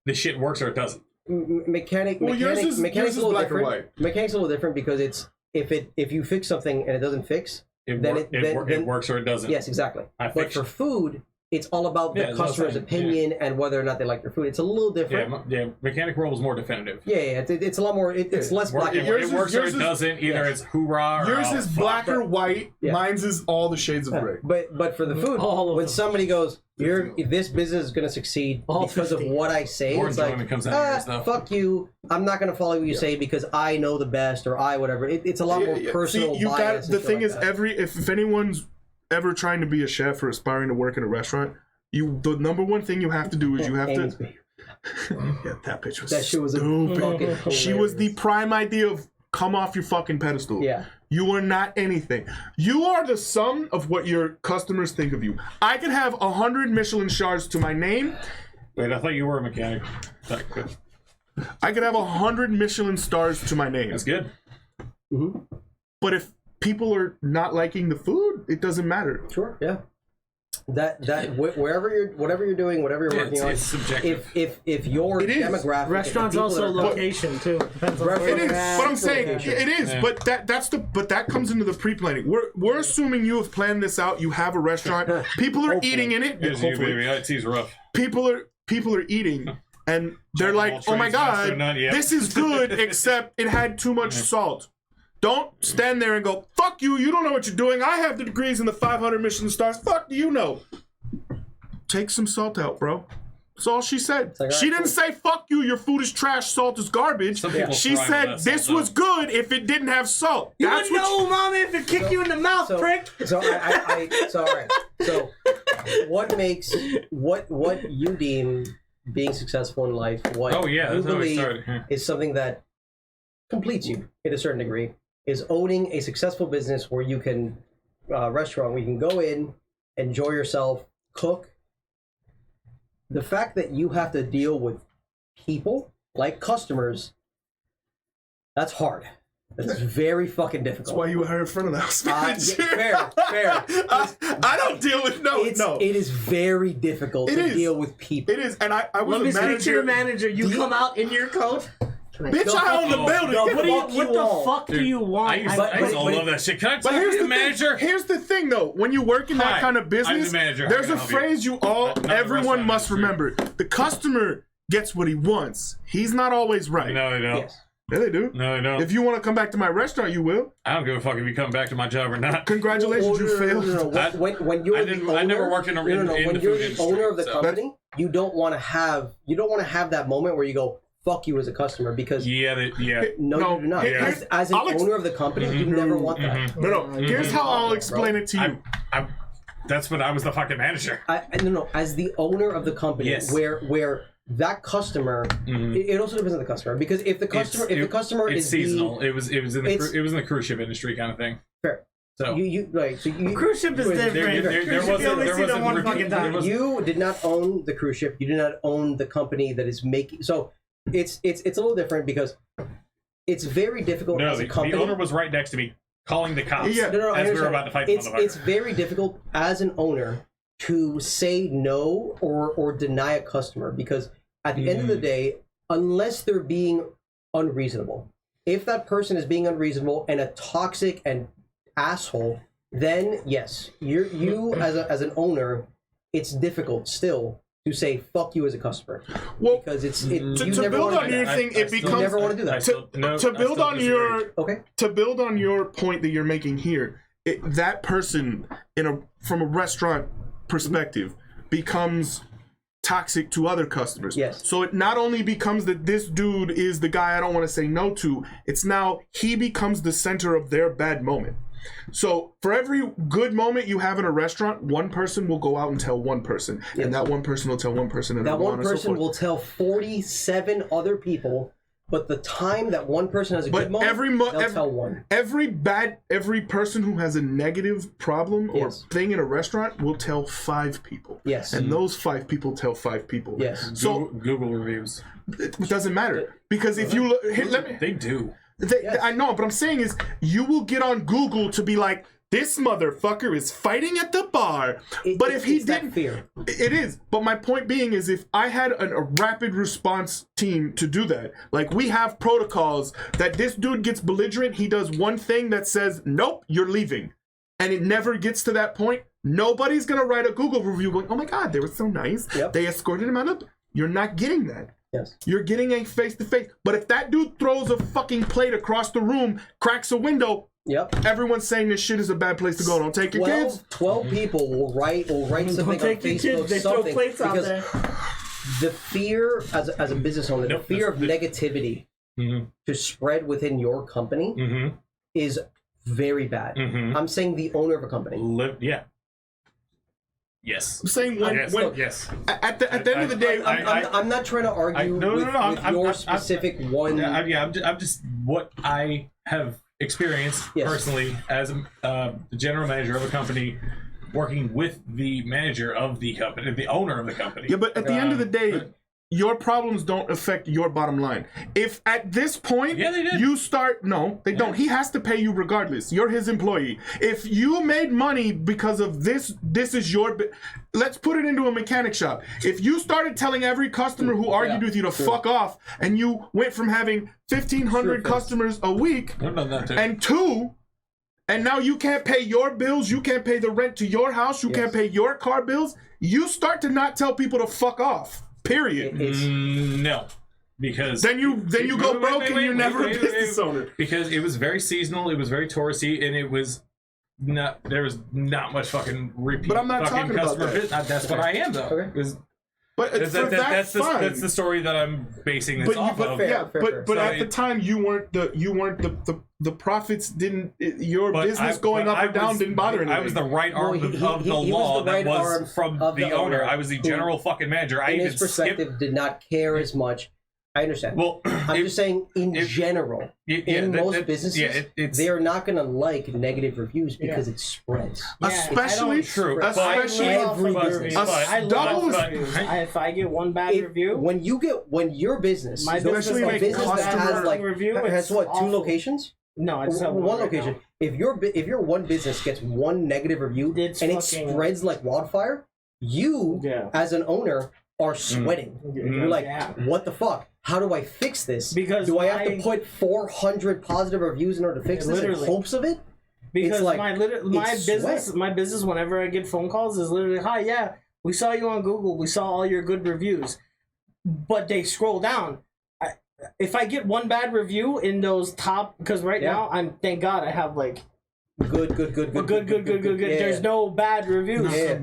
this shit works or it doesn't. mechanics Well, yours is a little black or different. white. Mechanics a little different because it's if you fix something and it doesn't fix, It, Then work, it- it, then- wor- then- it works or it doesn't. yes, exactly. I But fixed for it. food, it's all about the Yeah, that's what I'm customer's saying, opinion and whether or not they like your food. It's a little Yeah, different. yeah, mechanic world is more definitive. Yeah, it's a lot more. It's less Work, black and it, white. Yours it is- works or yours it is- doesn't. Either yeah. it's hoorah or Yours oh, is fuck. black or white. Yeah. Mine's is all the shades of gray. But for the food, All of when them. somebody goes, this business is going to succeed All because of 50. what I say. More It's like, enjoyment comes out of your stuff. fuck you. I'm not going to follow what you say because I know the best or I whatever. It's a lot more personal. See, you got bias and the shit thing like is that. if anyone's ever trying to be a chef or aspiring to work in a restaurant, the number one thing you have to do is you have Amy's to. baby. Yeah, that bitch was That shit was a stupid. fucking She was the hilarious. prime idea of come off your fucking pedestal. Yeah. You are not anything. You are the sum of what your customers think of you. I could have 100 Michelin stars to my name. Wait, I thought you were a mechanic. That's good. I could have 100 Michelin stars to my name. That's good. But if people are not liking the food, it doesn't matter. Sure. Yeah. Wherever you're, whatever you're doing, whatever you're Yeah, working it's on, subjective. if your It is. demographic, Restaurants the people also that are- location too. Depends on It where It you're is, at, but I'm saying location. it is. Yeah. But that comes into the pre-planning. We're assuming you have planned this out. You have a restaurant. People are eating in it. Here's you, Hopefully. baby. IT's rough. People are eating, and they're Jack of like, all "Oh my trades, master god, of none." Yep. this is good," except it had too much salt. Don't stand there and go, "Fuck you! You don't know what you're doing. I have the degrees and the 500 Michelin stars. Fuck do you know?" Take some salt out, bro. That's all she said. like, She all right, didn't say, fuck you, your food is trash, salt is garbage. Some people She thrive said on that this salt, was good if it didn't have salt. You That's would what know, Mama, if it kicked you in the mouth, prick. So all right. So what makes what you deem being successful in life? What Oh yeah, you that's how we believe started. Yeah. is something that completes you in a certain degree. Is owning a successful business where you can restaurant where you can go in, enjoy yourself, cook. The fact that you have to deal with people like customers, that's hard. That's very fucking difficult. That's why you were hired in front of the house Yeah, manager. fair. I don't deal with no. It is very difficult It to is. deal with people. It is, and I was Let me a speak to manager. the manager. You come out in your coat. Bitch, I own the building. no, Get what do you- fuck What the fuck do Dude, you want? I used to but love that shit. Can I But talk here's to the the manager? Here's the thing, though. When you work in that Hi, kind of I'm business, the manager. How there's can I a help you? phrase you Not the everyone restaurant must industry. remember. The customer gets what he wants. He's not always right. No, they don't. Yes. Yeah, they do. No, they don't. If you want to come back to my restaurant, you will. I don't give a fuck if you come back to my job or not. Congratulations, you failed. When you're I the didn't- owner, I never worked in the when food you're the industry, owner of the so- company, you don't want to have that moment where you go fuck you as a customer because Yeah, yeah. no, No, you do not. here- As, as an I'll ex- owner of the company, you never want that. No. Here's how I'll explain it to you. That's when I was the fucking manager. No. As the owner of the company, Yes. where that customer, it also depends on the customer because if the customer it's is seasonal. It was in the it's- it was in the cruise ship industry kind of thing. fair. So You right. So you Cruise ship is different. there Cruise ship, wasn't- you only there see them wasn't one repeat- fucking there time. was- you did not own the cruise ship. You did not own the company that is making. So it's a little different because it's very difficult no, as a the company. owner was right next to me, calling the cops Yeah. No, I as we were understand. about to fight the It's motherfucker. very difficult as an owner to say no or deny a customer because at the end of the day, unless they're being unreasonable, if that person is being unreasonable and a toxic and asshole, then yes, you as an owner, it's difficult still to say fuck you as a customer Well, because to you never build wanna on do your that. thing, it You becomes never want to do that. to build on your Okay. to build on your point that you're making here. That person from a restaurant perspective becomes toxic to other customers. Yes. So it not only becomes that this dude is the guy I don't want to say no to, it's now he becomes the center of their bad moment. So for every good moment you have in a restaurant, one person will go out and tell one person, and that one person will tell one person, and That so one on and so person forth. will tell 47 other people, but the time that one person has a But good moment, they'll tell one. Every person who has a negative problem or Yes. thing in a restaurant will tell 5 people. Yes. And those 5 people tell 5 people. Yes. So Google reviews. it doesn't matter because if you look, here, let me. They do. Yes. I know, but I'm saying is you will get on Google to be like, this motherfucker is fighting at the bar. But if he it's that didn't, fear. it is. But my point being is if I had a rapid response team to do that, like we have protocols that this dude gets belligerent, he does one thing that says, nope, you're leaving. And it never gets to that point. Nobody's going to write a Google review going, oh my God, they were so nice. Yep. They escorted him out of. You're not getting that. Yes. You're getting a face-to-face. But if that dude throws a fucking plate across the room, cracks a window, Yep. everyone's saying this shit is a bad place to go. Don't take your kids. 12 people will write something on take your Facebook, kids. They throw something plates out because there. the fear as a business owner, Nope, the fear of that's- negativity Mhm. to spread within your company Mm-hmm. is very bad. Mm-hmm. I'm saying the owner of a company. Yeah. Yes. I'm saying Yes. at the end of the day, I'm not trying to argue no, with I'm- your I'm- specific one. I'm just what I have experienced Yes. personally as the general manager of a company, working with the manager of the company, the owner of the company. yeah, but at the end of the day, your problems don't affect your bottom line. If at this point Yeah, they did. you start, no, they don't. He has to pay you regardless. You're his employee. If you made money because of this is your. Let's put it into a mechanic shop. If you started telling every customer who argued with you to fuck off, and you went from having 1,500 Sure, customers a week I've done that too. and 2. And now you can't pay your bills, you can't pay the rent to your house, you can't pay your car bills. You start to not tell people to fuck off. Period. No, because Then you go Wait, broke wait, and wait, you're wait, never wait, a wait, business wait. owner. Because it was very seasonal, it was very touristy, and it was not. There was not much fucking repeat. But I'm not fucking talking about customer that. business. That's what I am though. Okay. 'Cause But that's fine. That's the story that I'm basing this But off of. fair. but So at the time you weren't the profits didn't your But business going up or down didn't bother anyone. I was the right arm Well, of he the was law the right that arm was from of the the owner. owner I was the who, general fucking manager. I in even his perspective, skipped. did not care as much. I understand. Well, I'm just saying, in general, in most businesses, they are not going to like negative reviews because it spreads. especially true. Especially every business. I double- love reviews. If I get one bad review, When your business, my especially business, make business that customer has like review, has it's what, 2 awful. locations? No, it's One location. If your one business gets one negative review It's and it fucking- spreads like wildfire, you Yeah. as an owner are sweating. You're like, Yeah. what the fuck? How do I fix this? Because do I have to my- put 400 positive reviews in order to fix this in Literally. hopes of it? Because like- my it's business, sweat. my business, whenever I get phone calls, is literally, "Hi, yeah, we saw you on Google. We saw all your good reviews," but they scroll down. If I get one bad review in those top, because right now thank God I have like Good. Yeah. There's no bad reviews. Yeah.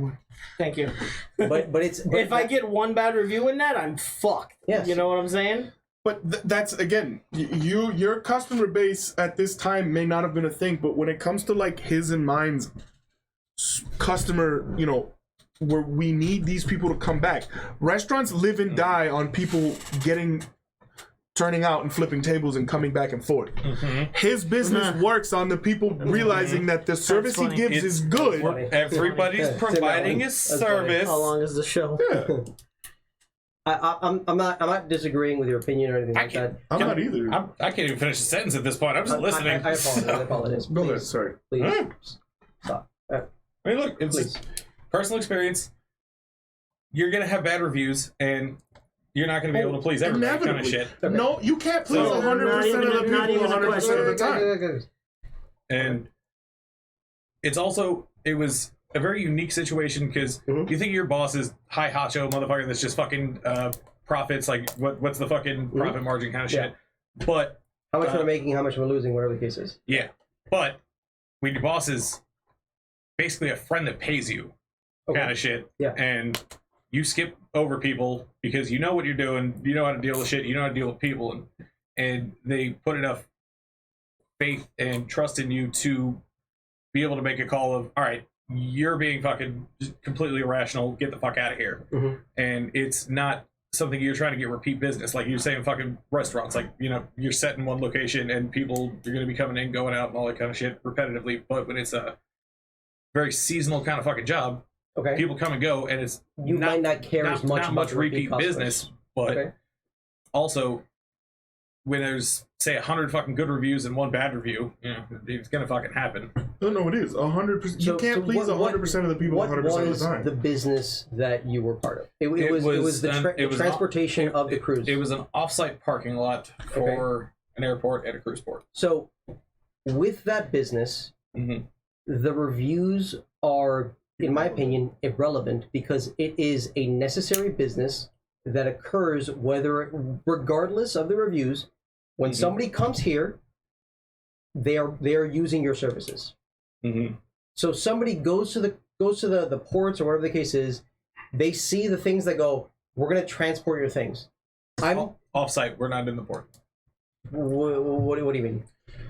Thank you. But it's If I get one bad review in that, I'm fucked. Yes. You know what I'm saying? But that's again, your customer base at this time may not have been a thing, but when it comes to like his and mine's customer, where we need these people to come back. Restaurants live and die on people turning out and flipping tables and coming back and forth. His business works on the people realizing that the service he funny. gives is good. Everybody's That's providing funny. a That's service. How long is the show? Yeah, I'm not disagreeing with your opinion or anything like that. I'm not either. I can't even finish a sentence at this point. I'm just listening. I apologize. Go ahead, Please, sorry. please. Stop. I mean, look, it's Please. personal experience. You're gonna have bad reviews, and you're not gonna be able to please everybody. Kind of shit. No, you can't please So- 100% of the Not people even a 100% of the time. And it was a very unique situation because you think your boss is high honcho motherfucker that's just fucking profits, like what's the fucking profit margin kind of shit. But How much am I making? How much am I losing? Whatever the case is. yeah, but when your boss is basically a friend that pays you kind of shit, Yeah. and you skip over people because you know what you're doing, you know how to deal with shit, you know how to deal with people, and they put enough faith and trust in you to be able to make a call of, all right, you're being fucking completely irrational, get the fuck out of here. And it's not something you're trying to get repeat business, like you're saying fucking restaurants, like, you're set in one location and people, you're going to be coming in, going out and all that kind of shit repetitively. But when it's a very seasonal kind of fucking job, Okay. people come and go, and it's You might not care as much not about much the repeat repeat business, but Okay. also when there's say 100 fucking good reviews and one bad review, it's gonna fucking happen. No, it is 100%. You can't please 100% of the people What 100% of was the time. the business that you were part of? It It was the it was transportation of the cruise. It was an off-site parking lot for an airport at a cruise port. So, with that business, Mhm. the reviews are, in my opinion, irrelevant because it is a necessary business that occurs regardless of the reviews. When somebody comes here, they are using your services. Mm-hmm. So somebody goes to the ports or whatever the case is, they see the things that go, we're going to transport your things. Off-site, we're not in the port. What do you mean?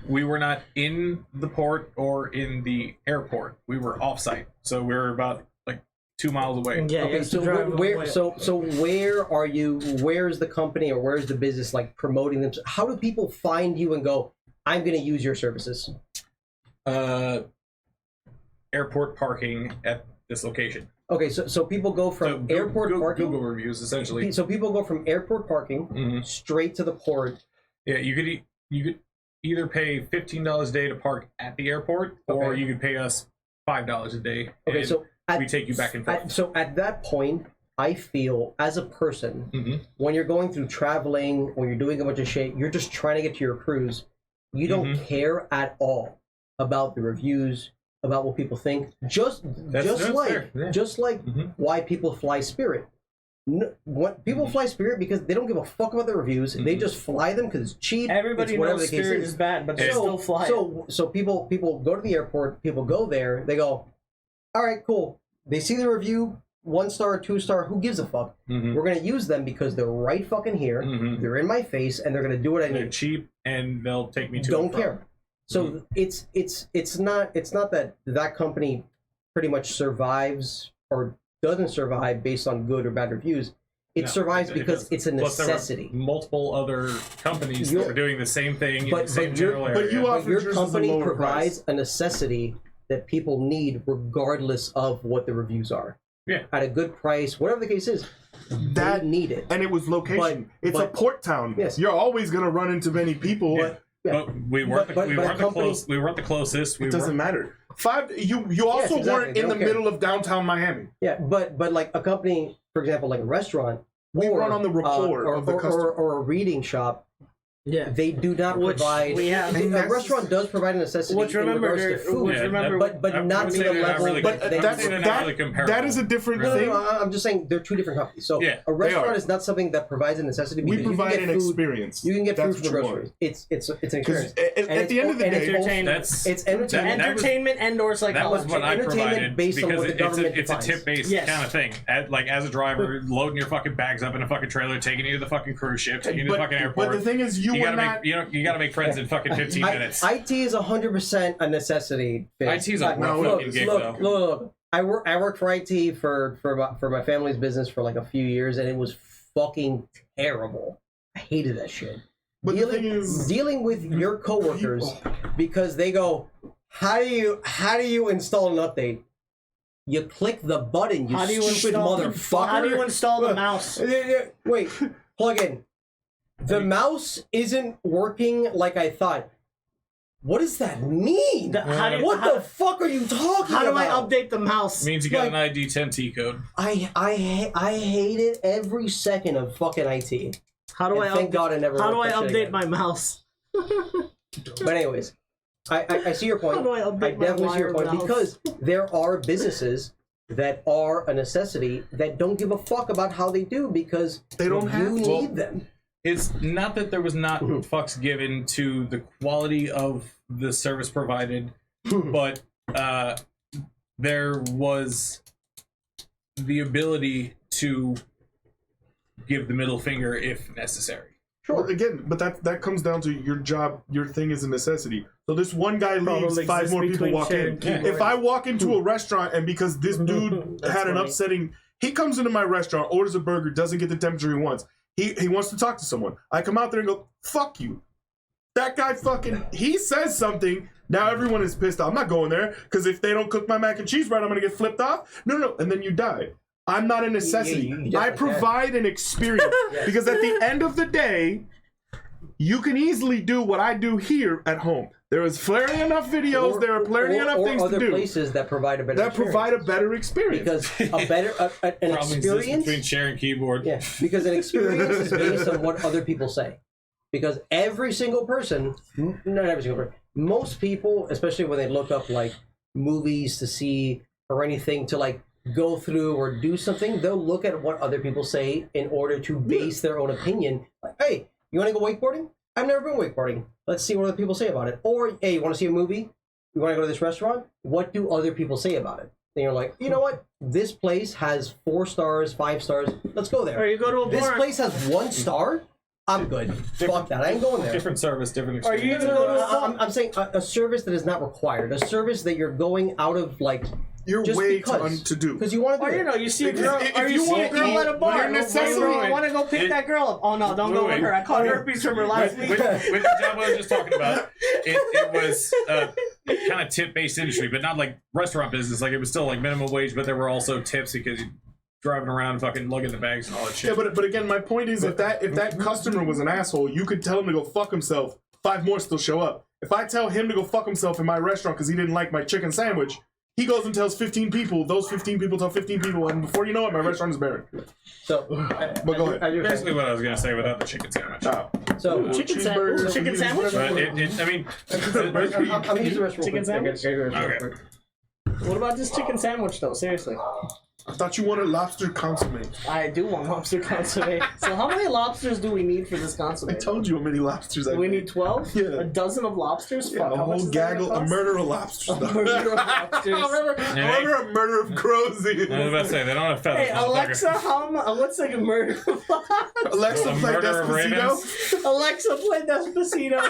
We were not in the port or in the airport. We were off-site, so we were about like 2 miles away. Yeah. Okay, so where are you? Where's the company or where's the business like promoting them? How do people find you and go, I'm going to use your services? Airport parking at this location. Okay, so people go from airport parking. Google reviews, essentially. So people go from airport parking Mhm. straight to the port. Yeah, you could either pay $15 a day to park at the airport, or Okay. you could pay us $5 a day. Okay, and so we take you back and forth. So at that point, I feel as a person, Mhm. when you're going through traveling, when you're doing a bunch of shit, you're just trying to get to your cruise. You don't Mm-hmm. care at all about the reviews, about what people think. Just that's like fair, yeah. Mm-hmm. Why people fly Spirit. What people fly Spirit because they don't give a fuck about the reviews. They just fly them because it's cheap. Everybody it's whatever knows the case Spirit is bad, but they So- still fly. So people go to the airport. People go there. They go, all right, cool. They see the review. 1 star, 2 star, who gives a fuck? Mhm. We're gonna use them because they're right fucking here. Mhm. They're in my face, and they're gonna do what I They're need. cheap and they'll take me to. Don't and from. care. So it's not that company pretty much survives or doesn't survive based on good or bad reviews. It No, survives it because doesn't. it's a Plus, there were necessity. multiple other companies that You're- were doing the same thing in but- the same but you're- general but area. you But offer your yours as a company lower provides price. a necessity that people need regardless of what the reviews are. Yeah. At a good price, whatever the case is, That- they need it. And it was location. It's a but- port town. Yes. You're always gonna run into many people. Yeah. Yeah. But we weren't But the company- we weren't the closest. We It doesn't weren't, matter. You also exactly. weren't They in the don't care. middle of downtown Miami. Yeah, but like a company, for example, like a restaurant, We run on the rapport or, of the customer. or a reading shop, Yeah. they do not Which provide. we have. And A that's- restaurant does provide a necessity Which in remember, regards to there- food, which Yeah, remember, but I not would to say the they're not level. really- But that they that's- they're do. not that- really comparable. That is a different No, thing. I'm just saying they're two different companies. So Yeah, a restaurant are. is not something that provides a necessity. We because you can provide get an food- experience. You can get That's food from the what you groceries. It's an Because experience. at the end of the and it's day, entertainment. That's It's entertainment. That was- Entertainment and/or that was psychology. what I Entertainment provided based on because what the government it's a defines. tip-based Yes. kind of thing. Like as a driver, loading your fucking bags up in a fucking trailer, taking you to the fucking cruise ship, taking you to the fucking airport. but the thing is, you you were gotta not. make you gotta make friends in fucking 15 minutes. IT is 100% a necessity. Fitz. IT is a Like, real look, fucking gig, look, though. look. I worked for IT for my family's business for like a few years, and it was fucking terrible. I hated that shit. But the thing is, Dealing with your coworkers because they go, how do you install an update? You click the button, you How do you stupid install- motherfucker. How do you install the mouse? Wait, plug in. The mouse isn't working like I thought. What does that mean? How do you- What how- the fuck are you talking How do about? I update the mouse? Means you got like- an ID10T code. I hated every second of fucking IT. How do And I thank update? God I never. How do I worked that shit update again. my mouse? But anyways, I see your point. How do I update my definitely see your wired point mouse? because there are businesses that are a necessity that don't give a fuck about how they do because They don't you have to. need them. It's not that there was not Mm-hmm. fucks given to the quality of the service provided, but there was the ability to give the middle finger if necessary. Well, again, but that comes down to your job. Your thing is a necessity. So this one guy leaves, Problem 5 more exists people between walk share in. and keyboard. If I walk into a restaurant and because this dude That's had an funny. upsetting, he comes into my restaurant, orders a burger, doesn't get the temperature he wants. He wants to talk to someone. I come out there and go, "Fuck you." That guy fucking, he says something. Now everyone is pissed off. I'm not going there because if they don't cook my mac and cheese right, I'm gonna get flipped off. No, and then you die. I'm not a necessity. you definitely I provide an experience because at the end of the day, you can easily do what I do here at home. There is plenty enough videos. There are plenty enough or things to other do places that provide a better that provide a better experience. because a better an Problem exists experience. between share and keyboard. Yeah, because an experience is based on what other people say. Because every single person, not every single person, most people, especially when they look up like movies to see or anything to like go through or do something, they'll look at what other people say in order to base their own opinion. Like, hey, you want to go wakeboarding? I've never been wakeboarding. Let's see what other people say about it. Or, hey, you want to see a movie? You want to go to this restaurant? What do other people say about it? And you're like, you know what? This place has 4 stars, 5 stars. Let's go there. Or you go to a This bar. place has 1 star. I'm good. Fuck that. I ain't going there. Different service, different Or you experience. even go to a bar. I'm saying a service that is not required. A service that you're going out of like Your just way because to do. because you want to Or do you it. know, you see a Because girl, if or you you see a want to girl eat, at a bar. your necessity- I want to go pick that girl up. Oh no, don't go with her. I caught herpes from her last week. With the job I was just talking about, it was kind of tip-based industry, but not like restaurant business. Like it was still like minimum wage, but there were also tips because you're driving around, fucking lugging the bags and all that shit. Yeah, but again, my point is, if that customer was an asshole, you could tell him to go fuck himself. 5 more still show up. If I tell him to go fuck himself in my restaurant because he didn't like my chicken sandwich, he goes and tells 15 people. Those 15 people tell 15 people, and before you know it, my restaurant is barren. So, But go ahead. Basically, what I was gonna say without the chicken sandwich. So Chicken Cheeseburger, sandwich? Chicken sandwich? But I mean, I'm gonna use the rest real Chicken quick. sandwich? Okay. What about this chicken sandwich though? Seriously. I thought you wanted lobster consomme. I do want lobster consomme. So how many lobsters do we need for this consomme? I told you how many lobsters I We made. need 12? Yeah. A dozen of lobsters? Yeah, Fuck, a how much whole is that gaggle, gonna a cost? murder of lobsters. A murder of lobsters. I remember a murder of crows. I was about to say they don't have feathers. Hey, motherfucker. Alexa, what's like a murder of lobsters? Alexa A played murder of Despacito. Alexa, play Despacito.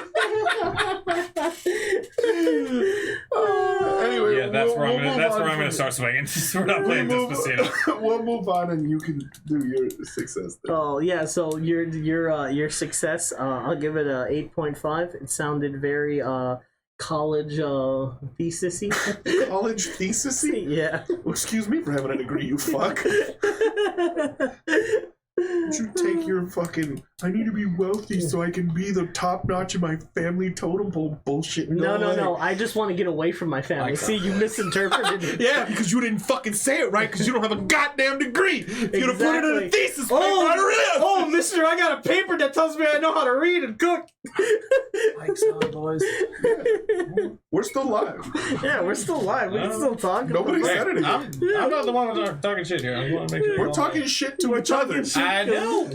Anyway, Yeah, that's where I'm move gonna on from- start swinging. We're not playing We'll Despacito. we'll move on, and you can do your success. Thing. Oh yeah, so your success, I'll give it a 8.5. It sounded very college thesis-y. College thesis. Yeah. Excuse me for having a degree, you fuck. Don't you take your fucking, I need to be wealthy so I can be the top notch of my family totem pole bullshit. No. I just want to get away from my family. Like See, you misinterpreted it. Yeah, because you didn't fucking say it right because you don't have a goddamn degree. If you'd have put it in a Exactly. thesis paper, I'd have read it. Oh, mister, I got a paper that tells me I know how to read and cook. boys. We're still live. Yeah, we're still live. We can still talk. Nobody Hey, said anything. I'm not the one talking shit here. I just want to make sure We're you're talking shit to We're each other. talking shit. I know.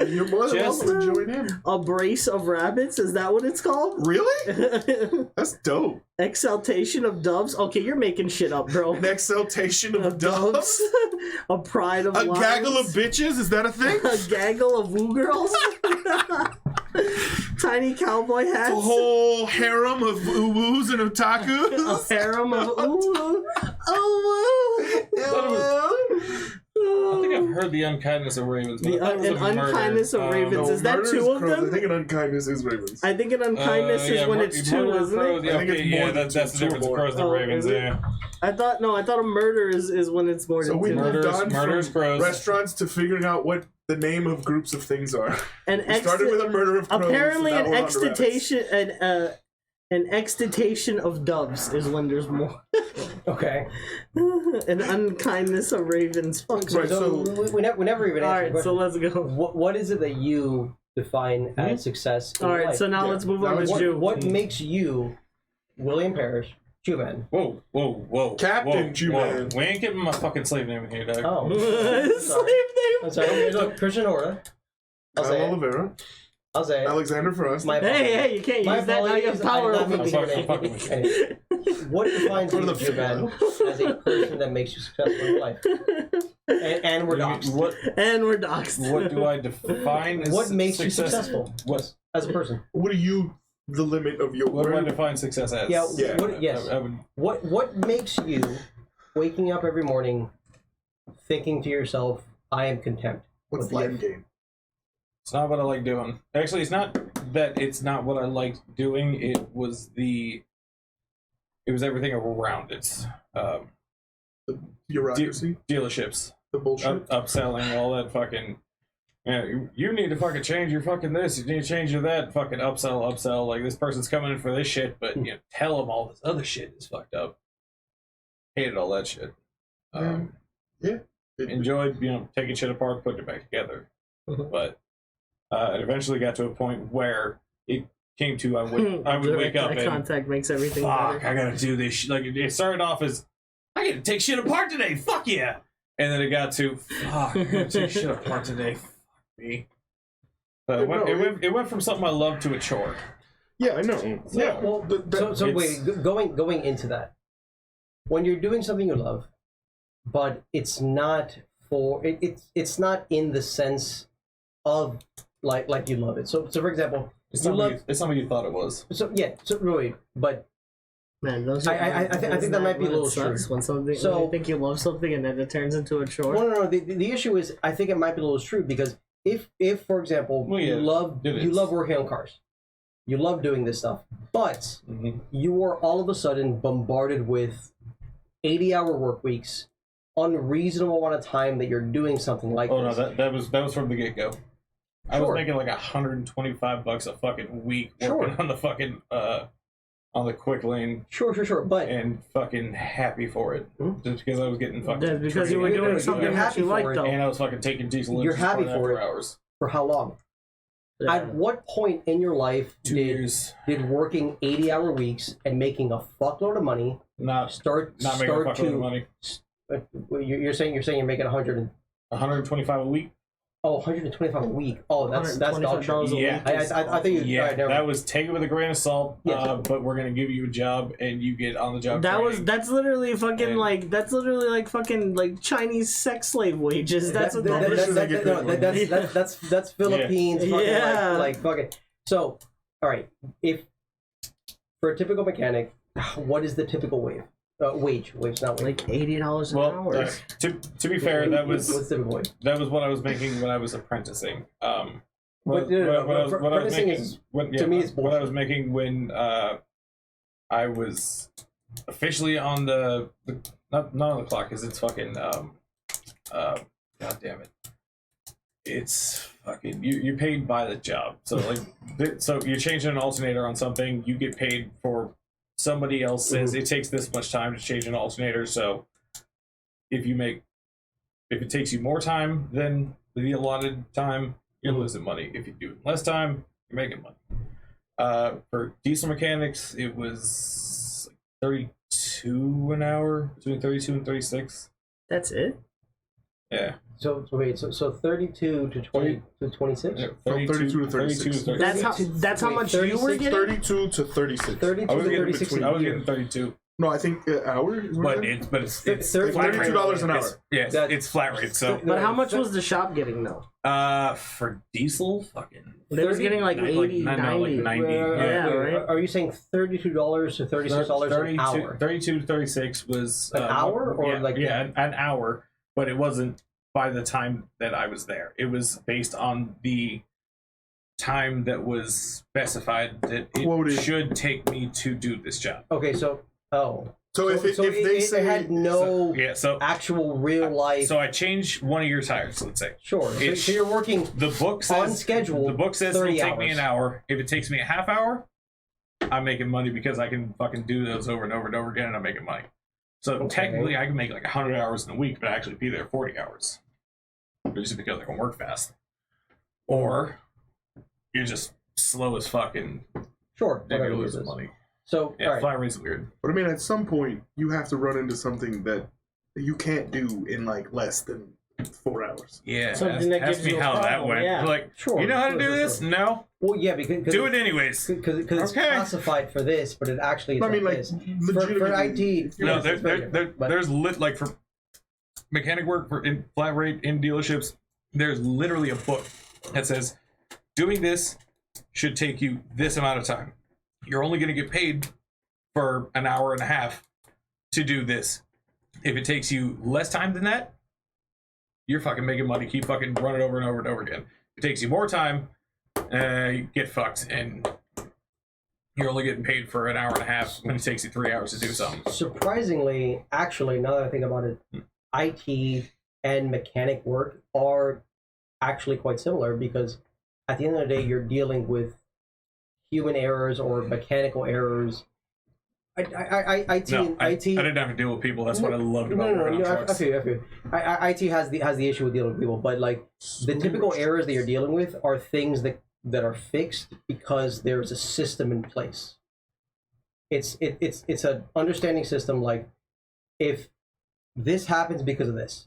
You're more than Just- welcome to join in. A brace of rabbits, is that what it's called? Really? That's dope. Exaltation of doves. Okay, you're making shit up, bro. An exaltation of Of doves. A pride of A lions. gaggle of bitches. Is that a thing? A gaggle of woo girls. Tiny cowboy hats. A whole harem of uwus and A otakus. harem of ooh. I think I've heard the unkindness of ravens. But I thought it was An a murder. unkindness of ravens. No, Is that murder two of crows. them? I think an unkindness is ravens. I think an unkindness is when it's two, isn't crows, it? Yeah, I think okay, it's more yeah, than that's the two or difference. more. Crows and Oh, ravens. is it? Yeah. I thought a murder is when it's more So than we two. moved Murderers- on murderers, from crows. restaurants to figuring out what the name of groups of things are. An We started with a murder of crows. apparently and an now we're on to rabbits. excitation an excitation of doves is when there's more. Okay. An unkindness of ravens. Fuck. Right, So we never even All answered right, the so question. let's go. What is it that you define as success in All your right, life? so now Yeah, let's move that on was to what, Jew. what makes you William Parrish, Jew-Man? Whoa. Captain whoa, Jew-Man. whoa. We ain't giving my fucking slave name in here, dog. Oh. Slave name. I'm sorry. So, Christian Hora. I'll Kyle say it. Oliveira, I'll say it. Alexander Frost. My Hey, you can't My use that. Now you have apologies, power I did over not me. mean to I'm fucking use your name. Anyway, what defines For you, the Jew-Man, as a person that makes you successful in life? And we're doxxed. And we're doxxed. What do I define as What makes you success? successful What as a person? What are you? The limit of your What do I word? define success as? Yeah, Yeah. What, yes. I would, What makes you waking up every morning thinking to yourself, I am content What's with the life? end game? it's not what I like doing. Actually, it's not that it's not what I liked doing. It was everything around it. Bureaucracy, Dealerships, the bullshit. upselling, all that fucking. Yeah, you need to fucking change your fucking this. You need to change your that. Fucking upsell. Like this person's coming in for this shit, but tell them all this other shit is fucked up. Hated all that shit. Yeah. Enjoyed taking shit apart, putting it back together. Mhm. But it eventually got to a point where it came to I would wake up Eye and contact makes everything fuck, better. I gotta do this. Like it started off as I gotta take shit apart today. Fuck yeah! And then it got to fuck, I gotta take shit apart today. Fuck me. So it went from something I love to a chore. Yeah, I know. Yeah. Well, so it's- wait, going into that, when you're doing something you love, but it's not for it's not in the sense of like you love it. So for example, It's you not, love what it's not what you thought it was. so yeah, so really, but Man, those I think that might be a little sucks true. when something So- when you think you love something and then it turns into a chore. no. The issue is I think it might be a little true because if for example Well, yeah, you love it you is. love working on cars, you love doing this stuff, but Mm-hmm. you are all of a sudden bombarded with 80-hour work weeks, unreasonable amount of time that you're doing something like Oh no, this. that was from the get go. I was Sure. making like $125 a fucking week working Sure. on the fucking on the quick lane Sure, but and fucking happy for it Mhm. just because I was getting fucking. That's because you were training doing and something You're that happy you for like, it. though. and I was fucking taking diesel. You're happy for for it. hours. for how long? Yeah. At what point in your life 2 did years. working 80-hour weeks and making a fuckload of money Not start making a fuckload of to money. You're saying you're making 125 a week. 125 a week. Oh, that's dog $125 shit. a week. Yeah. I think Yeah, all right, never that mind. was take it with a grain of salt. Yes. But we're gonna give you a job and you get on the job. That's literally fucking And- like fucking like Chinese sex slave wages. That's what that is. That's Philippines. Fucking Yeah. like fucking. So, all right, if for a typical mechanic, what is the typical wage? Wage, not wage. Like $80 an Well, hour. to be fair, that was what's typical wage? what I was making when I was apprenticing. But apprenticing is- to me, it's what I was bullshit. making when I was officially on the not on the clock because it's fucking god damn it. It's fucking you're paid by the job. So like so you're changing an alternator on something, you get paid for somebody else says it takes this much time to change an alternator, so if it takes you more time than the allotted time, you're losing money. If you do it less time, you're making money. For diesel mechanics, it was like 32 an hour, between 32 and 36. That's it? Yeah. So wait, so 32 to 20 to 26. Yeah, From 32 to 36. That's how Wait, much you were 36, getting? 32 to 36. 32 I was to getting 36 I a was year. getting 32, No, I think hour. Is what but it is? it's $32 flat rate. an hour. Yes, That- it's flat rate. So But how much was the shop getting though? for diesel, fucking They was 30? getting like 80, no, 90. like 90. Yeah, right. Are you saying $32 to $36 an hour? 32 to 36 was An hour or yeah, like an hour, but it wasn't by the time that I was there. It was based on the time that was specified that it Quoted. should take me to do this job. Okay, so So if they say it had no Yeah, so actual real life. so I changed one of your tires, let's say. Sure. So, It's- so you're working The book says on schedule. The book says it'll 30 take me hours. an hour. If it takes me a half hour, I'm making money because I can fucking do those over and over and over again, and I'm making money. So Okay. technically, I can make like 100 hours in a week, but actually be there 40 hours, just because I can work fast. Or you're just slow as fucking. Sure. Then whatever you're it losing is. money. So Yeah, all right. flat rate's weird. But I mean, at some point, you have to run into something that you can't do in like less than 4 hours. Yeah, Something that ask gives me you a how that problem, went. yeah. Like, Sure, you know how to sure, do sure, this? sure. No, Well, yeah, because do it anyways. because it's Okay. classified for this, but it actually is I mean, not like, this. For legitimately. IT, No, yes, it's very different, but- there's like for mechanic work for in flat rate in dealerships. There's literally a book that says doing this should take you this amount of time. You're only going to get paid for an hour and a half to do this. If it takes you less time than that, you're fucking making money. Keep fucking running over and over and over again. If it takes you more time, you get fucked, and you're only getting paid for an hour and a half when it takes you 3 hours to do something. surprisingly, actually, now that I think about it, IT and mechanic work are actually quite similar because at the end of the day, you're dealing with human errors or mechanical errors. IT, No, I IT. didn't have to deal with people. That's what I loved about No, working on I trucks. feel you. IT has the issue with dealing with people, but like the typical errors that you're dealing with are things that are fixed because there's a system in place. It's an understanding system. Like if this happens because of this,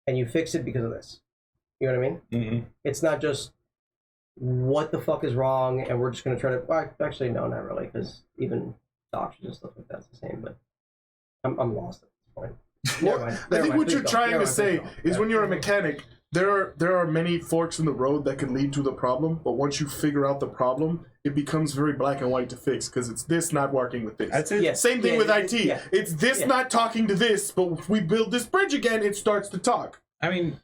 and you fix it because of this, you know what I mean? Mhm. It's not just what the fuck is wrong, and we're just gonna try to. Well, actually, no, not really, because even doctors and stuff like that's the same. But I'm lost at this point. Never mind, I never think mind, what please you're don't. trying Never to mind, say please don't. is Yeah. when you're a mechanic, there are many forks in the road that can lead to the problem, but once you figure out the problem, it becomes very black and white to fix because it's this not working with this. That's it. Yes. Same thing Yeah, with yeah, IT. yeah. It's this Yeah. not talking to this, but if we build this bridge again, it starts to talk. I mean,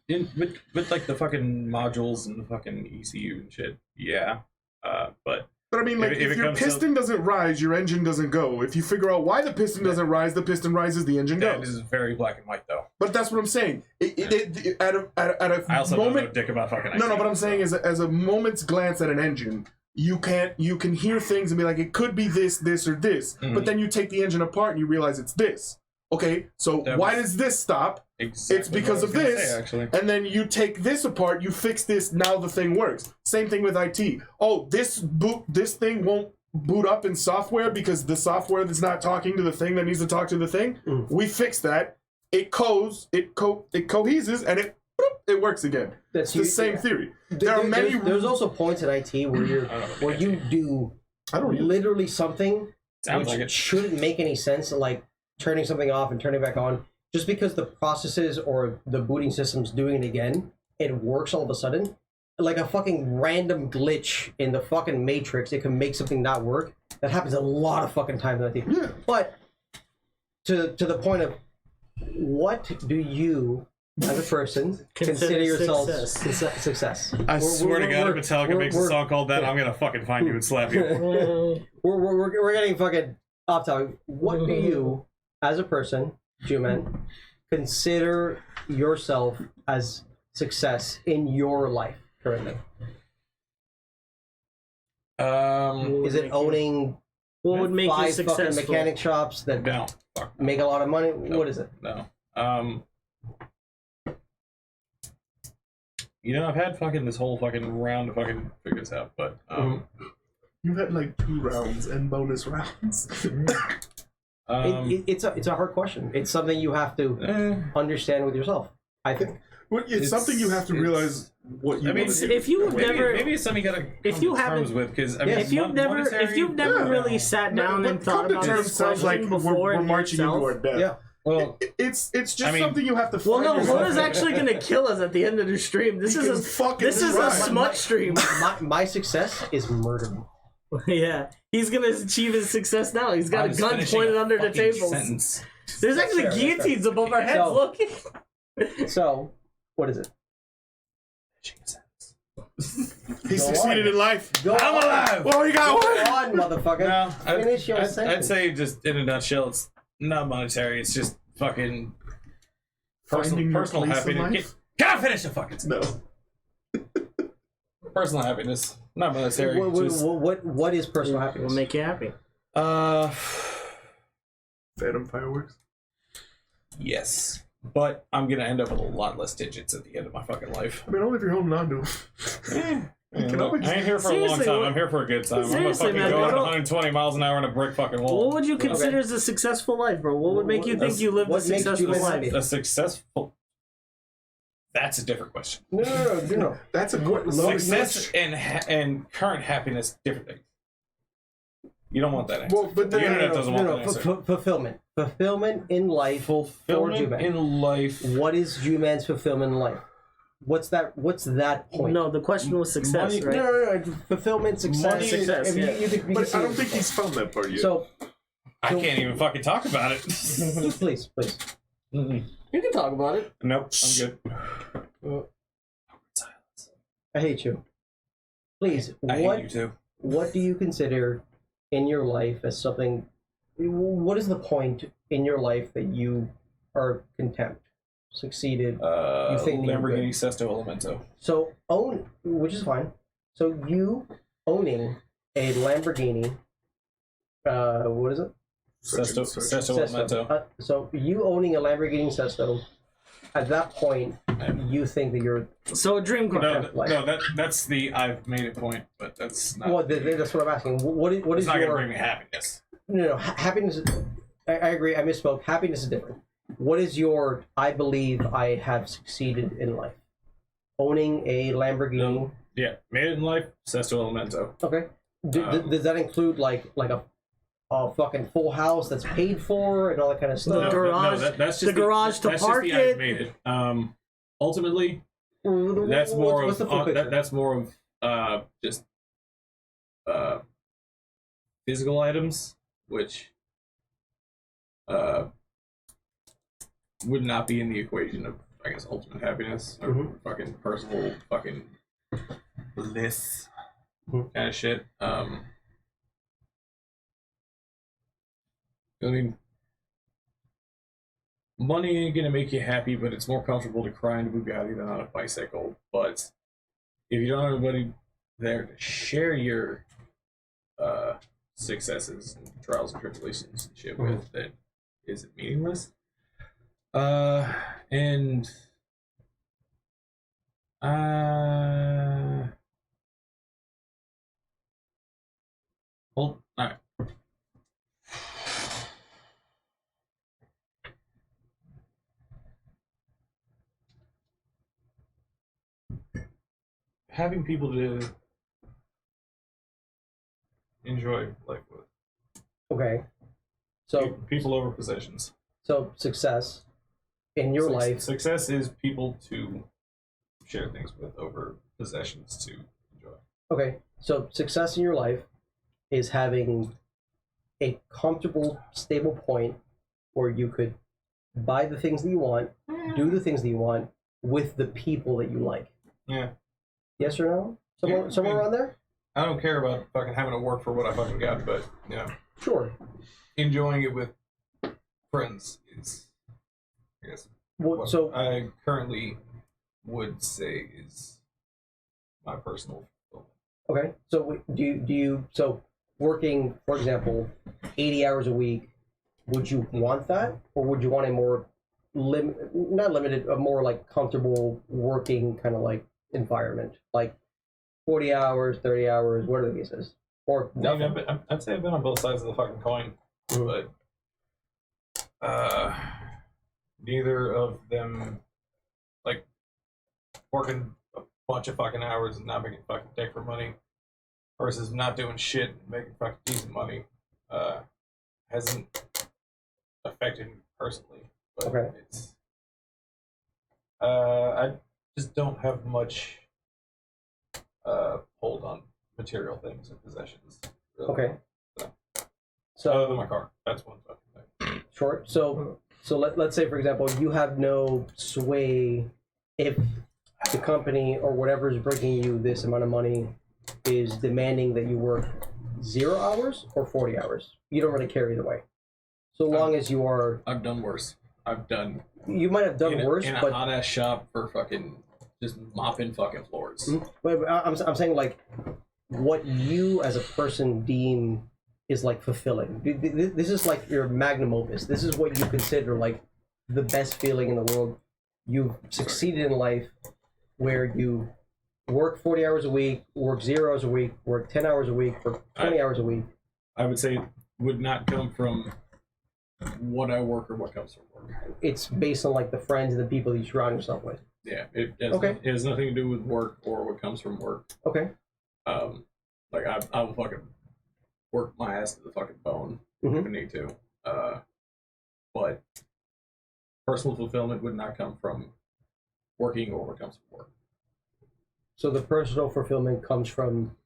with like the fucking modules and the fucking ECU and shit. Yeah. But But I mean, like, If if, it your comes to- piston doesn't rise, your engine doesn't go. If you figure out why the piston doesn't rise, the piston rises, the engine that goes. is very black and white, though. But that's what I'm saying. At a I also don't know moment, dick about fucking. no, IT, but I'm saying so. as a moment's glance at an engine, you can hear things and be like, it could be this, or this. Mhm. But then you take the engine apart and you realize it's this. Okay, so That why was- does this stop? Exactly It's because what I of was gonna this. say, actually. And then you take this apart, you fix this, now the thing works. Same thing with IT. Oh, this thing won't boot up in software because the software that's not talking to the thing that needs to talk to the thing. Mm. We fix that. it coheses, and it works again. That's It's the same theory. There are many. There's also points in IT where you do I don't really. literally something Sounds which like it. shouldn't make any sense, like turning something off and turning it back on, just because the processes or the booting system's doing it again, it works all of a sudden. Like a fucking random glitch in the fucking matrix, it can make something not work. That happens a lot of fucking times in IT. Yeah. But to the point of, what do you as a person consider yourself success? I swear to God, if Metallica makes a we're- song called that, I'm gonna fucking find you and slap you. We're getting fucking off topic. What do you, as a person, Juman, consider yourself as success in your life currently? Is it owning What would make you 5 fucking successful? mechanic shops that No, fuck, make a lot of money? What is it? no. You know, I've had fucking this whole fucking round to fucking figure this out, but You've had like 2 rounds and bonus rounds. It's a hard question. It's something you have to understand with yourself, I think. Well, it's something you have to realize what you. I mean, want to if do. you've never, maybe it's something you gotta if come you to terms haven't- with, because I mean, if you've never Yeah. really sat down But and thought come to about terms this sounds question like before, we're in marching into yourself- our death. Yeah. well, It's just I mean- something you have to. Well, find no, yourself Hoda's in. actually gonna kill us at the end of the stream. This He is can a fucking this is try. a smut stream. My success is murder. Yeah, he's gonna achieve his success now. He's got I a was gun finishing pointed a under the fucking tables. sentence. There's actually That's fair, that's guillotines above our heads. So- Look. So, what is it? He Go succeeded on. in life. Go I'm on. alive! Well, you got Go one. on, motherfucker. No, Finish your I'd sentence. say just in a nutshell, it's not monetary. It's just fucking Finding your personal place in happiness. life? Can I finish the fucking sentence? No. Personal happiness, not monetary. just, What is personal Will happiness? make you happy. Phantom fireworks. yes, but I'm gonna end up with a lot less digits at the end of my fucking life. I mean, only if you're holding on to 'em. You know, always- I ain't here for a long Seriously, time. what- I'm here for a good time. I'm gonna Seriously, fucking man, go what at do- 120 miles an hour on a brick fucking wall. What would you consider as a successful life, bro? What would make you think you lived a what makes you successful happy? life? A successful. That's a different question. No. That's a good Success and current happiness, different things. You don't want that answer. Well, but the then internet doesn't want that answer. Fulfillment in life. Fulfillment for Juman. in life. What is Juman's fulfillment in life? What's that point? No, the question was success, Money- right? No. Fulfillment, success. Money- Success, If you- yeah. you could- you But could I don't say- think he's found that part yet. So, I can't even fucking talk about it. please. Mm-mm. You can talk about it. Nope, I'm good. I hate you. Please, I hate you too. what do you consider in your life as something? What is the point in your life that you are content, succeeded? You think you're Lamborghini good. Sesto Elemento. So which is fine. So you owning a Lamborghini, what is it? Sesto Elemento. So you owning a Lamborghini Sesto, at that point, you think that you're So a dream car. That's the I've made it point, but that's not. well. That's what I'm asking. What is it's not gonna your bring me happiness. no happiness? I agree. I misspoke. Happiness is different. What is your? I believe I have succeeded in life. Owning a Lamborghini. No. Yeah, made it in life. Sesto Elemento. Okay. Does that include like a fucking full house that's paid for and all that kind of stuff? garage- that's just the garage to that's park just the it. I've made it. Ultimately, Well, that's more what's of the full picture? that's more of just physical items, which would not be in the equation of, I guess, ultimate happiness or Mhm. fucking personal fucking bliss Mhm. kind of shit. I mean, money ain't gonna make you happy, but it's more comfortable to cry in a Bugatti than on a bicycle. But if you don't have anybody there to share your successes and trials and tribulations and shit with, then is it meaningless? And well, all right. having people to enjoy life with. Okay. So People over possessions. so success in your life. Success is people to share things with over possessions to enjoy. Okay. So success in your life is having a comfortable, stable point where you could buy the things that you want, do the things that you want with the people that you like. Yeah. Yes or no? Yeah, Somewhere around there? I don't care about fucking having to work for what I fucking got, but Sure. enjoying it with friends is, I guess, Well, what so I currently would say is my personal fulfillment. okay. So do you so working, for example, 80 hours a week, would you want that, or would you want a more not limited, a more like comfortable working kind of like environment, like 40 hours, 30 hours, whatever the case is, or nothing? I'd say I've been on both sides of the fucking coin, but neither of them, like, working a bunch of fucking hours and not making fucking dick for money versus not doing shit and making fucking decent money hasn't affected me personally. But Okay. it's I just don't have much hold on material things and possessions. Really. Okay. So other than So my car, that's one fucking thing. short. So let's say, for example, you have no sway if the company or whatever is bringing you this amount of money is demanding that you work 0 hours or 40 hours. You don't really care either way. So long as you are, I've done worse. I've done you might have done worse, in a but hot ass shop for fucking just mopping fucking floors. but I'm saying like what you as a person deem is like fulfilling. This is like your magnum opus. This is what you consider like the best feeling in the world. You've succeeded in life where you work 40 hours a week, work 0 hours a week, work 10 hours a week, work 20 hours a week. I would say it would not come from what I work or what comes from work. It's based on like the friends and the people you surround yourself with. Yeah, it has, Okay. it has nothing to do with work or what comes from work. Okay. Like I will fucking work my ass to the fucking bone if I need to. But personal fulfillment would not come from working or what comes from work. So the personal fulfillment comes from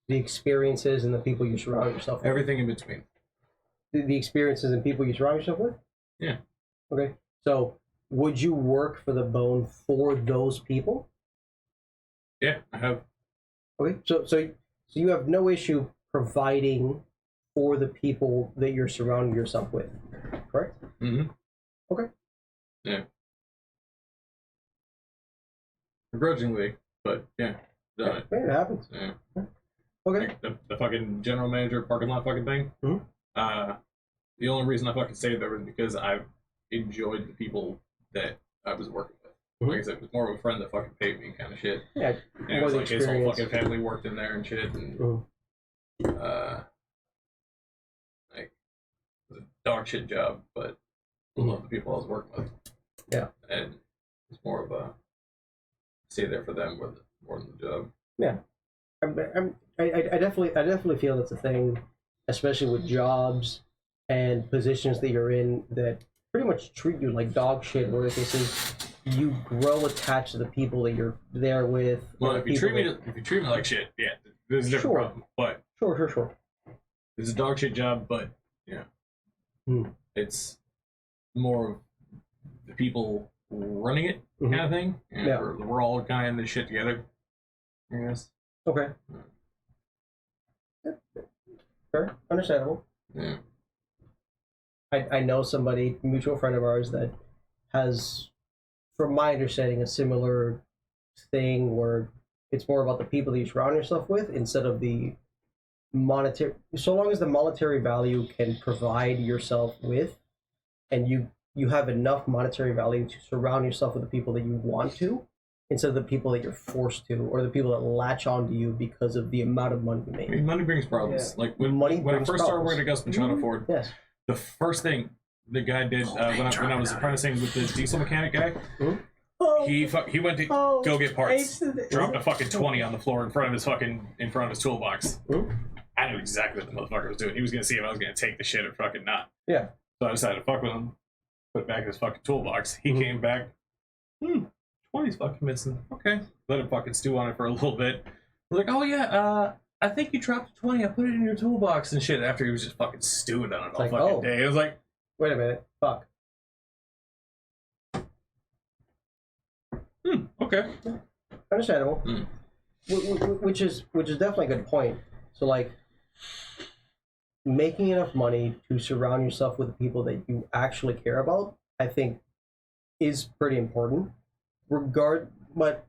the experiences and the people you surround yourself with. Everything in between. The experiences and people you surround yourself with? Yeah. Okay. So would you work for the bone for those people? Yeah, I have. Okay. So you have no issue providing for the people that you're surrounding yourself with, correct? Mm-hmm. Okay. Yeah. Begrudgingly, but yeah, done it. Yeah, it happens. Yeah. Okay. Like the fucking general manager parking lot fucking thing. Mhm. The only reason I fucking stayed there was because I enjoyed the people that I was working with. Like I said, it was more of a friend that fucking paid me kind of shit. Yeah. And it more was the like his whole experience. fucking family worked in there and shit. And like, it was a dog shit job, but I love the people I was working with. Yeah. And it's more of a stay there for them more than the job. Yeah. I definitely feel that's a thing, especially with jobs and positions that you're in that pretty much treat you like dog shit. Where this is, you grow attached to the people that you're there with. Well, or if you people treat me like shit, yeah, there's a different Sure. problem. But Sure. it's a dog shit job, but yeah, it's more of the people running it kind of thing. And Yeah. we're all kind of in this shit together. I guess. Okay. Fair, understandable. Yeah. I know somebody, a mutual friend of ours, that has, from my understanding, a similar thing where it's more about the people that you surround yourself with instead of the monetary. So long as the monetary value can provide yourself with, and you have enough monetary value to surround yourself with the people that you want to, instead of the people that you're forced to, or the people that latch onto you because of the amount of money you I make. mean, money brings problems. Yeah. Like when Money I brings first started problems. working at Gus Machado Ford, Yes. the first thing the guy did when I was apprenticing with the diesel mechanic guy, he went to go get parts. Dropped a fucking 20 on the floor in front of his toolbox. Ooh. I knew exactly what the motherfucker was doing. He was gonna see if I was gonna take the shit or fucking not. Yeah. So I decided to fuck with him. Put it back in his fucking toolbox. He came back. 20's fucking missing. Okay. Let him fucking stew on it for a little bit. I was like, oh yeah, I think you dropped a 20. I put it in your toolbox and shit. After he was just fucking stewing on it all like, fucking oh. day. I was like, Wait a minute. Fuck. okay. Understandable. Which is definitely a good point. So like, making enough money to surround yourself with the people that you actually care about, I think, is pretty important. But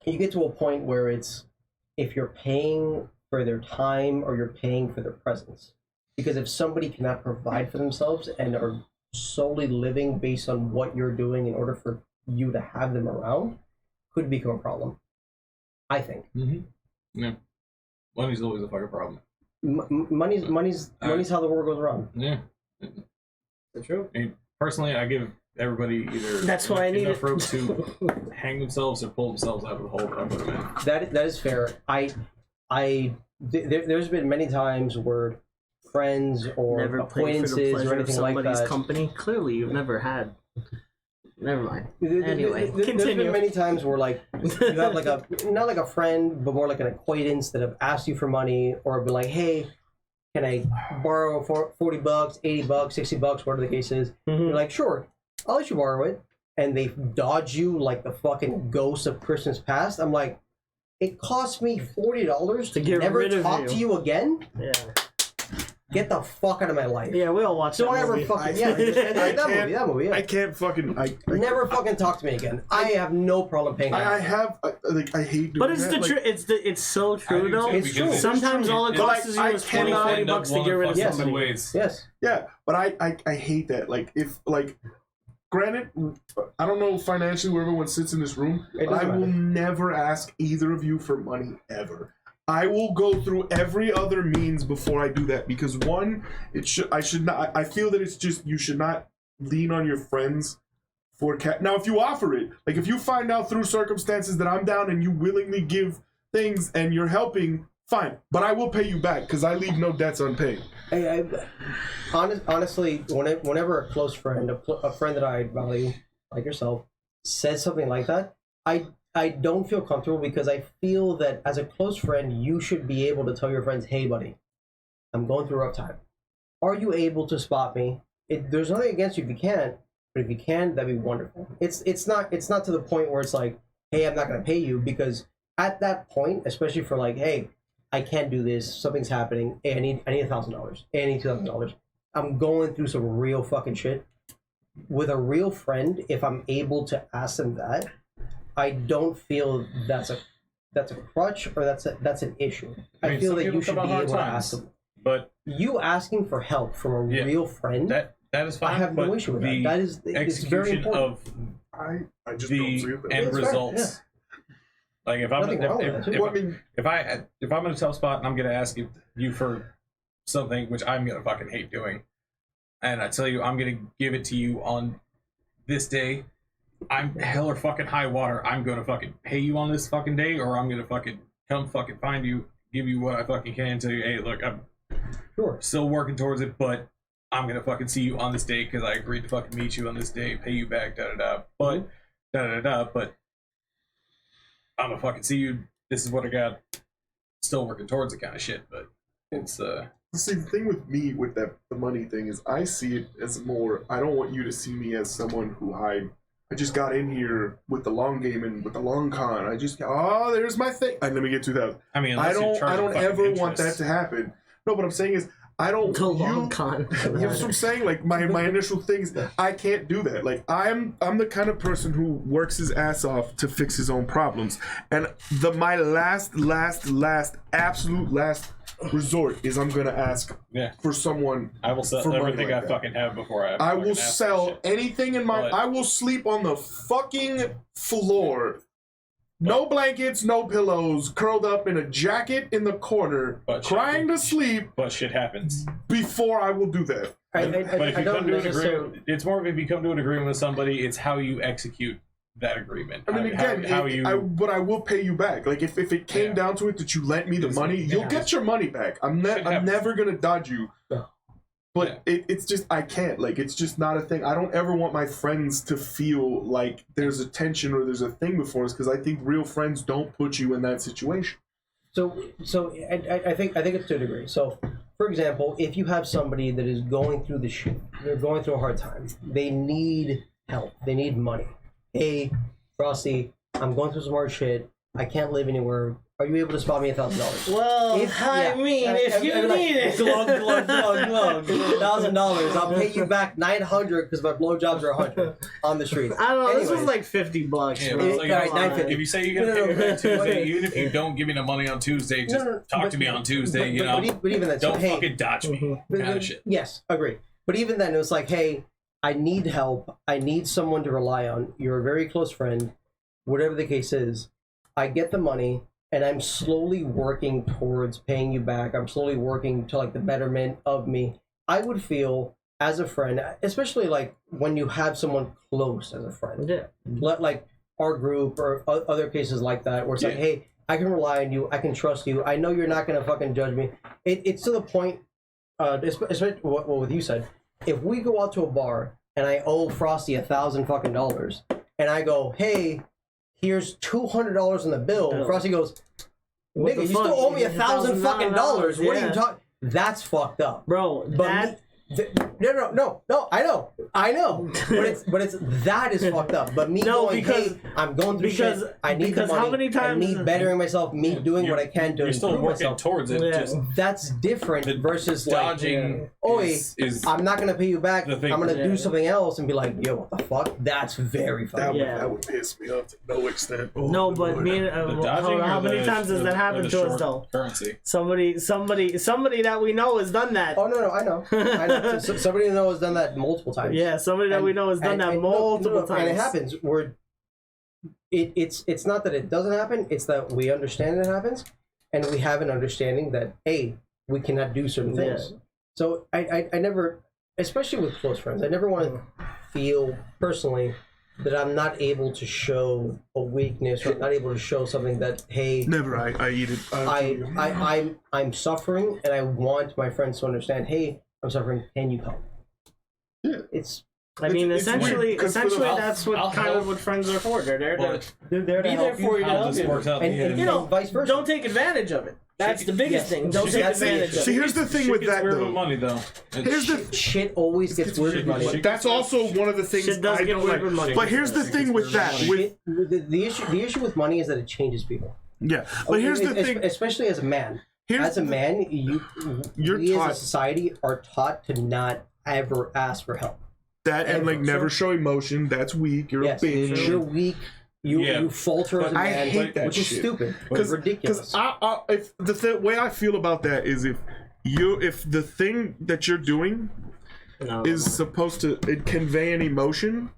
you get to a point where it's, if you're paying for their time or you're paying for their presence, because if somebody cannot provide for themselves and are solely living based on what you're doing in order for you to have them around, could become a problem, I think. Yeah. Money's always a fucking problem. Money's how the world goes around. Yeah. That's true. I mean, personally, I give everybody either That's why I need enough it. rope to hang themselves or pull themselves out of the hole that I put them in. That is fair. There's been many times where friends or Never played for the acquaintances pleasure or of anything like somebody's that. company. Clearly, you've never had. Never mind. Anyway, There's continue. been many times where like you have like a, not like a friend, but more like an acquaintance that have asked you for money or been like, hey, can I borrow for $40, $80, $60, whatever the case is? You're like, sure, I'll let you borrow it. And they dodge you like the fucking ghost of Christmas past. I'm like, it cost me $40 to get never rid of talk you. to you again? Yeah. Get the fuck out of my life. Yeah, we all watch Don't that ever movie. fucking that movie. Yeah. I can't fucking. Never fucking talk to me again. I have no problem paying. I hate doing But it's that. the truth. It's so true though. It's true. Sometimes all it But, costs like, you is I cannot $20, $40 to get rid of Yes. somebody. Ways. Yes. Yeah, but I hate that. Like, if, like, granted, I don't know financially where everyone sits in this room, It but I doesn't will matter. never ask either of you for money ever. I will go through every other means before I do that because one, I should not. I feel that it's just you should not lean on your friends for Now, if you offer it, like if you find out through circumstances that I'm down and you willingly give things and you're helping, fine. But I will pay you back because I leave no debts unpaid. Honestly, whenever a close friend, a friend that I value, like yourself, says something like that, I don't feel comfortable because I feel that as a close friend, you should be able to tell your friends, hey, buddy, I'm going through a rough time. Are you able to spot me? There's nothing against you if you can't, but if you can, that'd be wonderful. It's not to the point where it's like, hey, I'm not going to pay you, because at that point, especially for like, hey, I can't do this, something's happening, hey, I need $1,000, hey, I need $2,000. I'm going through some real fucking shit. With a real friend, if I'm able to ask them that, I don't feel that's a crutch or that's an issue. I mean, feel some that you people should come be on able hard to times, ask them. But You asking for help from a Yeah, real friend, that is fine. I have no but issue with the that. That is it's very execution important. of I just don't see the it. end It's fair, results. Like if I'm Nothing wrong with that, too. if I'm in a tough spot and I'm gonna ask you for something which I'm gonna fucking hate doing, and I tell you I'm gonna give it to you on this day, I'm hell or fucking high water. I'm gonna fucking pay you on this fucking day, or I'm gonna fucking come fucking find you, give you what I fucking can, tell you, hey, look, I'm Sure. still working towards it, but I'm gonna fucking see you on this day because I agreed to fucking meet you on this day, pay you back, da da da. But but I'm gonna fucking see you. This is what I got. Still working towards it, kind of shit. But it's See, the thing with me with the money thing is I see it as more, I don't want you to see me as someone who I just got in here with the long game and with the long con. I just, there's my thing. And let me get 2,000. I mean, I unless you're don't charging fucking ever want that interest. to happen. No, what I'm saying is I don't. The long con. You know what I'm saying? Like my initial things, I can't do that. Like I'm the kind of person who works his ass off to fix his own problems. And my last absolute last resort is I'm gonna ask for someone. I will sell for money everything like I that. fucking have before I I fucking will ask for sell shit. anything in my. But- I will sleep on the fucking floor. No blankets, no pillows, curled up in a jacket in the corner, But- crying to sleep But shit happens. before I will do that. But if I you come don't to an necessarily. agreement, it's more of if you come to an agreement with somebody, it's how you execute that agreement. I mean, again, but I will pay you back. Like if it came down to it that you lent me the money, you'll get your money back. I'm never gonna dodge you. But it's just I can't. Like it's just not a thing. I don't ever want my friends to feel like there's a tension or there's a thing before us because I think real friends don't put you in that situation. So I think it's to a degree. So, for example, if you have somebody that is going through the shit, they're going through a hard time, they need help, they need money. Hey, Frosty, I'm going through some hard shit. I can't live anywhere. Are you able to spot me $1,000? Well, if you need it, glug, $1,000. I'll pay you back $900 because my blowjobs are $100 on the street. I don't know. Anyways, this was like $50. Yeah, bro. it's like, Alright, $950. if you say you're gonna pay me back Tuesday, even if you don't give me the money on Tuesday, just talk to me on Tuesday. But even then, don't so, hey, fucking dodge me. Kind of shit. Yes, agree. But even then, it was like, hey, I need help. I need someone to rely on. You're a very close friend. Whatever the case is, I get the money, and I'm slowly working towards paying you back. I'm slowly working to like the betterment of me. I would feel as a friend, especially like when you have someone close as a friend. Yeah. Like our group or other cases like that, where it's like, hey, I can rely on you. I can trust you. I know you're not gonna fucking judge me. It's to the point. Especially what you said. If we go out to a bar and I owe Frosty $1,000 fucking dollars, and I go, hey, here's $200 on the bill. No. Frosty goes, What nigga, the you fuck? still owe me $1,000 fucking dollars. What are you Yeah. talking? That's fucked up, Bro, But no. I know. But it's that is fucked up. But me going, hey, I'm going through shit. I need the money. How many times? Me bettering myself. Me doing what I can to You're still improve working myself. towards it. Yeah. Just That's different versus dodging. like, oi, is I'm not gonna pay you back. the I'm thing. gonna Yeah. do something else and be like, yo, what the fuck? That's very funny. Yeah. That would piss me off to no extent. Oh, No, but Lord. me the and dodging. how or many the- times has that or happened the to us short though? Currency. Somebody that we know has done that. Oh no, I know. So somebody I know has done that multiple times. Yeah, somebody that we know has done that multiple times. And it happens. Where it's not that it doesn't happen. It's that we understand it happens, and we have an understanding that we cannot do certain things. Yeah. So I never, especially with close friends, I never want to feel personally that I'm not able to show a weakness or not able to show something that Never. I eat it. I'm suffering and I want my friends to understand. Hey, I'm suffering. Can you help? Yeah. It's I mean, It's essentially, weird, 'cause for the- that's what I'll kind help. of what friends are for. They're there But to they're there to be there help for you to how help this you. works out. And, in the and end. You know, vice versa. don't take advantage of it. That's the biggest Yes. thing. Don't take That's the advantage issue. of See, it. here's the thing Shit with gets that weird with though. money though. Here's the Shit always gets weird with money. But that's also one of the things Shit does I get don't weird like. with money. But here's the thing with that. With The issue with money is that it changes people. yeah. But here's the thing. Especially as a man. Here's As a man, You're we taught- as a society are taught to not ever ask for help. that and like Sure. never show emotion. That's weak. You're Yes, a bitch. you're weak. You falter as a I man, hate that which is shit. stupid. It's ridiculous. Because if the way I feel about that is if the thing that you're doing No, is supposed to convey an emotion,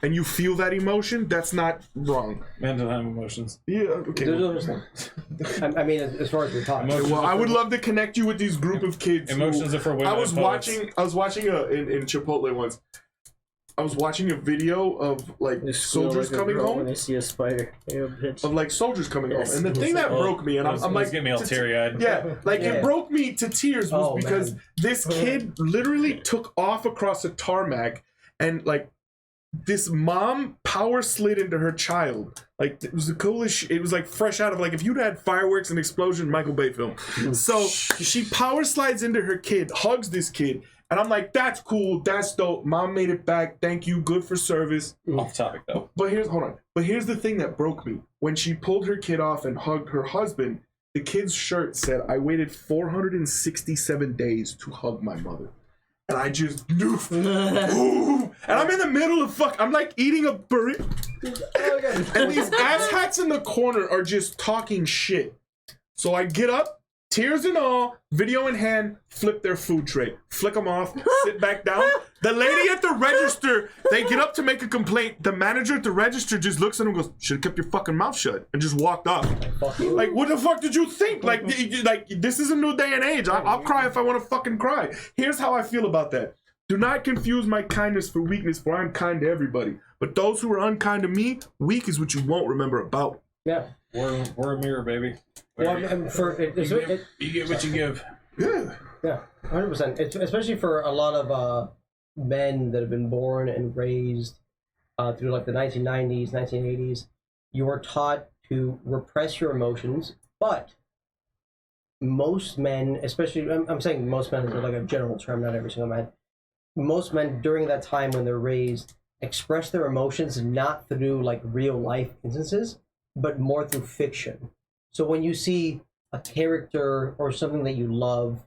and you feel that emotion, that's not wrong. Men don't have emotions. Yeah. Okay. There's no such thing. I mean, as far as we're talking. Emotions Well, are I would for- love to connect you with these group of kids. who- Emotions are for women. I was and poets. watching in Chipotle once. I was watching a video of like soldiers coming when home. they see a spider. You're a bitch. Of like soldiers coming Yes. home, and the thing that Oh, broke me, and I'm like, getting me all teary-eyed. yeah, like Yeah. it broke me to tears was Oh, because man. this kid literally took off across a tarmac, and like this mom power slid into her child. Like it was the coolest. It was like fresh out of like if you'd had fireworks and explosion, Michael Bay film. So she power slides into her kid, hugs this kid. And I'm like, that's cool, that's dope. Mom made it back. Thank you. Good for service. Off topic though. But here's the thing that broke me. When she pulled her kid off and hugged her husband, the kid's shirt said, I waited 467 days to hug my mother. And I just oof, ooh, and I'm in the middle of I'm like eating a burrito. And these asshats in the corner are just talking shit. So I get up, tears and all, video in hand, flip their food tray, flick them off, sit back down. The lady at the register, they get up to make a complaint. The manager at the register just looks at them and goes, should have kept your fucking mouth shut, and just walked off. Fuck you. Like, what the fuck did you think? Like this is a new day and age. I'll cry if I want to fucking cry. Here's how I feel about that. Do not confuse my kindness for weakness, for I'm kind to everybody. But those who are unkind to me, weak is what you won't remember about. Yeah. We're a mirror, baby. Well, I mean, You get what you give. Yeah. yeah, 100%. Especially for a lot of men that have been born and raised through like the 1990s, 1980s, you were taught to repress your emotions, but most men, especially, I'm saying most men is like a general term, not every single man. Most men during that time when they're raised express their emotions not through like real life instances, but more through fiction. So when you see a character or something that you love,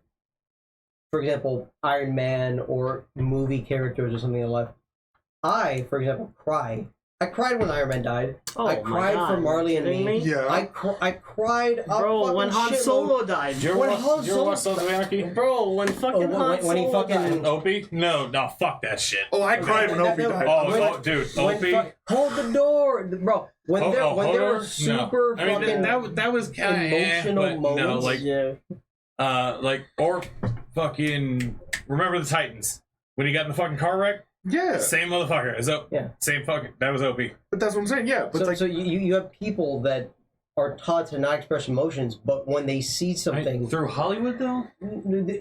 for example, Iron Man or movie characters or something like that, I, for example, cry. I cried when Iron Man died. Oh, I cried my God. for Marley and Kidding me. me? Yeah. I cried. Bro, when Han Solo died. You ever When watch, Han you ever watch Solo- Sons of Anarchy? Bro, when fucking Han when he Solo fucking- died. Opie? No, fuck that shit. Oh, I cried when Opie died. Oh, dude, Opie. Hold the door, bro. When there were Hodor? super No. I mean, fucking that was kind of emotional moments. No, like Yeah. or fucking remember the Titans when he got in the fucking car wreck. Yeah. Same motherfucker. Is Yeah. Same fucking. That was Opie. But that's what I'm saying. Yeah. But So, like, so you have people that are taught to not express emotions, but when they see something, Through Hollywood though.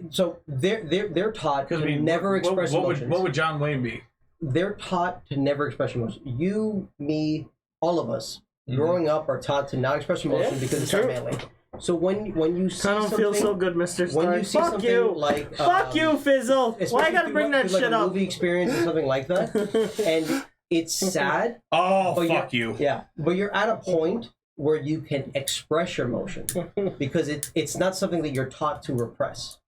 so they're taught to Because never express emotions. What would John Wayne be? They're taught to never express emotions. You, me, all of us, growing up, are taught to not express emotion Yeah, because it's true. not manly. So when you see I don't something, feel so good, Mr. Stark. when you see Fuck something you. like Fuck you, Fizzle. Why I especially gotta through bring that through shit like a up? movie experience or something like that, and it's sad. Oh, but fuck you. Yeah, but you're at a point where you can express your emotion because it's not something that you're taught to repress.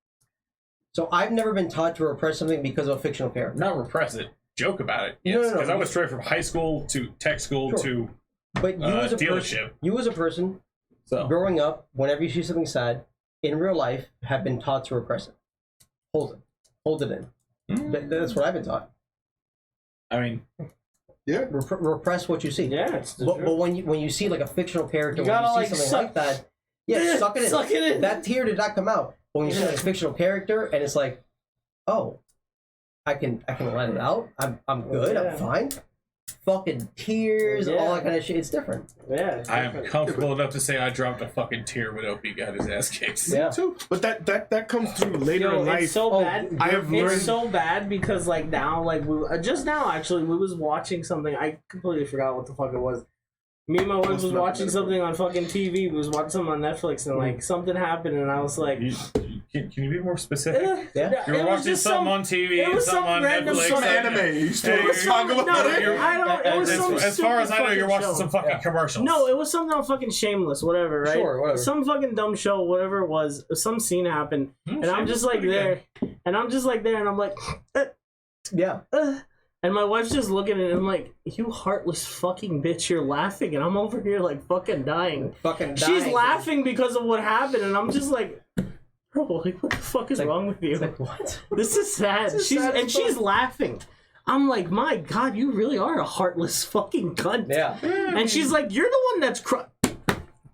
So I've never been taught to repress something because of a fictional character. Not repress it. Joke about it. No, Yes, no, because no. I was straight from high school to tech school Sure. to But you as a dealership. person, So growing up, whenever you see something sad in real life, have been taught to repress it. Hold it in. That's what I've been taught. I mean, yeah. Repress what you see. Yeah, it's the But truth. when you see like a fictional character, You when gotta, you see like, something suck- like that, yeah, suck it in. Suck it in. That tear did not come out. But when you see like a fictional character and it's like, oh, I can let it out. I'm good. Yeah. I'm fine. Fucking tears, all Yeah. that kind of shit. It's different. Yeah, it's I am different. comfortable enough to say I dropped a fucking tear when Opie got his ass kicked. Yeah. too. But that comes through later Yo, in life. it's so Oh, bad. I have learned. It's so bad because like now, like we just now actually, we was watching something. I completely forgot what the fuck it was. Me and my wife Must was not watching be something on fucking TV. We was watching something on Netflix, and like something happened, and I was like, Can you be more specific? Yeah. You were it was watching just something some. on TV, it was something some on random Netflix. some anime. You still Hey, talk about No, it? I don't. It was some As far as I know, stupid you're watching fucking some show. fucking commercials. No, it was something on fucking Shameless, whatever, right? Sure, whatever. Some fucking dumb show, whatever it was. Some scene happened, and I'm just like there, and I'm like, Yeah. and my wife's just looking at it, and I'm like, you heartless fucking bitch, you're laughing, and I'm over here like fucking dying. Fucking She's dying. laughing because of what happened, and I'm just like, bro, like, what the fuck is like- wrong with you? It's like, what? This is sad. This is sad as she's fuck. laughing. I'm like, my God, you really are a heartless fucking cunt. Yeah. And she's like, you're the one that's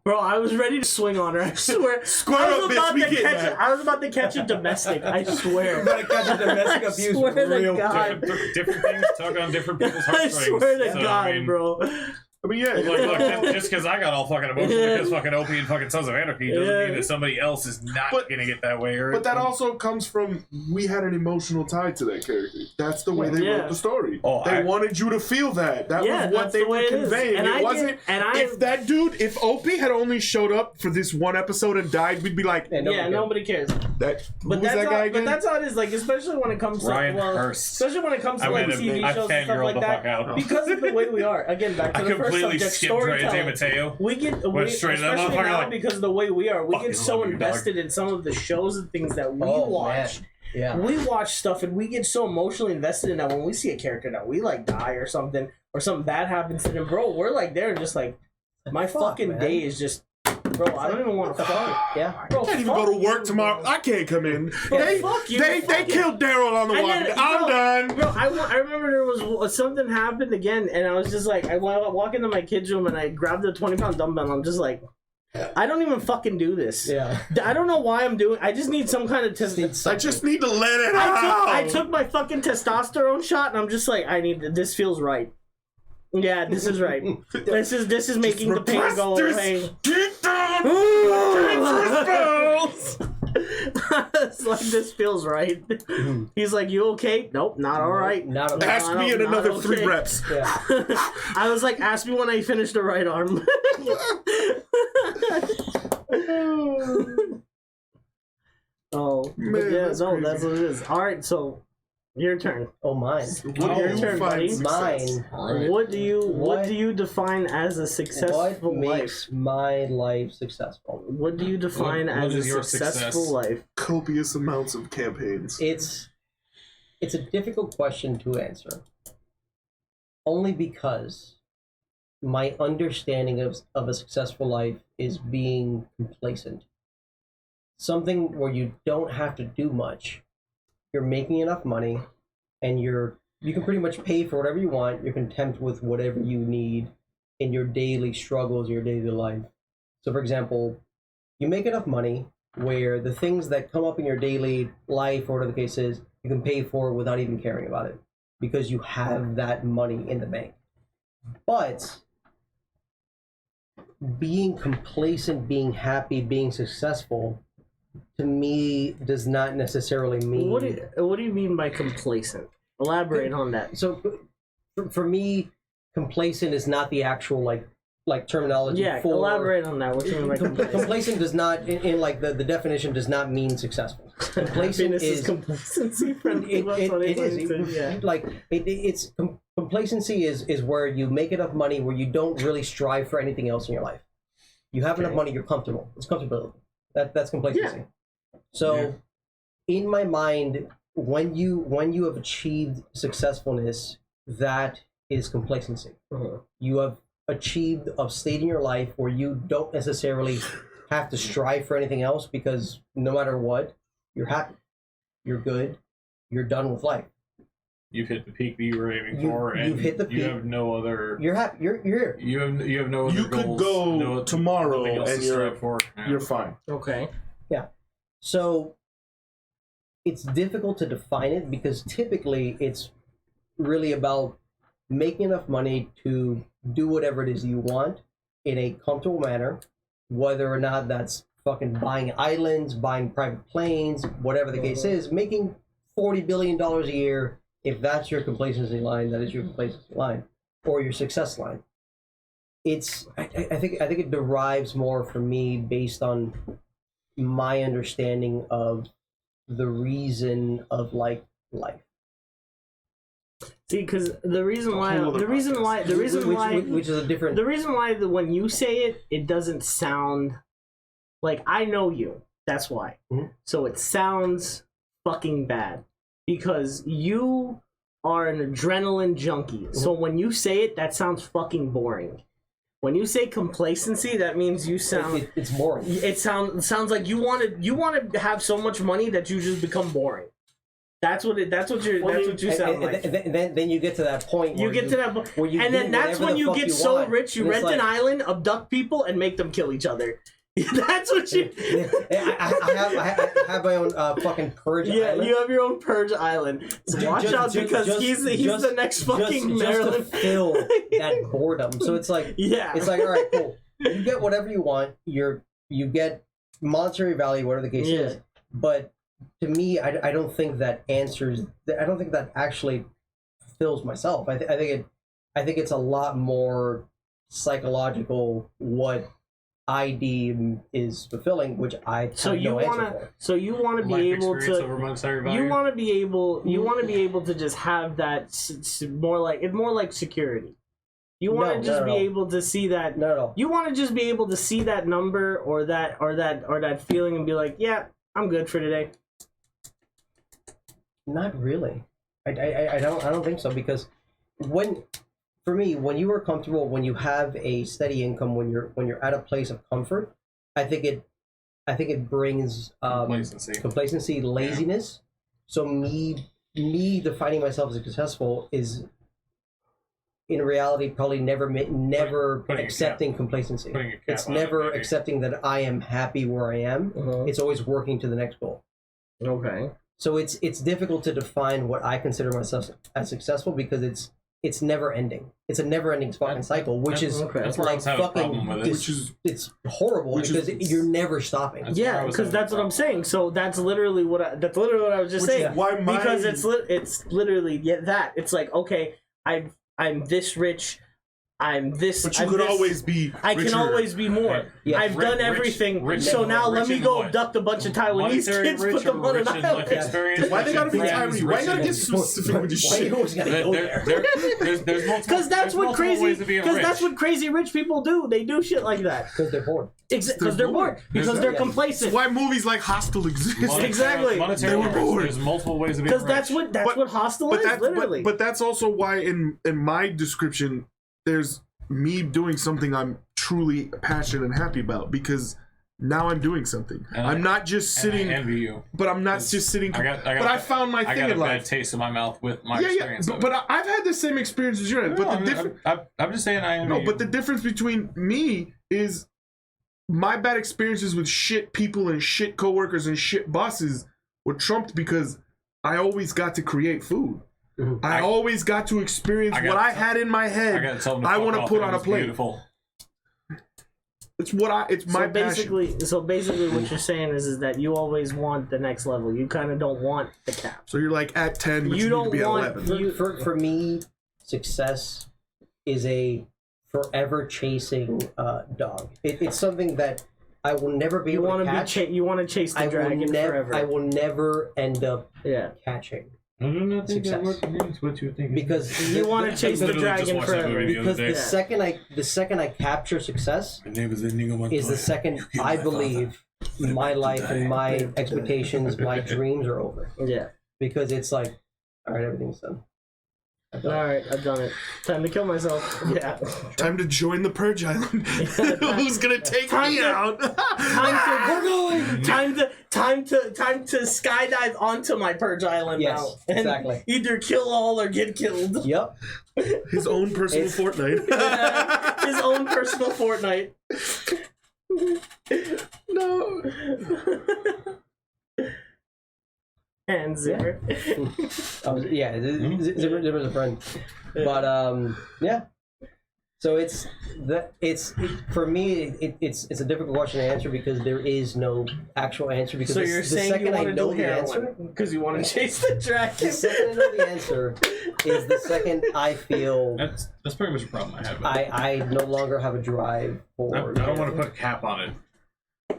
Bro, I was ready to swing on her. I swear. Square I up, was bitch, about we to getting catch that. it. I was about to catch a domestic. I swear. Gotta catch a domestic I abuse swear to real God. different things tug on different people's I heartstrings. swear to So, God, I mean, bro. I mean, yeah. Look, just because I got all fucking emotional because fucking Opie and fucking Sons of Anarchy doesn't Yeah. mean that somebody else is not But- gonna get that way. Or But that also comes from we had an emotional tie to that character. That's the way they Yeah. wrote the story. Oh, they I- wanted you to feel that. That Yeah, was what that's they the were way it is. conveying. And It I wasn't. get- and I- if that dude, if Opie had only showed up for this one episode and died, we'd be like, Yeah, Yeah, nobody cares. that. Who But was that's that how, guy but again? that's how it is. Like, especially when it comes to Ryan Hurst. especially when it comes to I'm like gonna- TV I shows and stuff fangirled like the that. fuck out. Because of the way we are. Again, back to I the first completely subject, skipped Ryan storytelling. Mateo. We get Went straight to that especially motherfucker now like, because of the way we are. We fucking get so love you, dog. invested in some of the shows and things that we Oh, watch. man. Yeah. We watch stuff and we get so emotionally invested in that when we see a character that we like die or something bad happens to them, bro, we're like there just like my Fuck, fucking man. day is just bro, I don't even want to fuck. Yeah. Bro, I can't even go to work tomorrow. I can't come in. They, fuck you, they fuck you. killed Daryl on the And walk. then, I'm bro, done. Bro, I remember there was something happened again, and I was just like, I walk into my kid's room and I grabbed the 20-pound dumbbell. And I'm just like, I don't even fucking do this. Yeah. I don't know why I'm doing. I just need some kind of testosterone. I just need to let it out. I took my fucking testosterone shot, and I'm just like, this feels right. Yeah, this is right. This is making the pain go away. Get down. It's like, this feels right. He's like, you okay? Nope, not all right. Not okay. Ask me in not another okay. 3 reps. Yeah. I was like, ask me when I finish the right arm. Oh, Man, but yeah, that's no, crazy. that's what it is. All right, so your turn. Oh, mine. Your turn, buddy. Mine. Alright. What do What- you define as a successful What life? makes my life successful? What do you define What as a is your successful success? life? Copious amounts of campaigns. It's a difficult question to answer. Only because my understanding of a successful life is being complacent. Something where you don't have to do much. You're making enough money, and you can pretty much pay for whatever you want. You're content with whatever you need in your daily struggles, your daily life. So, for example, you make enough money where the things that come up in your daily life, or whatever the case is, you can pay for without even caring about it because you have that money in the bank. But being complacent, being happy, being successful, to me, does not necessarily mean. What do you mean by complacent? Elaborate on that. So, for me, complacent is not the actual like terminology. Yeah, for elaborate on that. What do you mean by complacent? Complacent does not, in like the definition, does not mean successful. Complacent Happiness is is complacency. Friendly. it is. Yeah. Like complacency is where you make enough money where you don't really strive for anything else in your life. You have enough money, you're comfortable. It's comfortability. That's complacency. Yeah. So, in my mind, when you have achieved successfulness, that is complacency. Uh-huh. You have achieved a state in your life where you don't necessarily have to strive for anything else because no matter what, you're happy, you're good, you're done with life. You've hit the peak that you were aiming You- for, and you've hit the you peak. have no other. You're happy. You're here. You have no other You could goals. go no, tomorrow nothing else and to strive for. Yeah. You're fine. Okay. So it's difficult to define it because typically it's really about making enough money to do whatever it is you want in a comfortable manner, whether or not that's fucking buying islands, buying private planes, whatever the case is, making $40 billion a year. If that's your complacency line, that is your complacency line or your success line. I think it derives more for me based on my understanding of the reason of life. See, because the reason why whole other which is a different. the reason why when you say it, it doesn't sound like I know you. That's why. Mhm. So it sounds fucking bad because you are an adrenaline junkie. So when you say it, that sounds fucking boring. When you say complacency, that means you sound. It's boring. It sounds like you want to have so much money that you just become boring. That's what you sound like. Then you get to that point. You where get to that point, where you and do then that's whatever when the you fuck get you so want. rich, you And it's rent an like- island, abduct people, and make them kill each other. That's what you. I have my own fucking purge. Yeah, island. you have your own purge island. So watch out because he's the next fucking Maryland. Just to fill that boredom. So it's like Yeah, it's like all right, cool. You get whatever you want. You get monetary value, whatever the case Yeah. is. But to me, I don't think that answers. I don't think that actually fulfills myself. I think it's a lot more psychological what I deem is fulfilling, which I have So you no answer wanna, for. so you want to Life be able experience to. over monetary value. You want to be able to just have that more like security. You want to No, just not be at all. able to see that. No, no. You want to just be able to see that number or that feeling and be like, yeah, I'm good for today. Not really. I don't think so because for me when you are comfortable, when you have a steady income, when you're at a place of comfort, I think it brings complacency, laziness. So me defining myself as successful is in reality probably never Putting a accepting complacency. Putting a cap It's on it, never maybe. accepting that I am happy where I am. It's always working to the next goal. Okay. So it's difficult to define what I consider myself as successful because it's never ending. It's a never ending fucking cycle, which is okay. That's where I like was having a problem fucking with it. Which is it's horrible which is- because you're never stopping. That's where I Yeah, was because having a that's what I'm problem. saying. So that's literally what I was just which saying. is why my Because it's literally that. It's like, okay, I'm this rich. I'm this. but you I'm could this, always be. I can richer. always be more. Yeah. I've done everything. rich so in- now let rich me in go what? abduct a bunch of Taiwanese Monetary kids, rich put them or on an rich in life island. experience? Why they gotta be rich in Taiwanese? friends, Why you gotta rich get specific with this Why you shit? always gotta go there? There's multiple. Because that's there's what multiple crazy. ways of being Because rich. that's what crazy rich people do. They do shit like that. Because they're bored. Because they're bored. Because they're yeah. complacent. Why movies like Hostel exist? Exactly. Monetary They were rich. bored. There's multiple ways of being Because rich. that's what hostile is. that's Literally. but that's also why in my description there's me doing something I'm truly passionate and happy about because now I'm doing something. And I'm not just And sitting, I envy you. but I'm not just sitting. But I found my I thing got a in bad life. taste in my mouth with my Yeah, experience. but I've had the same experience as you had. But the difference, I'm just saying I envy no, you. but the difference between me is my bad experiences with shit people and shit coworkers and shit bosses were trumped because I always got to create food. I always got to experience what I had in my I head. gotta tell him to I fuck want to off put and on it a was plate. Beautiful. It's my passion. So basically, what you're saying is that you always want the next level. You kind of don't want the cap. So you're like at 10, but You you, don't need to be at want- 11. For me, success is a forever chasing dog. It's something that I will never be You able want to to catch. you want to chase the I will dragon forever. I will never end up Yeah. catching I do not think Success. that worked against what you're thinking. because You want to chase the literally just dragon watched that forever. movie the other because day. the second I capture success My name is Inigo Montoya. is the second You I my believe my life and my expectations, my dreams are over. Yeah. Because it's like, all right, everything's done. I've done it. All right, I've done it. Time to kill myself. Yeah. Time to join the Purge Island. Who's gonna take me out? Time to skydive onto my purge island Yes, now. And exactly. Either kill all or get killed. Yep. His own personal It's- Fortnite. His own personal Fortnite. No. And Zipper. Yeah, there was a friend, but yeah. So for me it's a difficult question to answer because there is no actual answer because So the you're the saying you second I want to know do the answer, heroin because you want to chase the the dragon. second I know the answer is the second I feel That's pretty much a problem I have. I no longer have a drive for. I don't want to put a cap on it,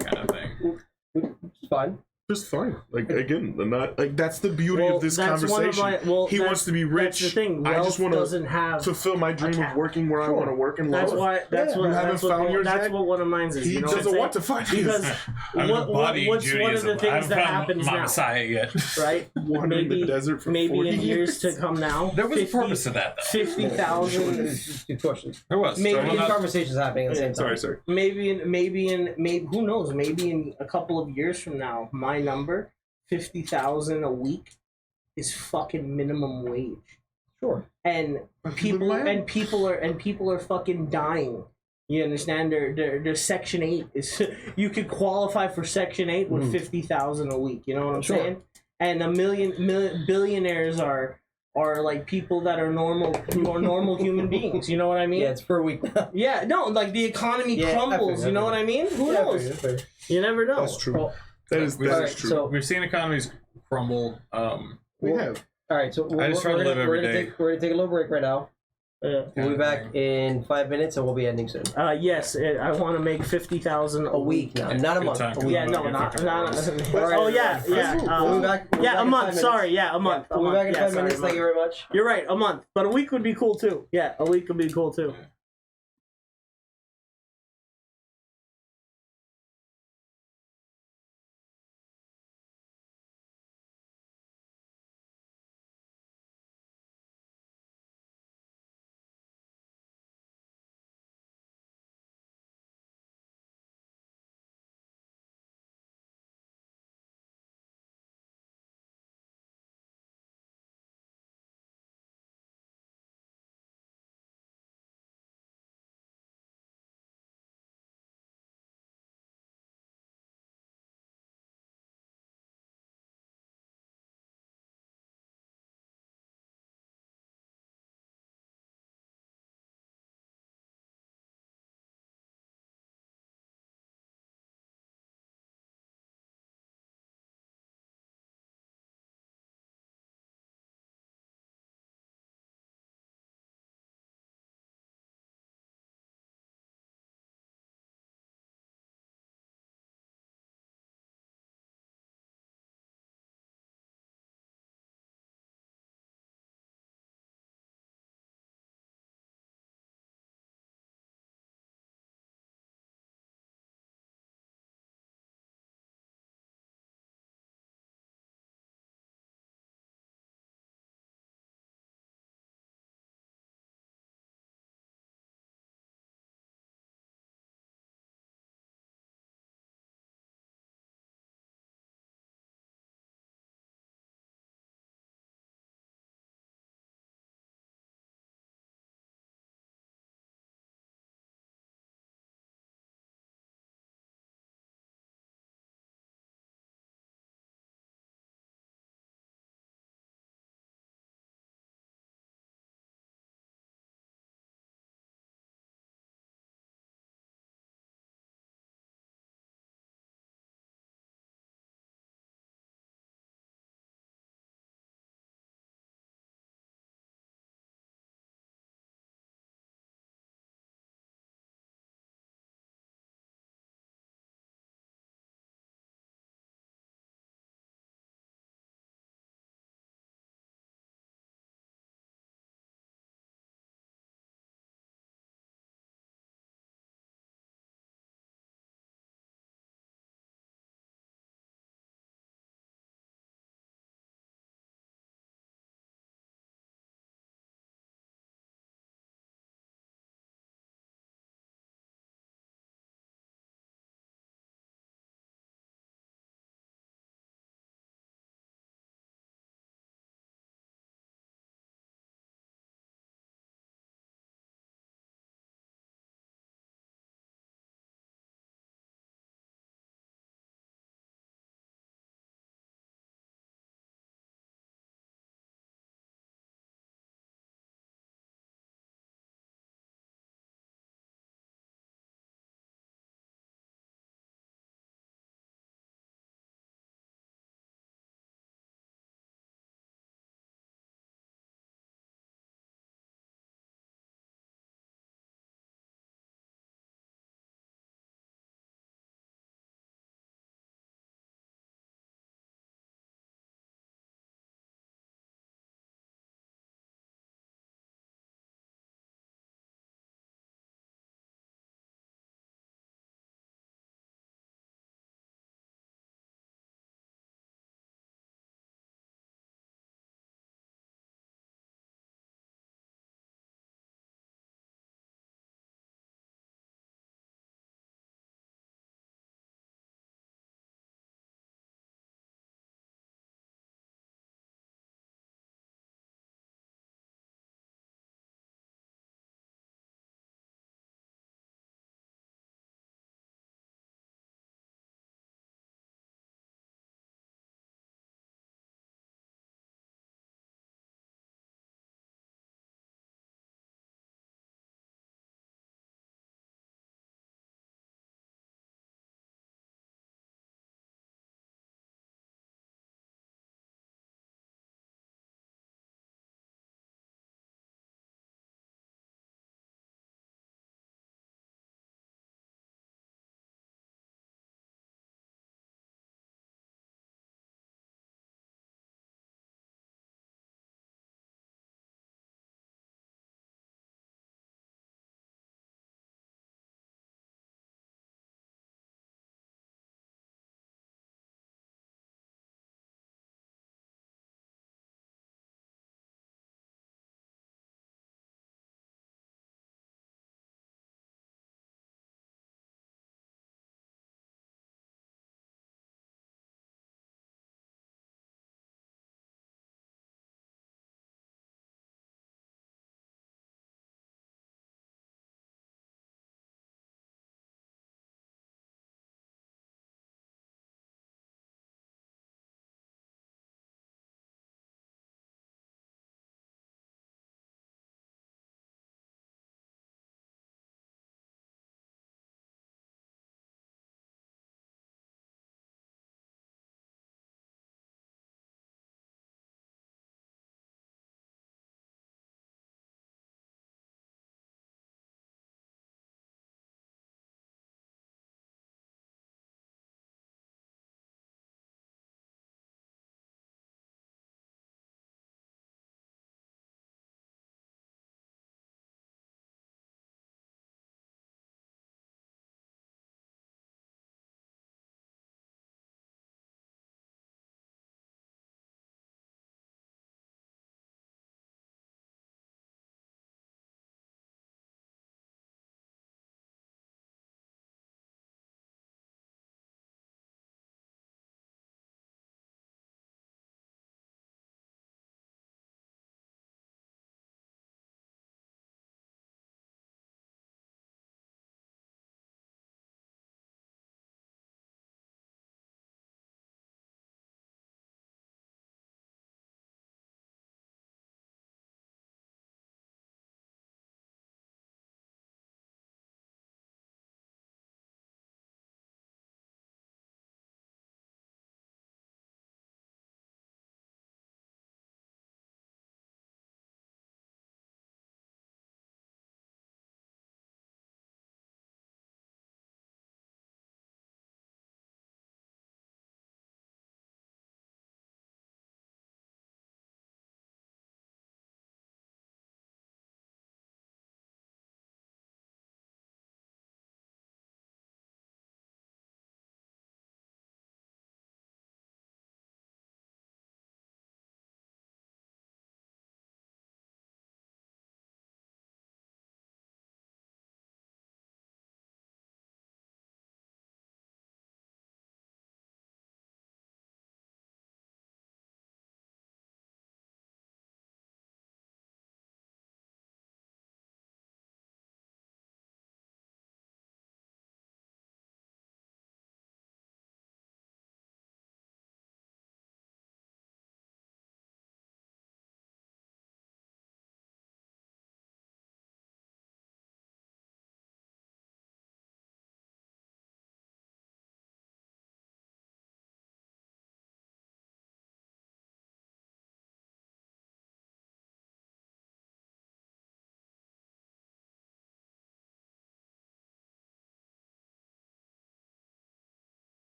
kind of thing. It's fine. Just fine. Like again, not like that's the beauty Well, of this that's one of conversation. my- well, he that's- wants to be That's rich. the thing. I Wealth just want doesn't to have. fulfill my dream cap. of working where I want to work and That's love. why. That's Yeah. what. You haven't That's what. found yours That's yet? what one of mine's is. He You know what I'm doesn't saying? want to find Because his. I'm what's embodying one of Judaism. the I things haven't that found happens my now, Messiah yet. right? Wander in the desert for maybe 40 in years years. to come now. There was a 50 purpose to that, though. 50,000. Good question. There was. Maybe So I'm These not- conversations happening at the same time. Sorry. Maybe who knows? Maybe in a couple of years from now, my number 50,000 a week is fucking minimum wage. Sure. And people are fucking dying. You understand? Their Section 8 is you could qualify for Section 8 with 50,000 a week. You know what I'm Sure. saying? And a million billionaires are like people that are normal human beings. You know what I mean? Yeah, it's per week now. Yeah, no, like the economy Yeah, I crumbles. feel You know you. what I mean? Who Yeah, knows? fair. You never know. That's true. Well, That is alright, true. so We've seen economies crumble. we have. all right, so I just try to live every day. We're gonna take a little break right now. Yeah. We'll be back in 5 minutes, and we'll be ending soon. Yes, I want to make 50,000 A week now, not a Good month. time. A week. Yeah, no, Good not. fucking hours. Oh yeah, yeah. We'll be back. Yeah, a month. Sorry, yeah, a month. We'll be back in 5 minutes. Sorry, Thank you very much. You're right, a month, but a week would be cool too. Yeah, a week would be cool too.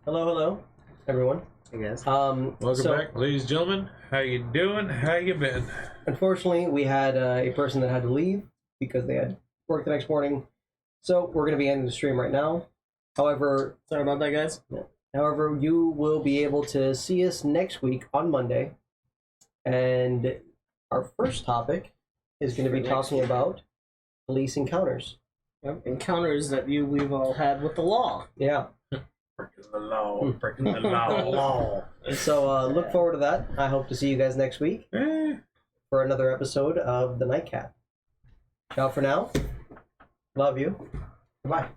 hello, everyone. I guess. Welcome So, back, ladies and gentlemen. How you doing? How you been? unfortunately, we had a person that had to leave because they had work the next morning. So we're going to be ending the stream right now. However, Sorry about that, guys. you will be able to see us next week on Monday. And our first topic is going to be talking about police encounters. Yep. Encounters that we've all had with the law. Yeah. Breaking the law. Breaking the law. So look forward to that. I hope to see you guys next week Eh. for another episode of The Nightcap. Ciao for now. Love you. Bye.